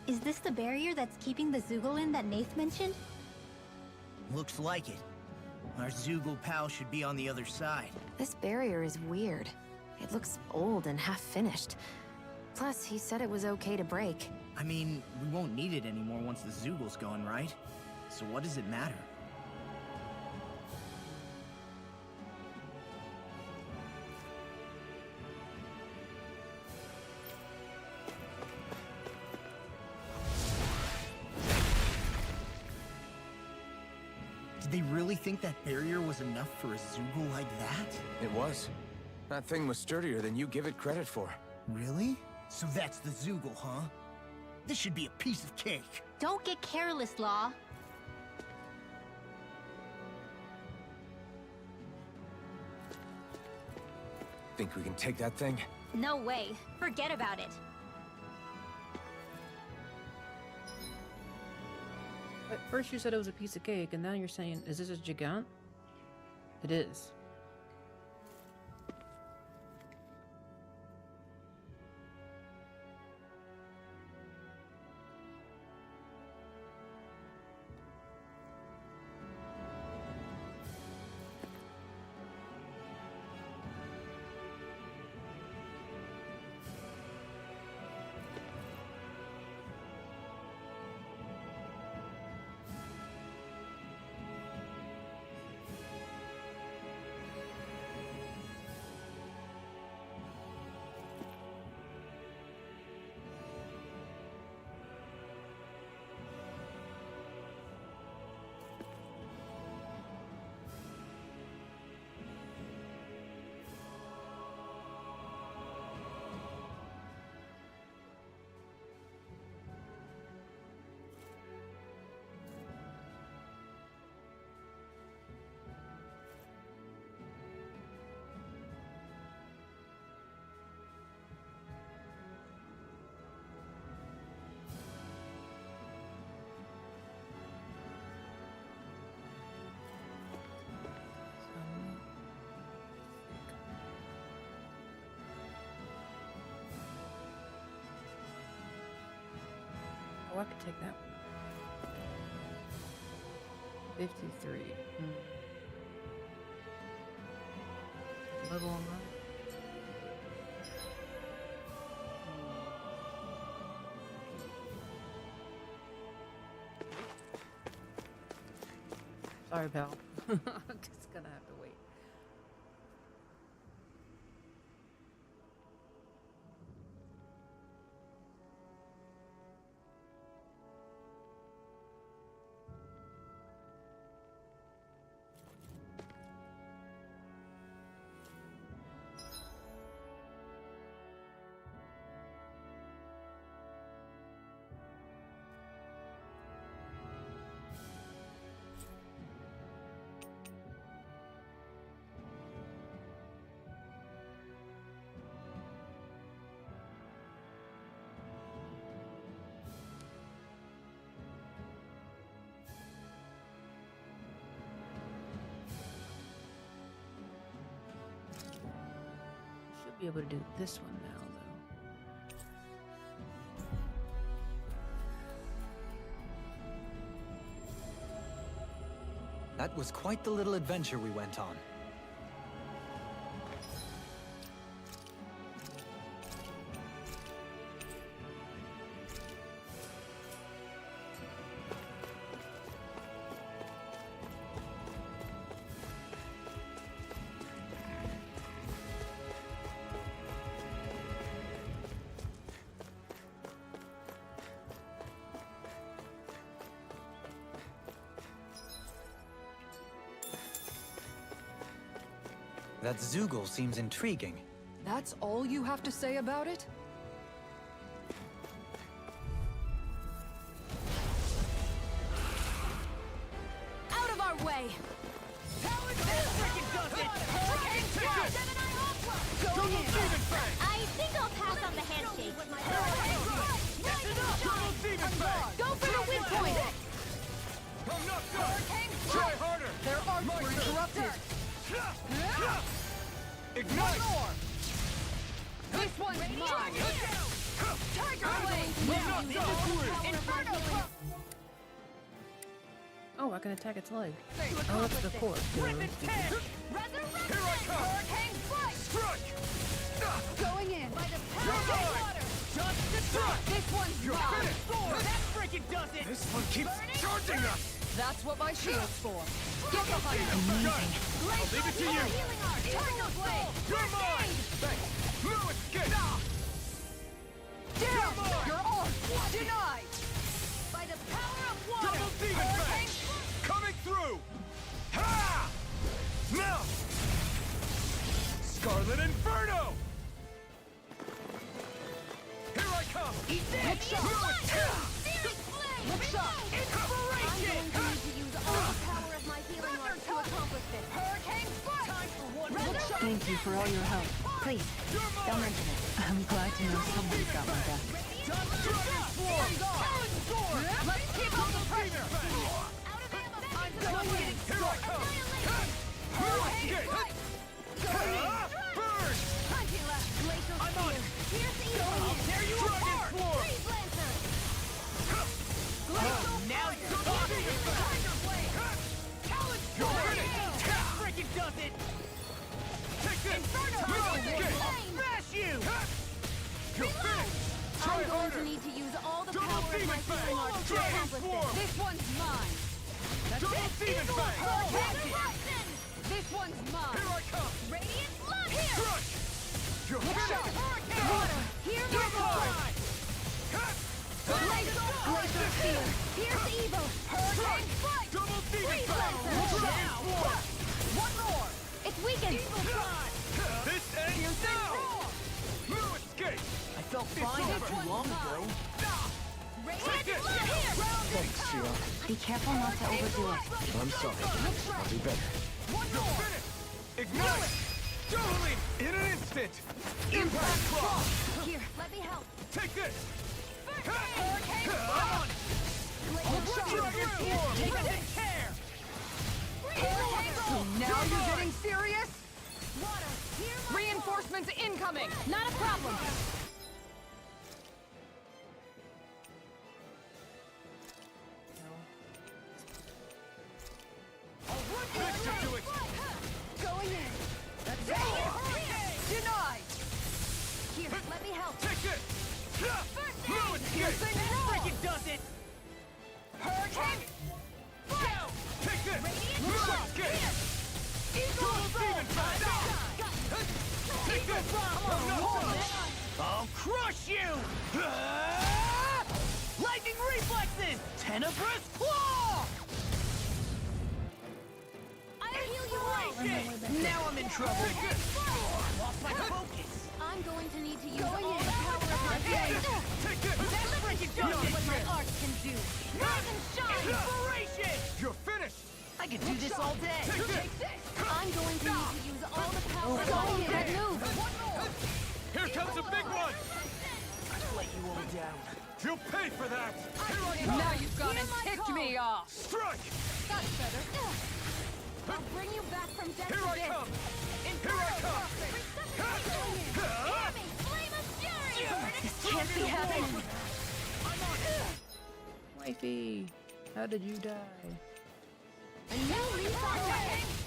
Is this the barrier that's keeping the Zoogle in that Nath mentioned? Looks like it. Our Zoogle pal should be on the other side. This barrier is weird. It looks old and half-finished. Plus, he said it was okay to break. I mean, we won't need it anymore once the Zoogle's gone, right? So what does it matter? Did they really think that barrier was enough for a Zoogle like that? It was. That thing was sturdier than you give it credit for. Really? So that's the Zoogle, huh? This should be a piece of cake. Don't get careless, Law. Think we can take that thing? No way. Forget about it. But first you said it was a piece of cake, and now you're saying, is this a gigant? It is. Oh, I could take that one. 53. Level on that. Sorry, pal. I'm just gonna have to wait. Be able to do this one now, though. That was quite the little adventure we went on. That Zoogle seems intriguing. That's all you have to say about it? Out of our way! I think I'll pass on the handshake. Go for the win point! Try harder! Their arcs were interrupted! Ignite! This one's mine! Tiger Blade! Inferno! Oh, I can attack its leg. Oh, that's the core. Here I come! Hurricane Flight! Strike! Going in! By the power You're of mine! water! Just destroy! This one's You're mine! finished! That freaking does it! This one keeps charging us! That's what my shield's for. Get behind me! Done! I'll leave it to you! Tiger Blade! You're mine! Thanks! No escape! Down! Your arm! Denied! By the power of water! Double demon fang! Coming through! Ha! Now! Scarlet Inferno! Here I come! Eat Look shot! Look shot! Inspiration! I'm going to use all the power of my healing arts to accomplish this. Hurricane Flight! Time for one Thank you for all your help. Please, don't mention it. I'm glad to know someone's got my back. Let's keep up the pressure! I'm going in! Here I come! Escape! Burn! I'm on it! I'll tear you apart! Now you're talking! That freaking does it! Take this! Smash you! You're finished! Try I'm going harder! to need to use all the Double power of demon my fang! healing arts to Dragon accomplish swarm! this. This one's mine. Double demon fang! This one's mine. Here I come! Radiant blood here! Crush! You're finished! Water, here we You're go! mine! Glacier spear, pierce evil, hurricane strike, Double demon freeze fang! lancer! Dragon swarm! One more! It's weakened! This ends now! No escape! I felt fine not too long ago. Radiant blood here! Thanks, Shio. Be careful not to overdo it. I'm sorry. I'll be better. You're finished! Ignite! Totally! In an instant! Impact Claw! Here, let me help. Take this! Hurricane On! Dragon Swarm! Take good care! So now you're getting serious? Water, here my Reinforcements incoming! Not a problem. This should do it! Going in. Denied! Here, let me help. Take this! No escape! Freaking does it! Hurricane! Take this! Radiant No blood escape! here! Double demon fang! Take this! I'm not done! I'll crush you! Lightning reflexes! Tenebrous claw! I'll heal you all. Now I'm in trouble. Lost my focus. I'm going to need to use all the power of my blade. Take this! That's freaking done it. what my arts can do. Rise and shine! Inspiration! You're finished! I could do this all day. Take this! I'm going to need to use all the power of my that move. Here comes a big one! Let you all down. You'll pay for that! Here I come! Now you've gone and ticked me off! Strike! That's better. I'll bring you back from death Here to I this. come! Here I come! Hear me, flame of fury! This can't be happening. Wifey, how did you die? A new leaf on life.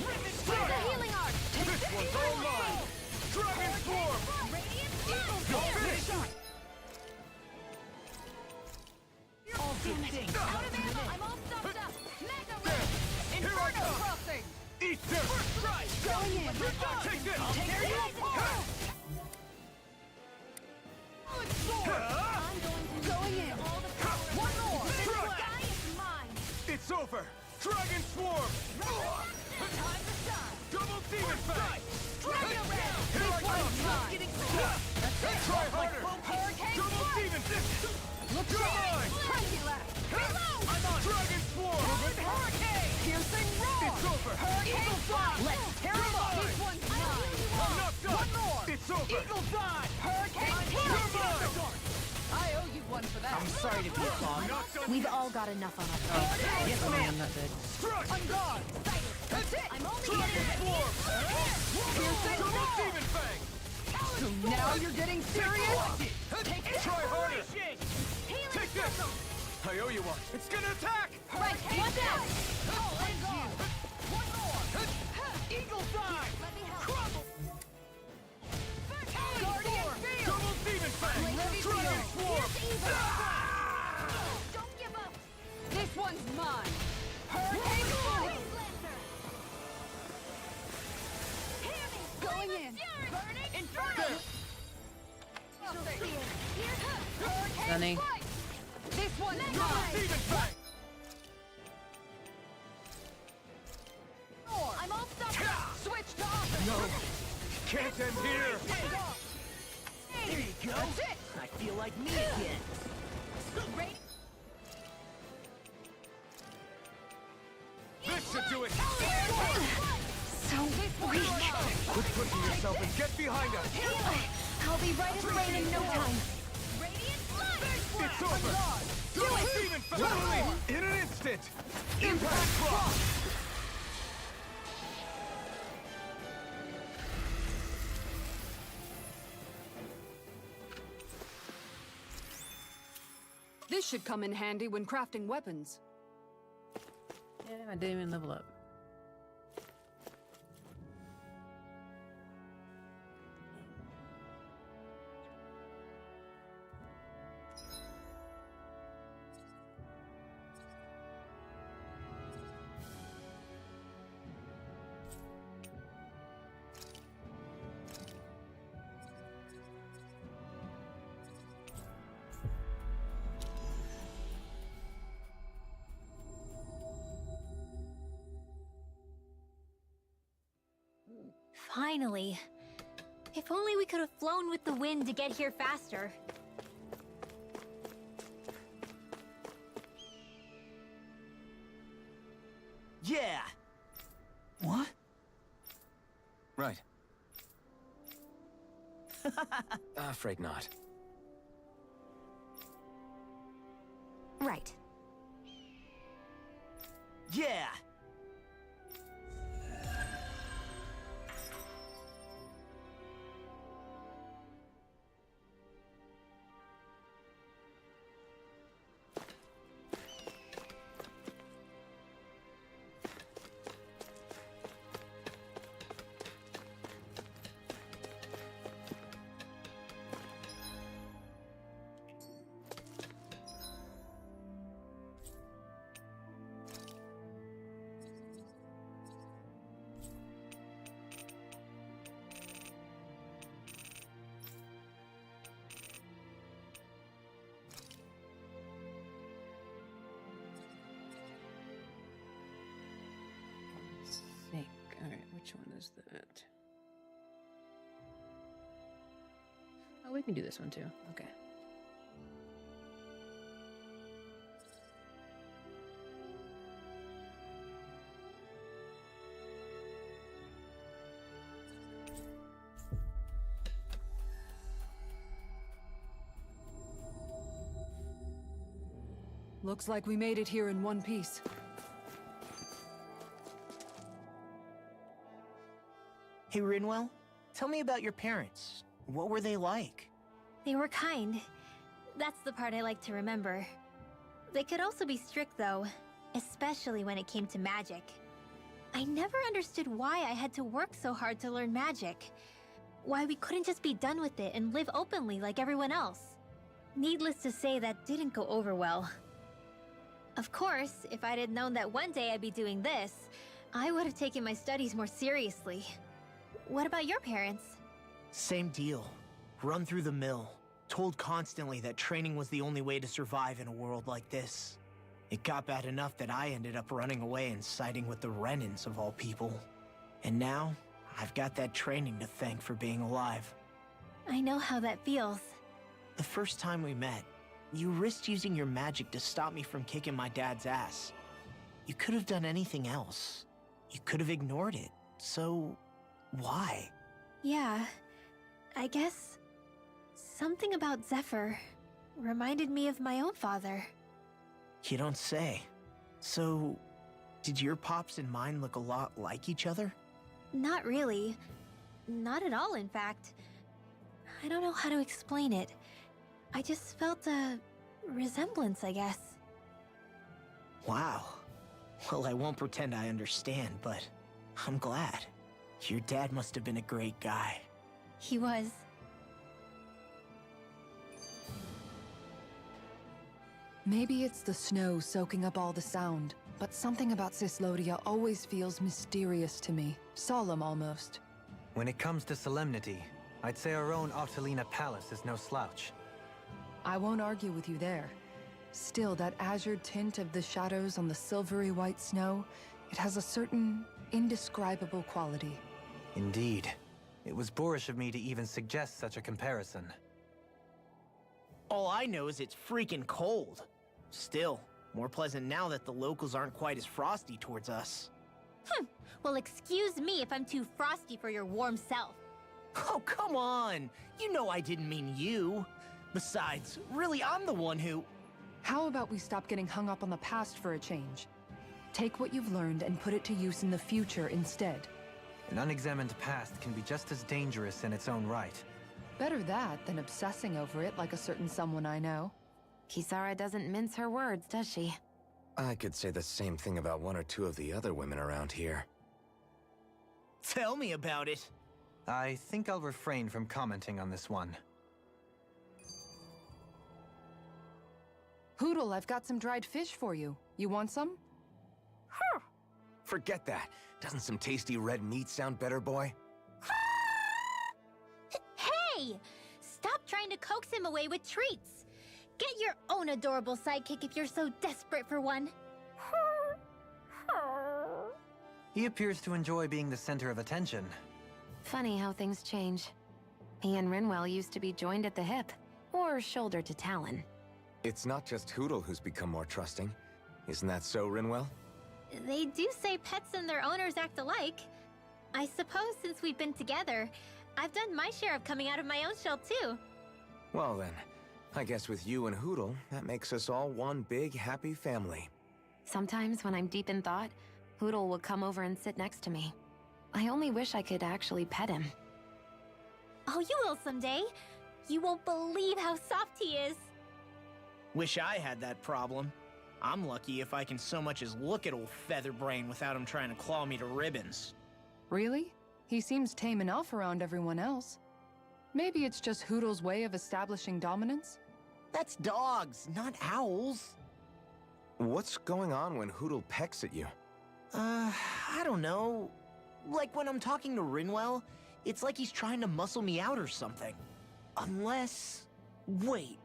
Use the healing art. This one's all mine! Dragon Swarm! Radiant You're finished! All good things. out of ammo. I'm all stuffed up. Mega red. Here I come! Crossing! Eat this! Going in. Take this! Tear you apart. I'm going in. All the power. One more. This guy is mine. It's over! Dragon Swarm! Time to shine. Double demon fang! Dragon red. Here I come! Try harder! Hurricane Double demon! Look You're mine! Cranky left. Reload. I'm on! Dragon Swarm! Hurricane. Piercing roar! It's over! Eagle fly. Let's tear him up! This one's mine. I'm not done! One more! It's over! Eagle dive! Hurricane. You're mine! I owe you one for that. I'm sorry to be a clog. Not done! We've all got enough on our plate. Yes, Oh, ma'am. I'm not dead. Strike! On guard! That's it. I'm only Dragon getting Swarm! Piercing Double roar! demon fang! So now you're getting serious? Try harder! healing. Take this! I owe you one! It's gonna attack! Right. Watch out. One more! Eagle dive! Let me help. Crumble! Guardian field! Double demon fang! Dragon Swarm! Don't give up. This one's mine! Hurricane fly. Hear me. Going Flame of in. fury. Burning inferno. Hurricane Sunny. strike. This one's Double mine! demon fang! I'm all stuck up. Switch to offense! No! Can't end here! There you go. That's it! I feel like me again. Ready? This should do it! So weak. Quit pushing yourself and get behind us! I'll be right as rain in no time. It's over! Do it! Literally, in an instant! Impact Frost! This should come in handy when crafting weapons. Yeah, I didn't even level up. Finally. If only we could have flown with the wind to get here faster. Yeah! What? Right. Afraid not. Right. Yeah! Think. Alright, which one is that? Oh, we can do this one too. Okay. Looks like we made it here in one piece. Hey, Rinwell, tell me about your parents. What were they like? They were kind. That's the part I like to remember. They could also be strict, though, especially when it came to magic. I never understood why I had to work so hard to learn magic. Why we couldn't just be done with it and live openly like everyone else. Needless to say, that didn't go over well. Of course, if I'd had known that one day I'd be doing this, I would have taken my studies more seriously. What about your parents? Same deal. Run through the mill. Told constantly that training was the only way to survive in a world like this. It got bad enough that I ended up running away and siding with the Renans of all people. And now, I've got that training to thank for being alive. I know how that feels. The first time we met, you risked using your magic to stop me from kicking my dad's ass. You could have done anything else. You could have ignored it. So, why? Yeah, I guess something about Zephyr reminded me of my own father. You don't say. So, did your pops and mine look a lot like each other? Not really. Not at all, in fact. I don't know how to explain it. I just felt a resemblance, I guess. Wow. Well, I won't pretend I understand, but I'm glad. Your dad must have been a great guy. He was. Maybe it's the snow soaking up all the sound, but something about Cislodia always feels mysterious to me. Solemn, almost. When it comes to solemnity, I'd say our own Octalina Palace is no slouch. I won't argue with you there. Still, that azure tint of the shadows on the silvery white snow, it has a certain indescribable quality. Indeed. It was boorish of me to even suggest such a comparison. All I know is it's freaking cold. Still, more pleasant now that the locals aren't quite as frosty towards us. Well, excuse me if I'm too frosty for your warm self. Oh, come on! You know I didn't mean you. Besides, really, I'm the one who... How about we stop getting hung up on the past for a change? Take what you've learned and put it to use in the future instead. An unexamined past can be just as dangerous in its own right. Better that than obsessing over it like a certain someone I know. Kisara doesn't mince her words, does she? I could say the same thing about one or two of the other women around here. Tell me about it. I think I'll refrain from commenting on this one. Hootle, I've got some dried fish for you. You want some? Forget that. Doesn't some tasty red meat sound better, boy? Hey! Stop trying to coax him away with treats. Get your own adorable sidekick if you're so desperate for one. He appears to enjoy being the center of attention. Funny how things change. He and Rinwell used to be joined at the hip, or shoulder to talon. It's not just Hootle who's become more trusting. Isn't that so, Rinwell? They do say pets and their owners act alike. I suppose since we've been together, I've done my share of coming out of my own shell too. Well then, I guess with you and Hootle, that makes us all one big happy family. Sometimes when I'm deep in thought, Hootle will come over and sit next to me. I only wish I could actually pet him. Oh, you will someday. You won't believe how soft he is. Wish I had that problem. I'm lucky if I can so much as look at old Featherbrain without him trying to claw me to ribbons. Really? He seems tame enough around everyone else. Maybe it's just Hootle's way of establishing dominance? That's dogs, not owls. What's going on when Hootle pecks at you? I don't know. Like when I'm talking to Rinwell, it's like he's trying to muscle me out or something. Unless... Wait,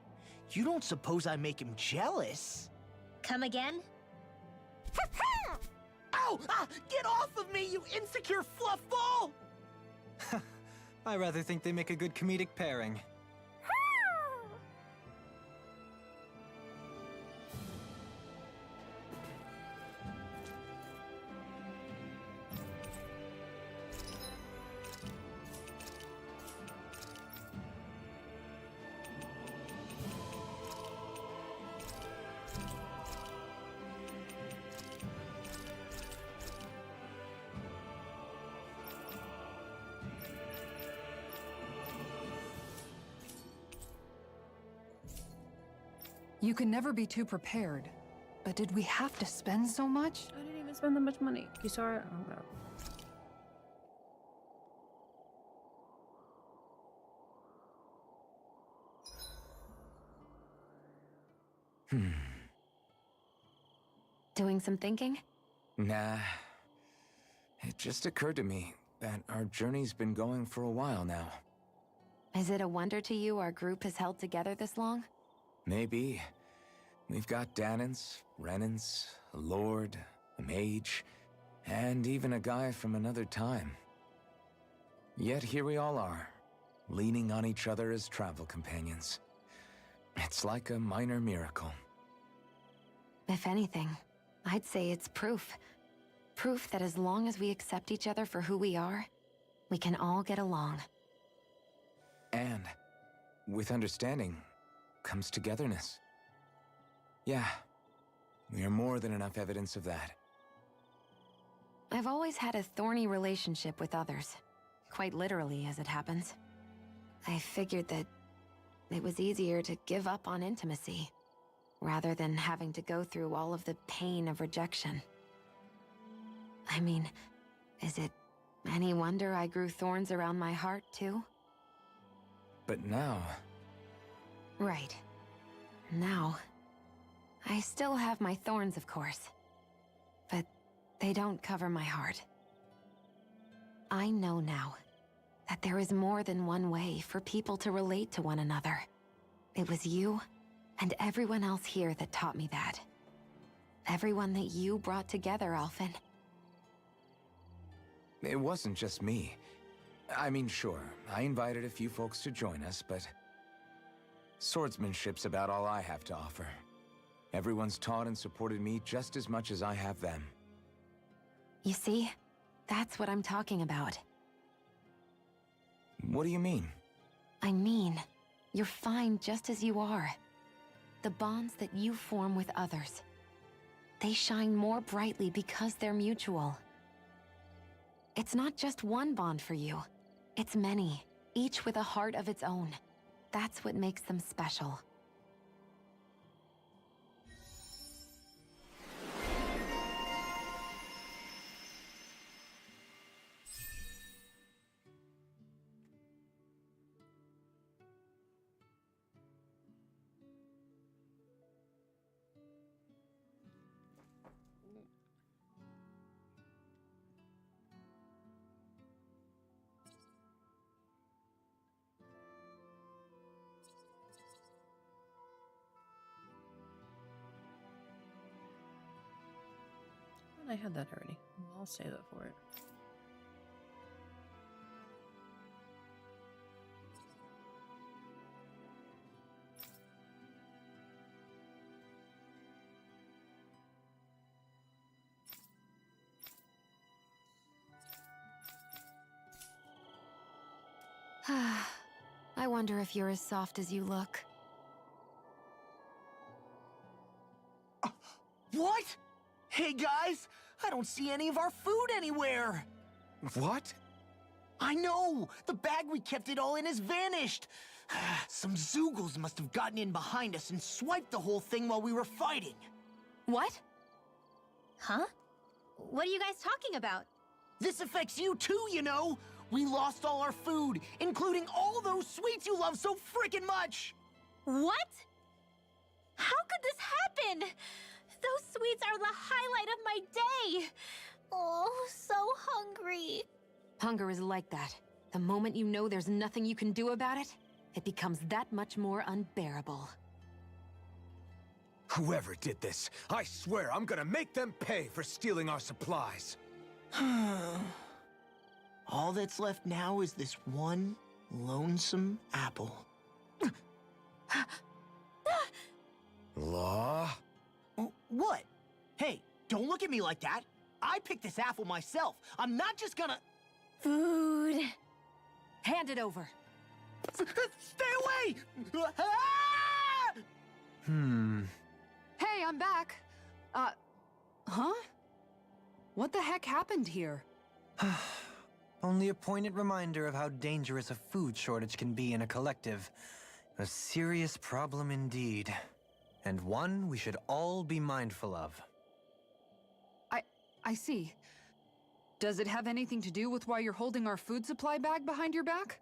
you don't suppose I make him jealous? Come again? Ow! Ah, get off of me, you insecure fluffball! I rather think they make a good comedic pairing. You can never be too prepared. But did we have to spend so much? I didn't even spend that much money. Kisara, oh god. Doing some thinking? Nah. It just occurred to me that our journey's been going for a while now. Is it a wonder to you our group has held together this long? Maybe. We've got Danans, Renans, a lord, a mage, and even a guy from another time. Yet here we all are, leaning on each other as travel companions. It's like a minor miracle. If anything, I'd say it's proof. Proof that as long as we accept each other for who we are, we can all get along. And with understanding comes togetherness. Yeah, we are more than enough evidence of that. I've always had a thorny relationship with others. Quite literally, as it happens. I figured that it was easier to give up on intimacy, rather than having to go through all of the pain of rejection. I mean, is it any wonder I grew thorns around my heart, too? But now... Right. Now... I still have my thorns, of course. But they don't cover my heart. I know now that there is more than one way for people to relate to one another. It was you and everyone else here that taught me that. Everyone that you brought together, Alphen. It wasn't just me. I mean, sure, I invited a few folks to join us, but... swordsmanship's about all I have to offer. Everyone's taught and supported me just as much as I have them. You see? That's what I'm talking about. What do you mean? I mean, you're fine just as you are. The bonds that you form with others, they shine more brightly because they're mutual. It's not just one bond for you. It's many, each with a heart of its own. That's what makes them special. I had that already. I'll save that for it. I wonder if you're as soft as you look. What? Hey guys, I don't see any of our food anywhere. What? I know! The bag we kept it all in has vanished! Some Zoogles must have gotten in behind us and swiped the whole thing while we were fighting. What? Huh? What are you guys talking about? This affects you too, you know! We lost all our food, including all those sweets you love so frickin' much! What? How could this happen? Those sweets are the highlight of my day! Oh, so hungry. Hunger is like that. The moment you know there's nothing you can do about it, it becomes that much more unbearable. Whoever did this, I swear I'm gonna make them pay for stealing our supplies. All that's left now is this one lonesome apple. Law? What? Hey, don't look at me like that. I picked this apple myself. I'm not just gonna... Food. Hand it over. Stay away! Hey, I'm back. Huh? What the heck happened here? Only a poignant reminder of how dangerous a food shortage can be in a collective. A serious problem indeed. And one we should all be mindful of. I see. Does it have anything to do with why you're holding our food supply bag behind your back?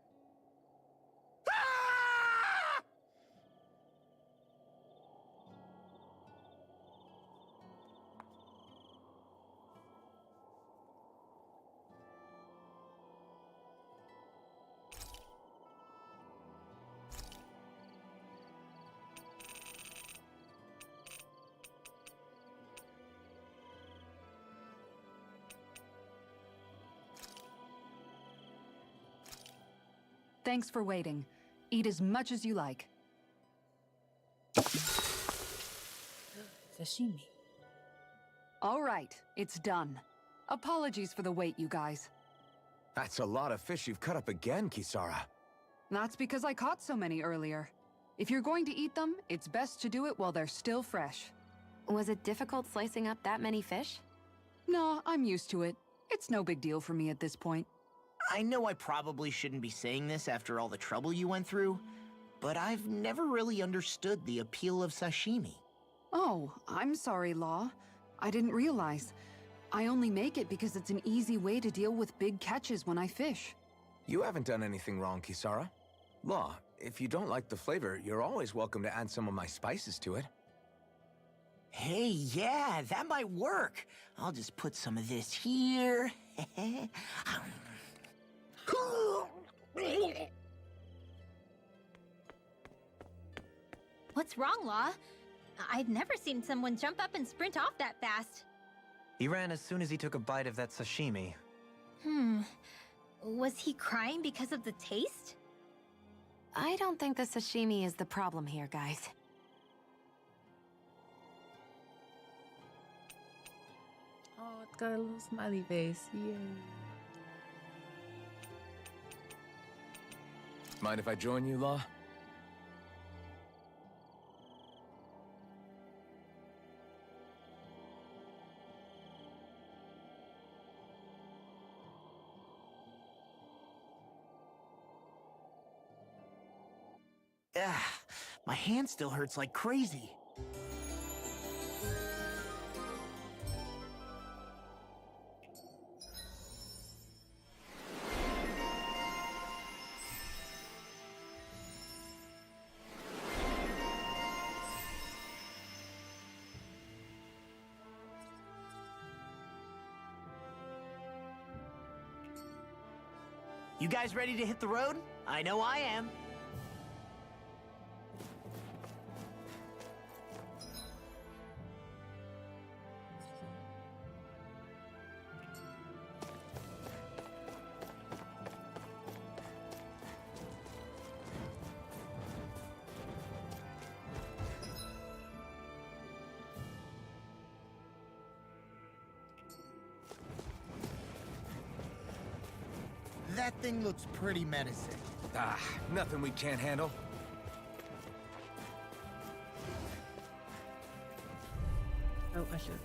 Thanks for waiting. Eat as much as you like. Sashimi. All right, it's done. Apologies for the wait, you guys. That's a lot of fish you've cut up again, Kisara. That's because I caught so many earlier. If you're going to eat them, it's best to do it while they're still fresh. Was it difficult slicing up that many fish? Nah, I'm used to it. It's no big deal for me at this point. I know I probably shouldn't be saying this after all the trouble you went through, but I've never really understood the appeal of sashimi. Oh, I'm sorry, Law. I didn't realize. I only make it because it's an easy way to deal with big catches when I fish. You haven't done anything wrong, Kisara. Law, if you don't like the flavor, you're always welcome to add some of my spices to it. Hey, yeah, that might work. I'll just put some of this here. What's wrong, Law? I'd never seen someone jump up and sprint off that fast. He ran as soon as he took a bite of that sashimi. Was he crying because of the taste? I don't think the sashimi is the problem here, guys. Oh, Oh, it's got a little smiley face. Yay. Mind if I join you, Law? My hand still hurts like crazy. You guys ready to hit the road? I know I am. That thing looks pretty menacing. Ah, nothing we can't handle. Oh, I should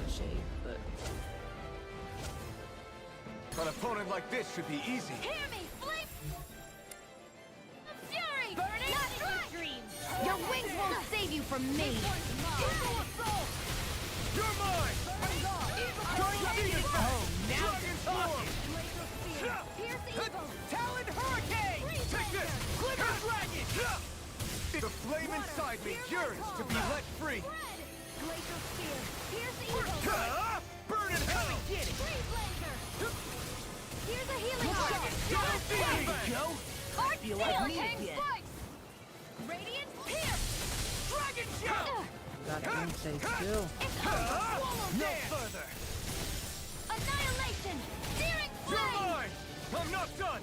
shave, but An opponent like this should be easy. Hear me, flame! Fury! Burning! Not in your dreams! Your wings won't save you from me! You're mine! Oh, now you're talking! Pierce evil! Talon Hurricane! Take this! Glitter Dragon! The flame inside me yearns to be let free. Glacial Spear! Pierce evil! Burn in hell! Get it! Freeze Laser! Here's a healing art! There you go! I feel like me Hurricane again! Spikes! Radiant Pierce! Dragon Show! gotta stay still. No further! Annihilation! Searing You're flame! mine! I'm not done!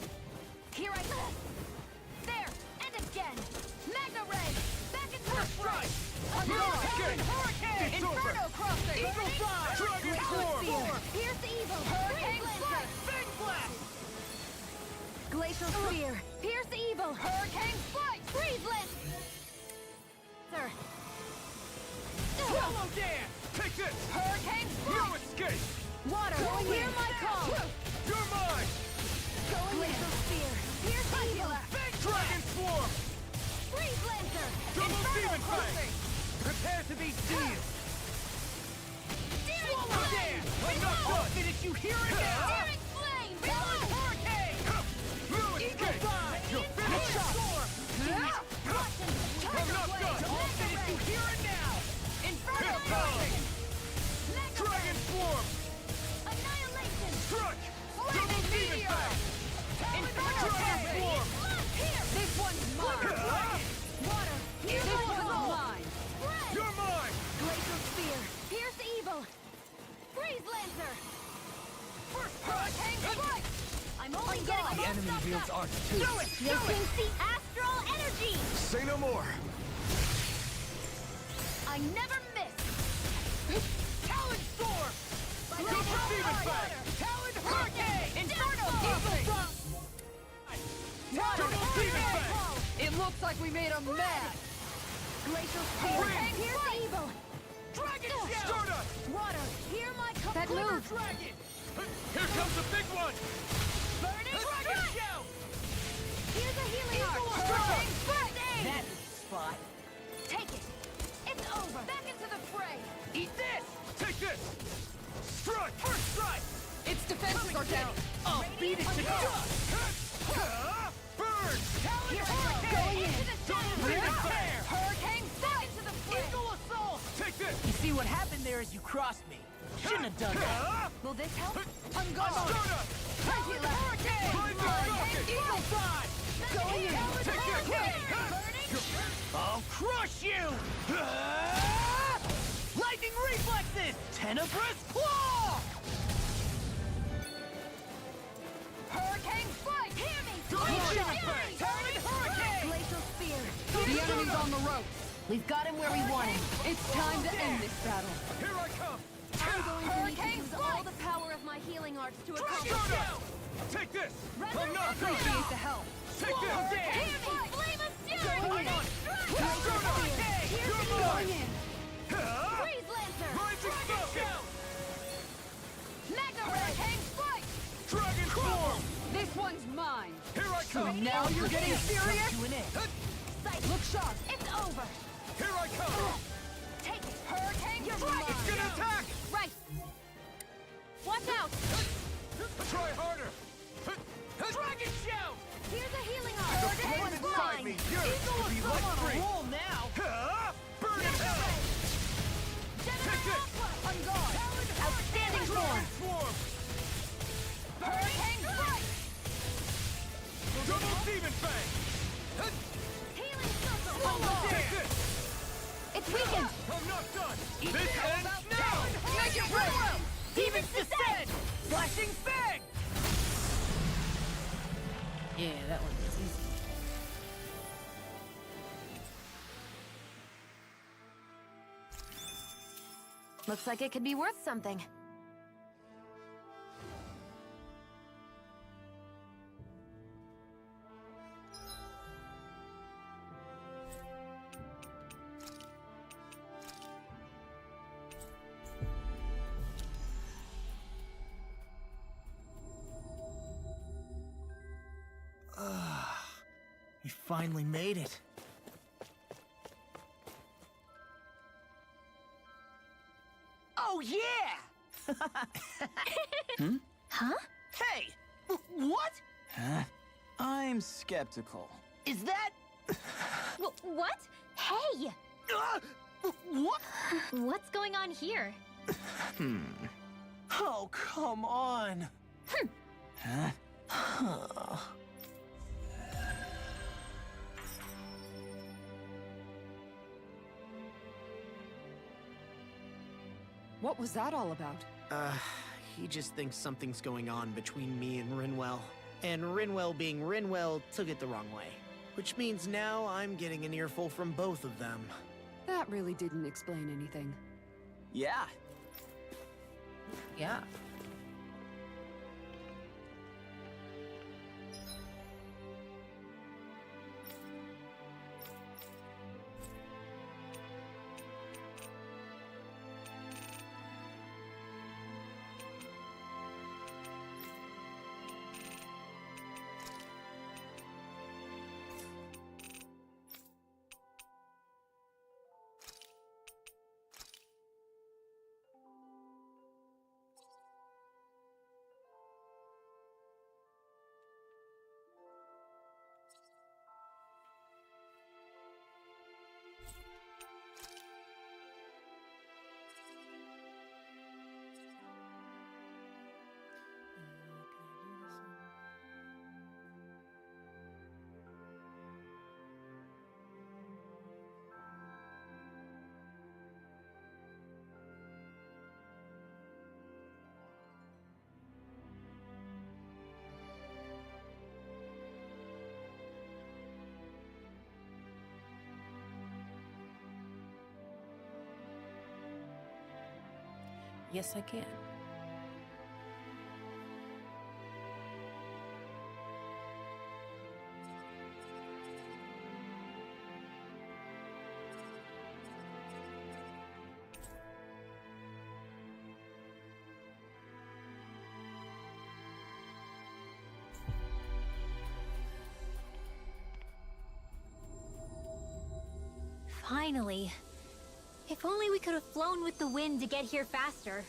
Here I go! There! And again! Magna Ray! Back into the strike! Hurricane! Hurricane! It's over! Inferno Crosser! Eagle Fire! Dragon Talon Form! Spear! Pierce evil! Hurricane Strike! Big Blast! Glacial Spear! Pierce evil! Hurricane Spike! Freeze Lance! Sir! Swallow Dance! Take this! Hurricane No Spike! escape! Water! Hear my call! You're mine! Glacial Spear! Pierce evil! Big Dragon Swarm! Freeze Lancer! Double Inferno Demon Crosser! Fang! Prepare to be seized! Searing Swallow Flame! Dance! I'm not done! Finish you here and now! Searing Flame! Talon Hurricane! No Eagle escape! Fire! You're finished! Storm! I'm not done! I'll finish you here and now! Inferno Hit Crosser! Dragon Swarm! Annihilation! Struck! Double Flaming Demon Meteor! Fang! Inferno Dragon Crosser! Swarm! Here! This one's mine! Water! Here's this one's mine! You're mine! Glacial Spear! Pierce evil! Freeze Lancer! Hurricane Strike! I'm only getting The enemy wields art too. Do it! You can see astral energy! Say no more! I never miss! Talon Storm! Double Demon Fang! Talon Hurricane! Inferno Eagle Fire! Double Demon Fang! It looks like we made 'em mad! Glacial Spear! Pierce evil! Dragon Shell! Stardust! Water! Hear my call! That move! Dragon! Here comes the big one! Burning Dragon Strike! Shell! Here's a healing art! Eagle Hurricane Strike! That's the spot. Take it! It's over! Back into the fray! Eat this! Take this! Strike! First strike! Its defenses are down! I'll beat it to dust! Burn! Talon Going Hurricane! into the Double Demon Fang! Hurricane Strike! Into the fray! Eagle Assault! Take this! You see what happened there is you crossed me. Shouldn't have done that. Will this help? I'm gone! Stardust! Talon Hurricane! Hurricane! Eagle Fire! Going in! Talon Take this! Hurricane! I'll crush you! Lightning reflexes! Tenebrous claw! Hurricane Strike! Hear me! Glacial Fury! Talon Hurricane! Glacial Spear! The enemy's on the ropes! We've got him where we want him. It's time to end this battle! Here I come! I'm going to need to Hurricane use strike! all the power of my healing arts to accomplish Dragon this. shout! Take this! I'm not Appreciate the help. Take this! Hear me! Flame of fury! Strike! You're mine! Freeze Lancer! Rising Falcon! Mega Hurricane Strike! Dragon Form! This one's mine. Here I come! Now you're getting serious? Look sharp! It's over! Here I come! Take it! Hurricane Strike! It's gonna attack! Right! Watch out! Try harder! Dragon shout! Here's a healing The arm! flame inside me yearns to be let free! Roll now! Burn in hell! Gemini Take it! Aqua! On guard! Outstanding form! Swarm! Hurricane Strike! Double Demon Fang! Healing Circle! On guard! Take this! It's weakened! I'm not done! This ends now! Make it right! Demons descend! Flashing Fang! Yeah, that one was easy. Looks like it could be worth something. We finally made it. Oh, yeah! Huh? Hey! What? I'm skeptical. Is that... What? Hey! What? What's going on here? Oh, come on. What was that all about? He just thinks something's going on between me and Rinwell. And Rinwell being Rinwell took it the wrong way. Which means now I'm getting an earful from both of them. That really didn't explain anything. Yeah. Yeah. Yes, I can. Finally. If only we could have flown with the wind to get here faster.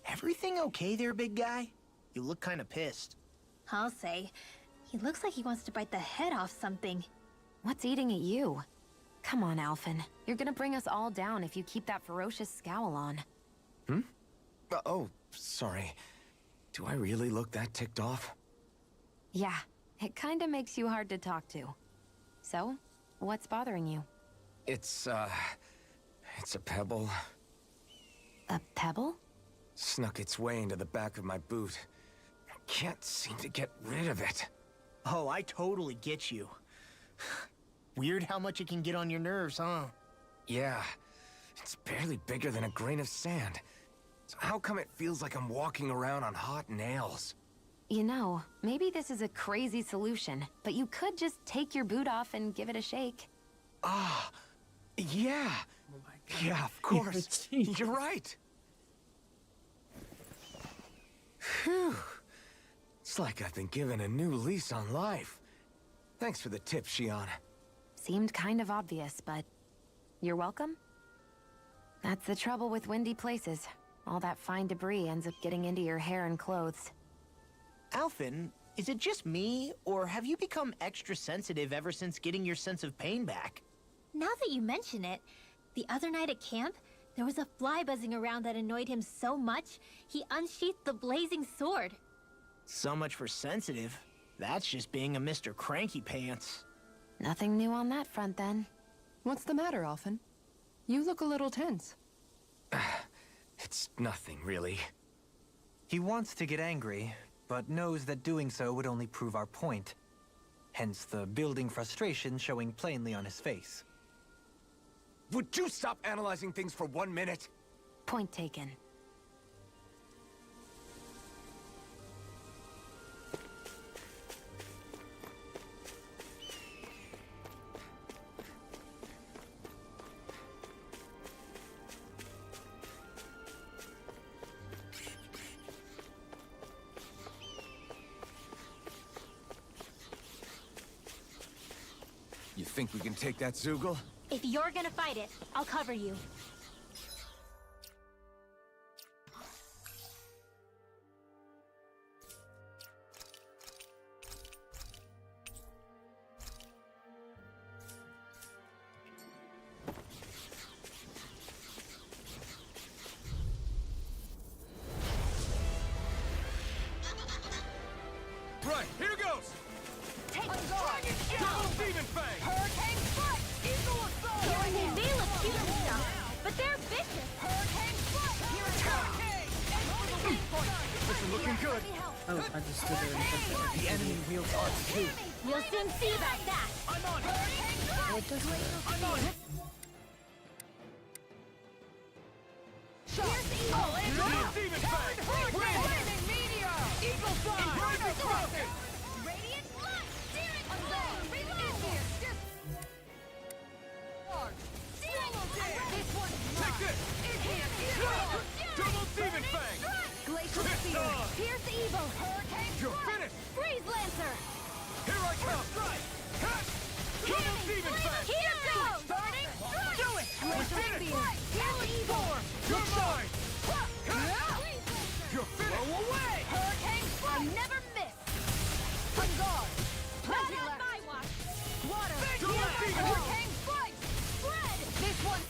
Everything okay there, big guy? You look kind of pissed. I'll say. He looks like he wants to bite the head off something. What's eating at you? Come on, Alphen. You're gonna bring us all down if you keep that ferocious scowl on. Oh, sorry. Do I really look that ticked off? Yeah, it kinda makes you hard to talk to. So, what's bothering you? It's a pebble. A pebble? Snuck its way into the back of my boot. I can't seem to get rid of it. Oh, I totally get you. Weird how much it can get on your nerves, huh? Yeah, it's barely bigger than a grain of sand. So how come it feels like I'm walking around on hot nails? You know, maybe this is a crazy solution, but you could just take your boot off and give it a shake. Ah, yeah. Yeah, of course. You're right. Phew. It's like I've been given a new lease on life. Thanks for the tip, Shion. Seemed kind of obvious, but you're welcome? That's the trouble with windy places. All that fine debris ends up getting into your hair and clothes. Alphen, is it just me, or have you become extra sensitive ever since getting your sense of pain back? Now that you mention it, the other night at camp, there was a fly buzzing around that annoyed him so much, he unsheathed the blazing sword. So much for sensitive. That's just being a Mr. Cranky Pants. Nothing new on that front, then. What's the matter, Alphen? You look a little tense. It's nothing, really. He wants to get angry, but knows that doing so would only prove our point. Hence the building frustration showing plainly on his face. Would you stop analyzing things for 1 minute? Point taken. You think we can take that Zoogle? If you're gonna fight it, I'll cover you. Right, here goes! Take Double Demon Fang! Hurricane Foot! Eagle Assault! They may look cute and stuff, but they're vicious! Hurricane Foot! Here it comes! Listen, looking good. Oh, I just stood there and said that. The enemy wields arts too. We'll soon see about that! I'm on! What does it? I'm on! Double Demon Fang! Flaming Meteor! Eagle Fly! Inverted Crossing! Radiant Light! Searing This one's mine! Take this! Double Demon Fang! Glacial Fist Spear! on! Pierce Evil! Hurricane You're Strike! finished! Freeze Lancer! Here I come! Cut! Double Demon Fang! Here goes! Burning Strike! Do it! We Glacial did it! Spear! Pierce Evil! You're mine! Cut! You're finished! Blow away! Hurricane Strike! I never miss! On guard! Not on my watch! Water! Hurricane Strike! Spread! This one!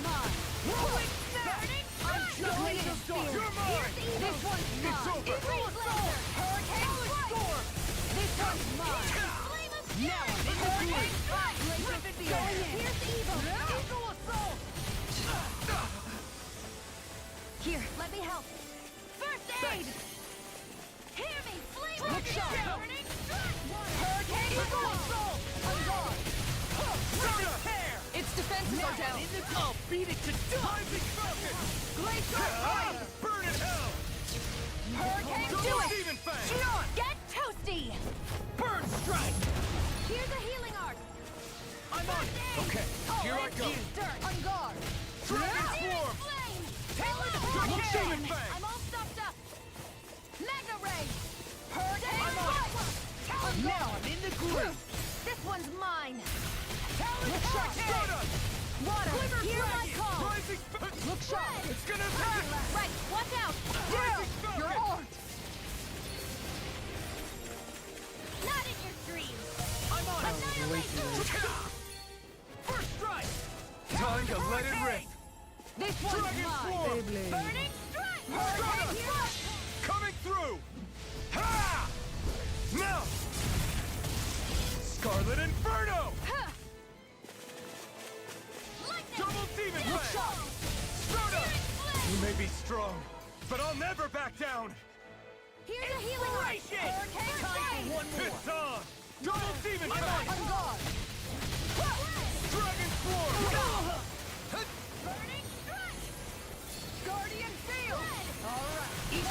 Mine! Rolling Burning Strike! Glacial Spear! You're mine! This one's mine! It's over! Freeze Lancer! Hurricane Strike! This one's mine! Flame of Fury! Now I'm in the Hurricane Strike! Glacial Spear! Pierce Evil! Eagle Assault! Here, let me help. First aid! Hear me! Flame of Fury! Burning Strike! Hurricane Eagle Assault! On guard! Tear! Its defenses are down. I'll beat it to dust! Rising Falcon! Glacial Fire! Burn in hell! Hurricane Double do it! Demon Fang! Shion! Get toasty! Burn Strike! Here's a healing art! I'm on it! Okay, here I go! Dirt! On guard! Dragon Searing Swarm! Flame! Double Demon Fang! I'm all stuffed up! Mega Ray! Hurricane I'm on it. Talon Now I'm in the groove! This one's mine! Look sharp! Stardust! Water! Hear my call! Rising Falcon! Look sharp! It's gonna attack! Right, watch out! Rising Falcon! Your art! Not in your dreams! I'm on it! Annihilation! First strike! Time to let it rip! This one's Dragon mine! Swarm! Burning Strike! Stardust! Hurricane Coming through! Ha! Now! Scarlet Inferno! Double Demon Fang! Stardust! You may be strong, but I'll never back down! Here's a healing art! Hurricane Time for one more! It's on! Double demon fang! On guard! Dragon swarm! Burning strike! Guardian field! Alright. Eat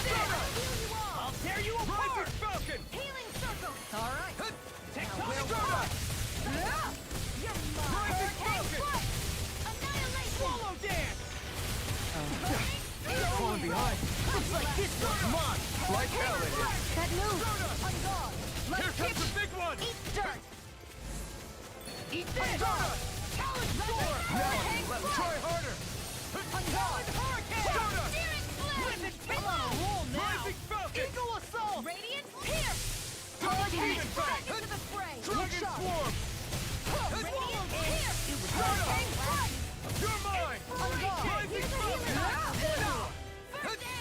I'll tear you apart! Rising falcon! Healing circle! Alright. Tectonic strike! You're Rising falcon! Annihilation! Swallow dance! Falling behind. Looks like this one's mine. Like hell it is! That move! On guard! Here comes the big one! Eat dirt! Eat this! Talon sword! Try harder! On guard! Hurricane! Steering Blizzard I'm on a roll now! Rising falcon! Eagle assault! Radiant pierce! Double demon Back fang! into the fray! Dragon swarm! Radiant pierce! Hurricane Strike! You're mine! On guard! Rising falcon!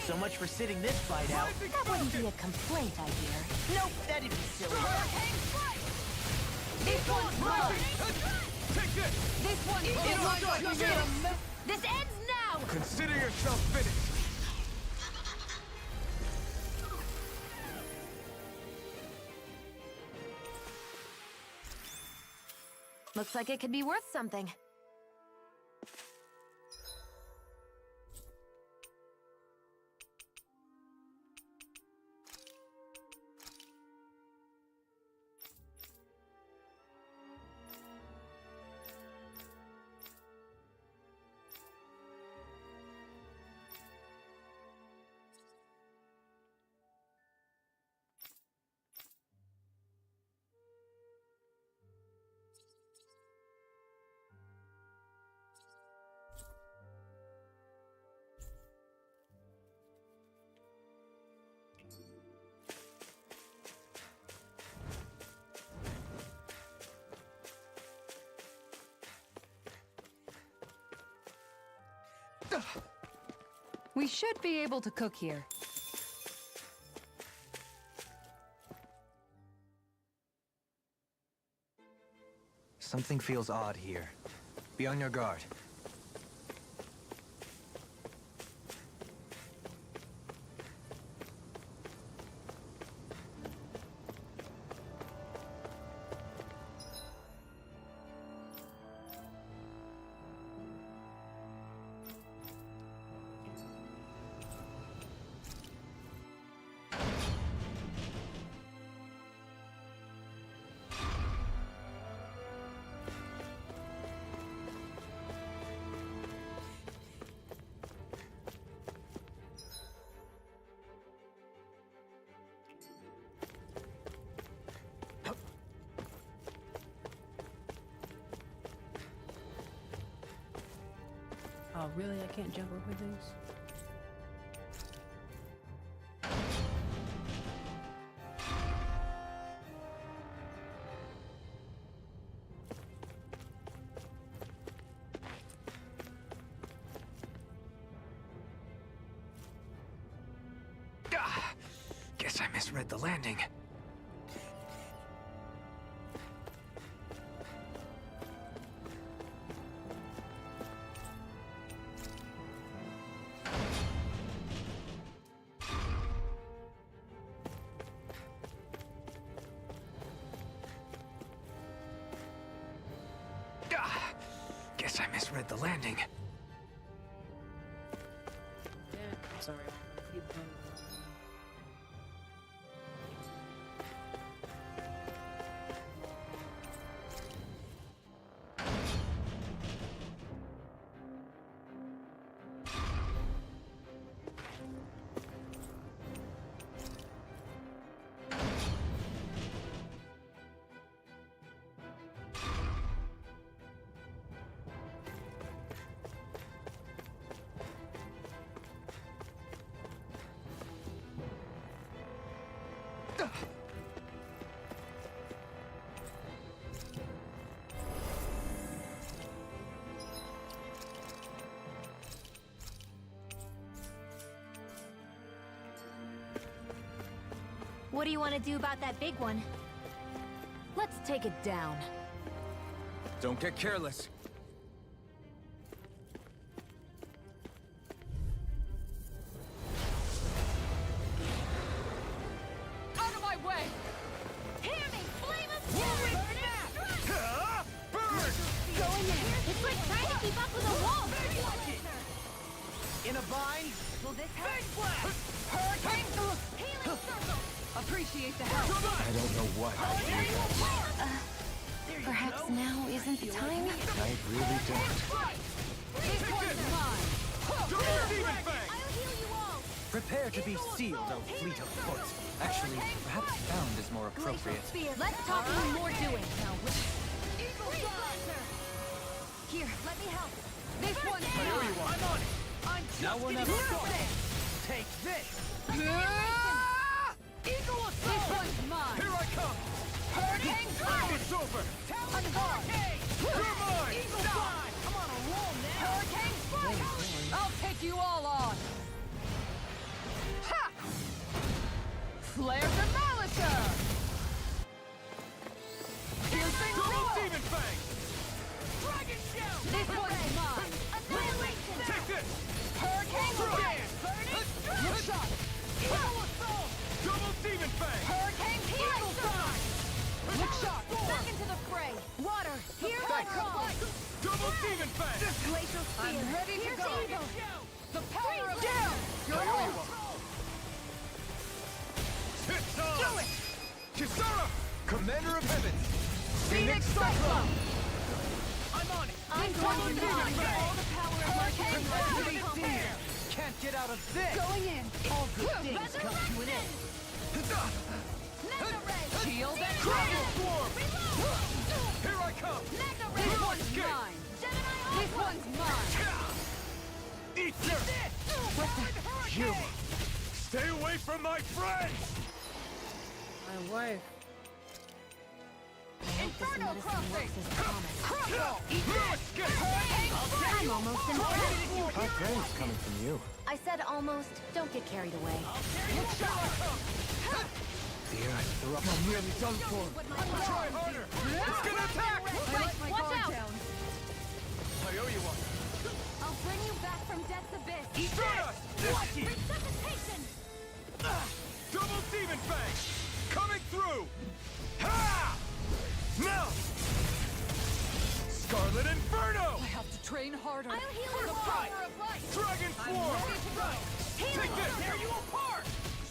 So much for sitting this fight out. That wouldn't be a complaint, I hear. Nope, that'd be silly. Hurricane strike! This one's mine! Take this! This one's mine! This ends now! Consider yourself finished! Looks like it could be worth something. We should be able to cook here. Something feels odd here. Be on your guard. Oh, really? I can't jump over these? Guess I misread the landing. Guess I misread the landing. Yeah, sorry. Keep going. What do you want to do about that big one? Let's take it down. Don't get careless. Out of my way! Hear me, flame of Big blast! Hurricane! Healing circle! Appreciate the help. I don't know what I Perhaps now isn't the time? I really don't. This one's mine. Double demon fang! I'll heal you all! Prepare to be sealed, O fleet of foot. Actually, perhaps bound is more appropriate. Let's talk some more doing. Eagle blaster! Here, let me help. This one's Here mine. you are. I'm on it. I'm just Now we're getting never started. Take this! Eagle assault! This one's mine. Here I come! Hurricane fire! It's over! Talon hurricane! You're mine! Eagle fly! I'm on a roll now! Hurricane fire! I'll take you all on. Ha! Flare Demolisher! Piercing double demon fang! Dragon shell! This one's mine. Annihilation! Take this! Hurricane Burning! Burning! Look shot! Eagle assault! Double demon fang! Hurricane Eagle fly! Look shot! Back into the fray! Water! Here I come! Double demon fang! Glacial Spear! I'm ready to go! Dragon shell! The power of down! You're on! It's on! Do it! Kisara! Commander of Heaven! Phoenix Cyclone! I'm on it! I'm going to demon fang! all the power of Hurricane Prepare! Can't get out of this! Going in! All good things come to an end. Shield and Crumble Swarm! Here I come! This one's mine! This one's mine! Eat this! You! Stay away from my friends! My wife. Inferno crossing! Crumble! No escape! I'm almost in front. Hot praise coming from you. I said almost. Don't get carried away. Dear, I'm nearly done for. Try harder! It's gonna attack! Watch out! I owe you one. I'll bring you back from death's abyss. Eat this! Watch it! Resuscitation! Double demon fang! Coming through! Ha! Now! Scarlet Inferno! I have to train harder. I'll heal For you the all. power of light! Dragon Swarm! ready to go. Take this! Tear you apart!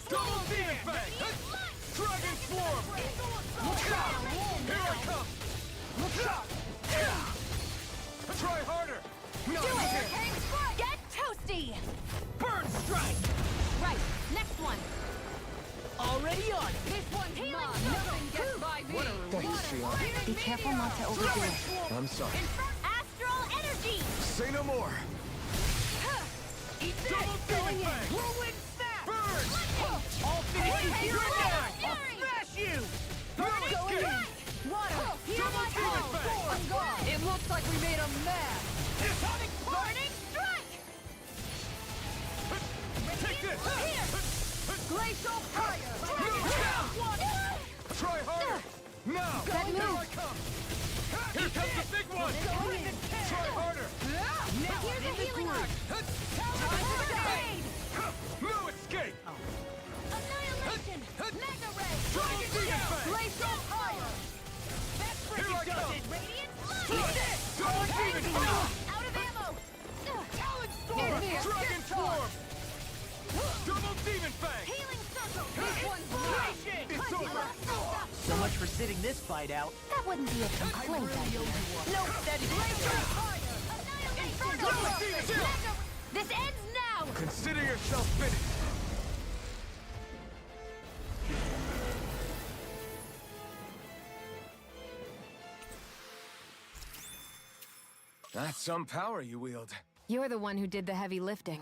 Double demon fang! Dragon Swarm! Look out! Here I come! Look out! Try harder! No, Get toasty! Burn strike! Right, next one. Already on it! This one's mine! Nothing gets by me! thanks, Shion. Be careful not to overdo it. I'm sorry. Astral energy! Say no more. Eat this! Double demon fang! Whirlwind snap! Burn! I'll finish you here now! I'll smash you! Burning escape! Water! Double demon fang! I'm gone! It looks like we made 'em mad! Atomic burning Strike! Take this! Glacial fire! Try harder! Now! Here I come! Here comes the big one! Try harder! Here's a healing arc! No escape! Annihilation! Mega ray! Dragon demon fang! Glacial fire! Here I come! Radiant Eat this! Double demon fang! Out of ammo! Talon storm! Dragon swarm! Double demon fang! Healing circle! This one's mine! It's over! So much for sitting this fight out. That wouldn't be a complaint idea. Nope, that is Double demon fang! This ends now! Consider yourself finished! That's some power you wield. You're the one who did the heavy lifting.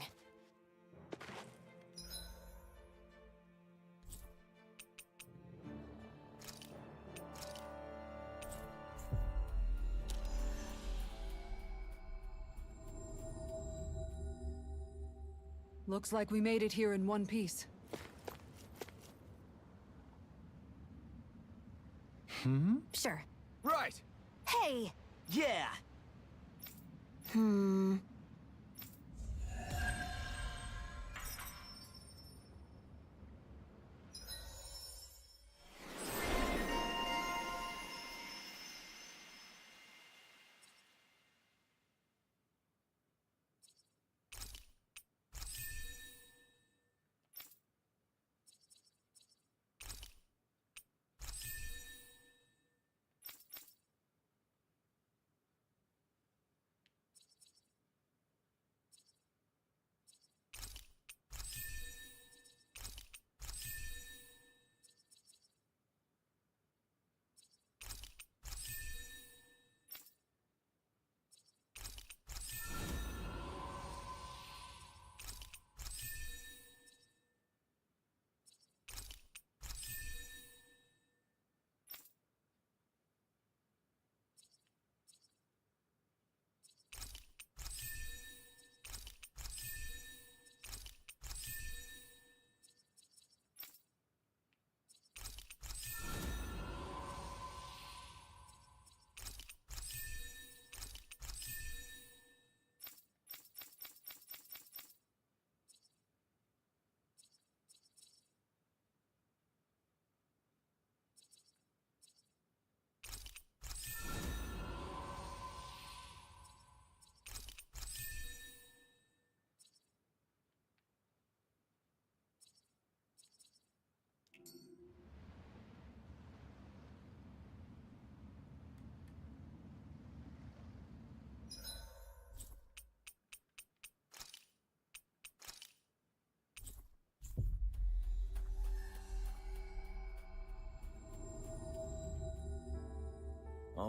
Looks like we made it here in one piece. Sure. Right! Hey! Yeah!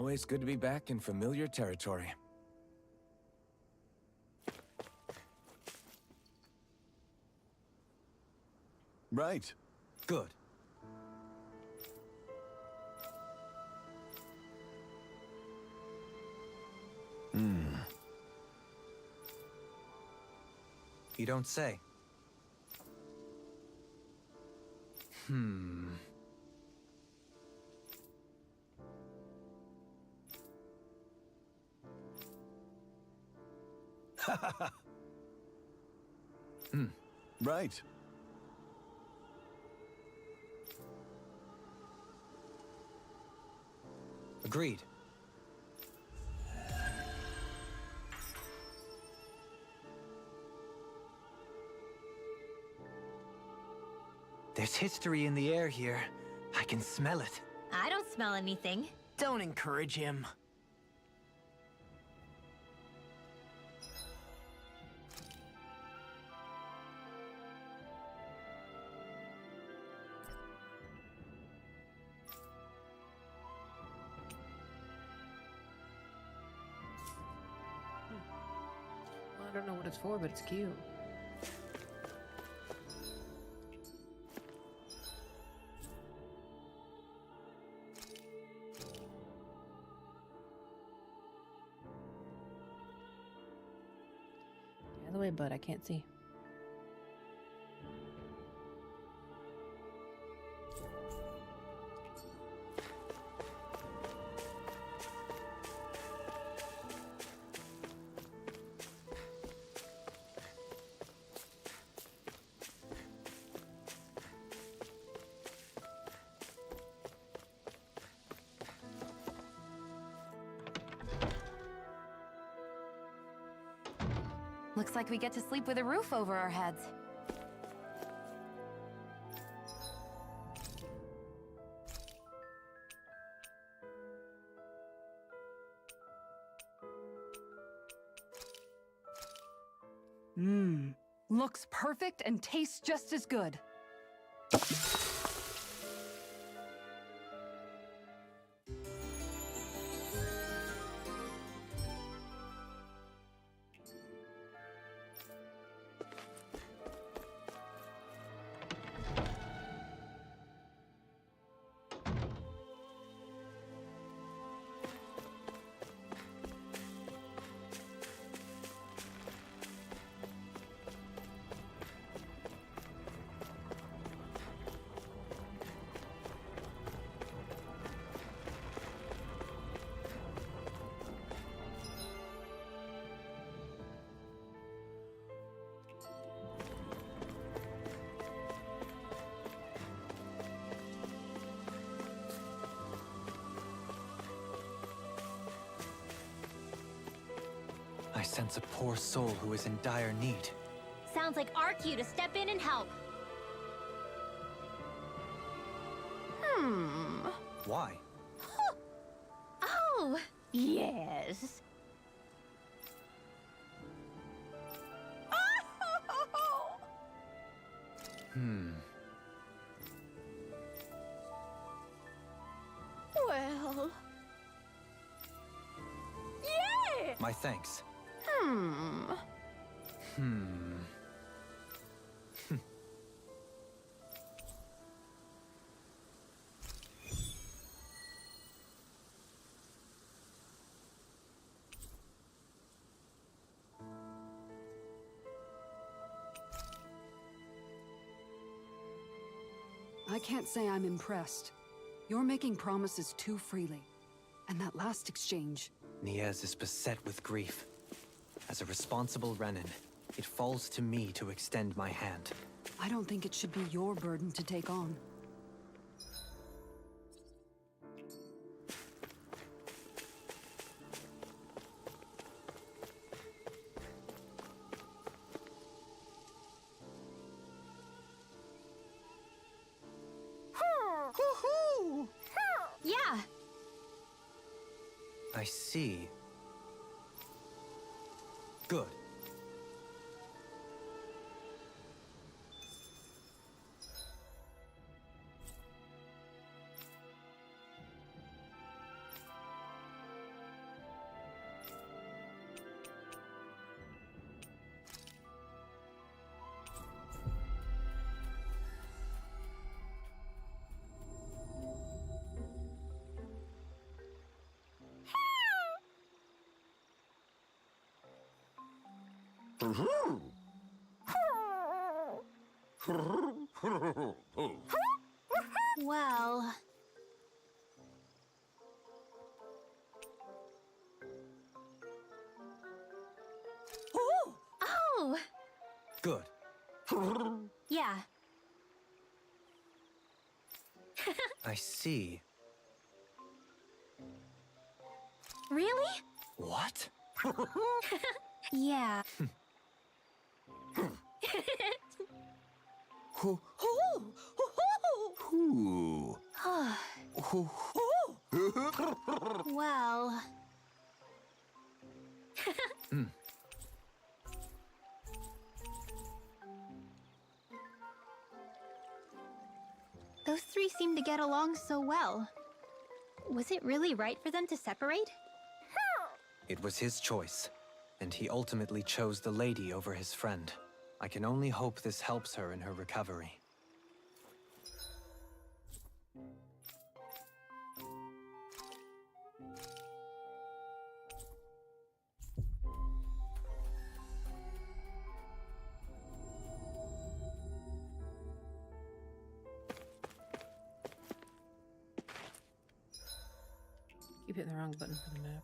Always good to be back in familiar territory. Right. Good. You don't say. Right. Agreed. There's history in the air here. I can smell it. I don't smell anything. Don't encourage him. Well, I don't know what it's for, but it's cute. The other way, but I can't see. Looks like we get to sleep with a roof over our heads. Looks perfect and tastes just as good. I sense a poor soul who is in dire need. Sounds like our cue to step in and help. Why? Oh, yes. Well. Yeah! My thanks. I can't say I'm impressed. You're making promises too freely. And that last exchange... Niez is beset with grief. As a responsible Renan, it falls to me to extend my hand. I don't think it should be your burden to take on. Yeah. I see. Good. Well... Oh! Good. Yeah. I see. Really? What? Yeah. Who? Well... Those three seem to get along so well. Was it really right for them to separate? It was his choice, and he ultimately chose the lady over his friend. I can only hope this helps her in her recovery. Keep hitting the wrong button for the map.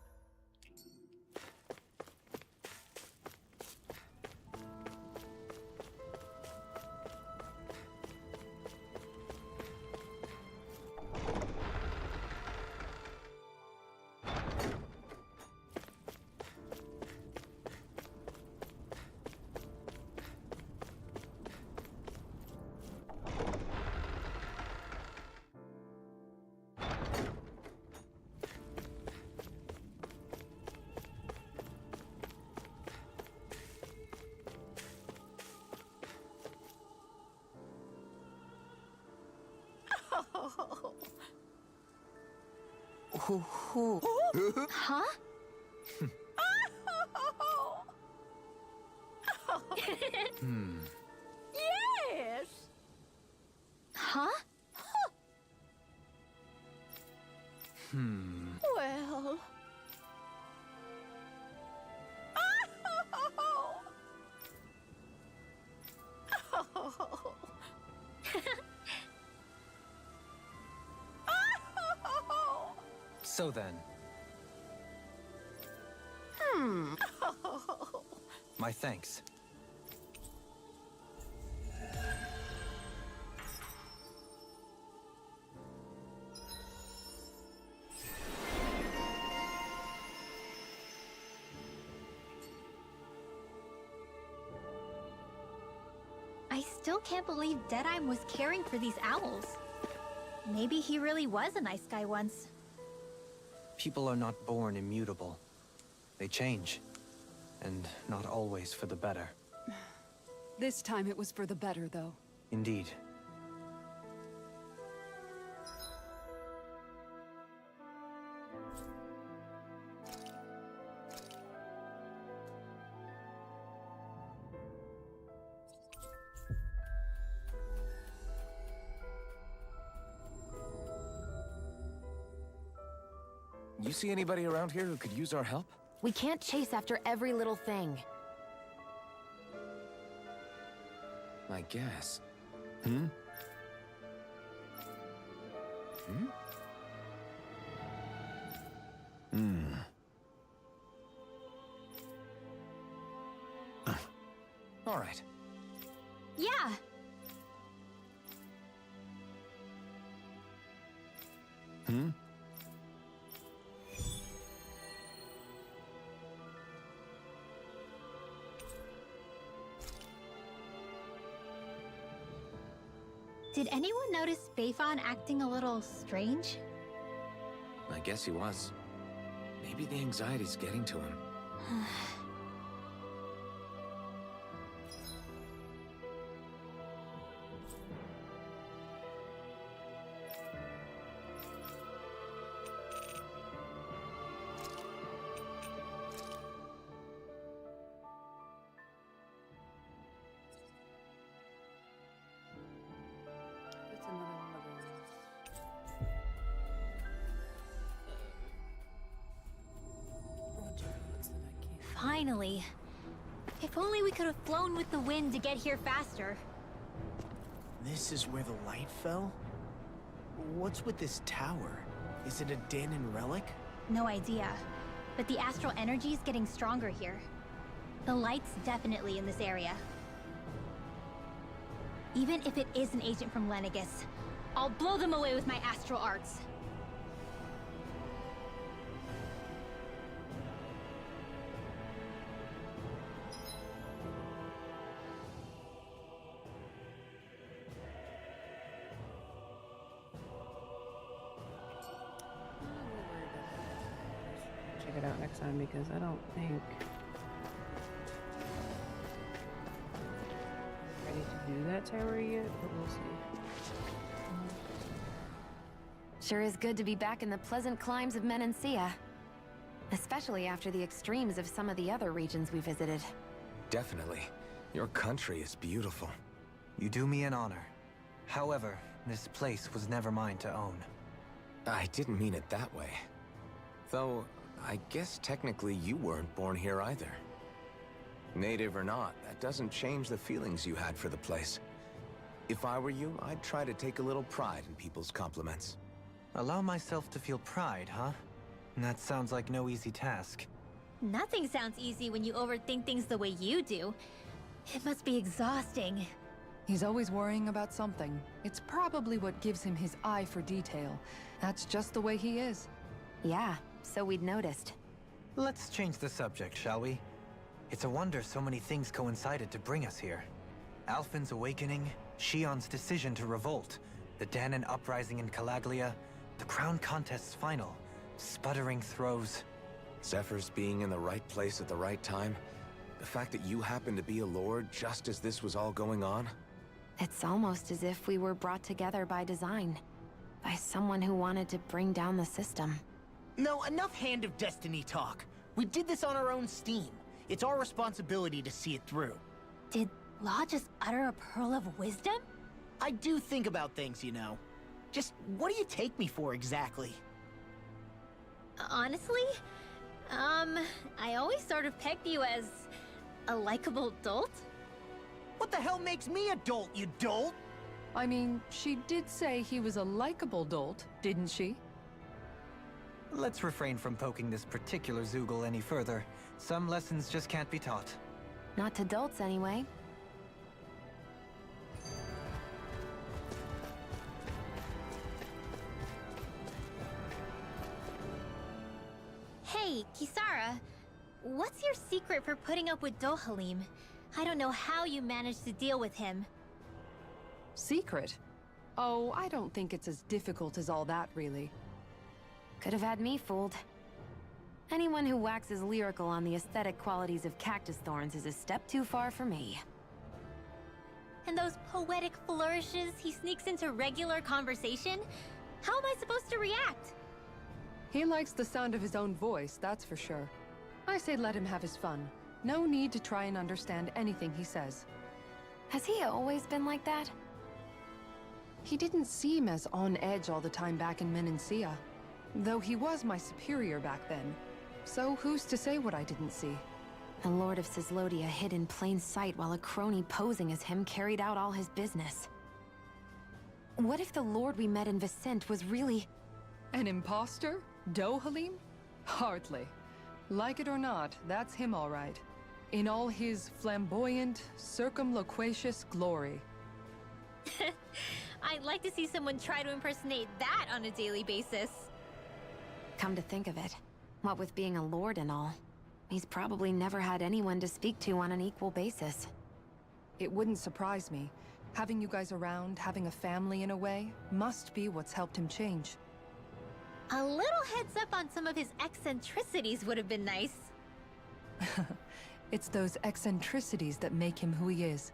Huh? Yes! Huh? Well... So then, my thanks. I still can't believe Deadeye was caring for these owls. Maybe he really was a nice guy once. People are not born immutable. They change, and not always for the better. This time it was for the better, though. Indeed. You see anybody around here who could use our help? We can't chase after every little thing. I guess. All right. Yeah. Did anyone notice Beifan acting a little strange? I guess he was. Maybe the anxiety's getting to him. That's another one of those. Finally. If only we could have flown with the wind to get here faster. This is where the light fell? What's with this tower? Is it a Danon relic? No idea. But the astral energy is getting stronger here. The light's definitely in this area. Even if it is an agent from Lenegus, I'll blow them away with my astral arts. Check it out next time because I don't think ready to do that tower yet, but we'll see. Sure is good to be back in the pleasant climes of Menancia. Especially after the extremes of some of the other regions we visited. Definitely. Your country is beautiful. You do me an honor. However, this place was never mine to own. I didn't mean it that way. Though, I guess technically you weren't born here either. Native or not, that doesn't change the feelings you had for the place. If I were you, I'd try to take a little pride in people's compliments. Allow myself to feel pride, huh? That sounds like no easy task. Nothing sounds easy when you overthink things the way you do. It must be exhausting. He's always worrying about something. It's probably what gives him his eye for detail. That's just the way he is. Yeah, so we'd noticed. Let's change the subject, shall we? It's a wonder so many things coincided to bring us here. Alphen's awakening, Shion's decision to revolt, the Danon uprising in Calaglia, the Crown Contest's final, sputtering throws. Zephyr's being in the right place at the right time. The fact that you happened to be a lord just as this was all going on. It's almost as if we were brought together by design. By someone who wanted to bring down the system. No, enough Hand of Destiny talk. We did this on our own steam. It's our responsibility to see it through. Did Law just utter a pearl of wisdom? I do think about things, you know. Just what do you take me for exactly? Honestly, I always sort of pegged you as a likable dolt. What the hell makes me a dolt, you dolt? I mean, she did say he was a likable dolt, didn't she? Let's refrain from poking this particular Zoogle any further. Some lessons just can't be taught. Not to dolts, anyway. Hey, Kisara. What's your secret for putting up with Dohalim? I don't know how you managed to deal with him. Secret? Oh, I don't think it's as difficult as all that, really. Could have had me fooled. Anyone who waxes lyrical on the aesthetic qualities of cactus thorns is a step too far for me. And those poetic flourishes he sneaks into regular conversation? How am I supposed to react? He likes the sound of his own voice, that's for sure. I say let him have his fun. No need to try and understand anything he says. Has he always been like that? He didn't seem as on edge all the time back in Menancia. Though he was my superior back then. So who's to say what I didn't see? The Lord of Cislodia hid in plain sight while a crony posing as him carried out all his business. What if the Lord we met in Vicent was really... An imposter? Dohalim? Hardly. Like it or not, that's him all right. In all his flamboyant, circumloquacious glory. I'd like to see someone try to impersonate that on a daily basis. Come to think of it, what with being a lord and all, he's probably never had anyone to speak to on an equal basis. It wouldn't surprise me. Having you guys around, having a family in a way, must be what's helped him change. A little heads up on some of his eccentricities would have been nice. It's those eccentricities that make him who he is.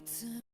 to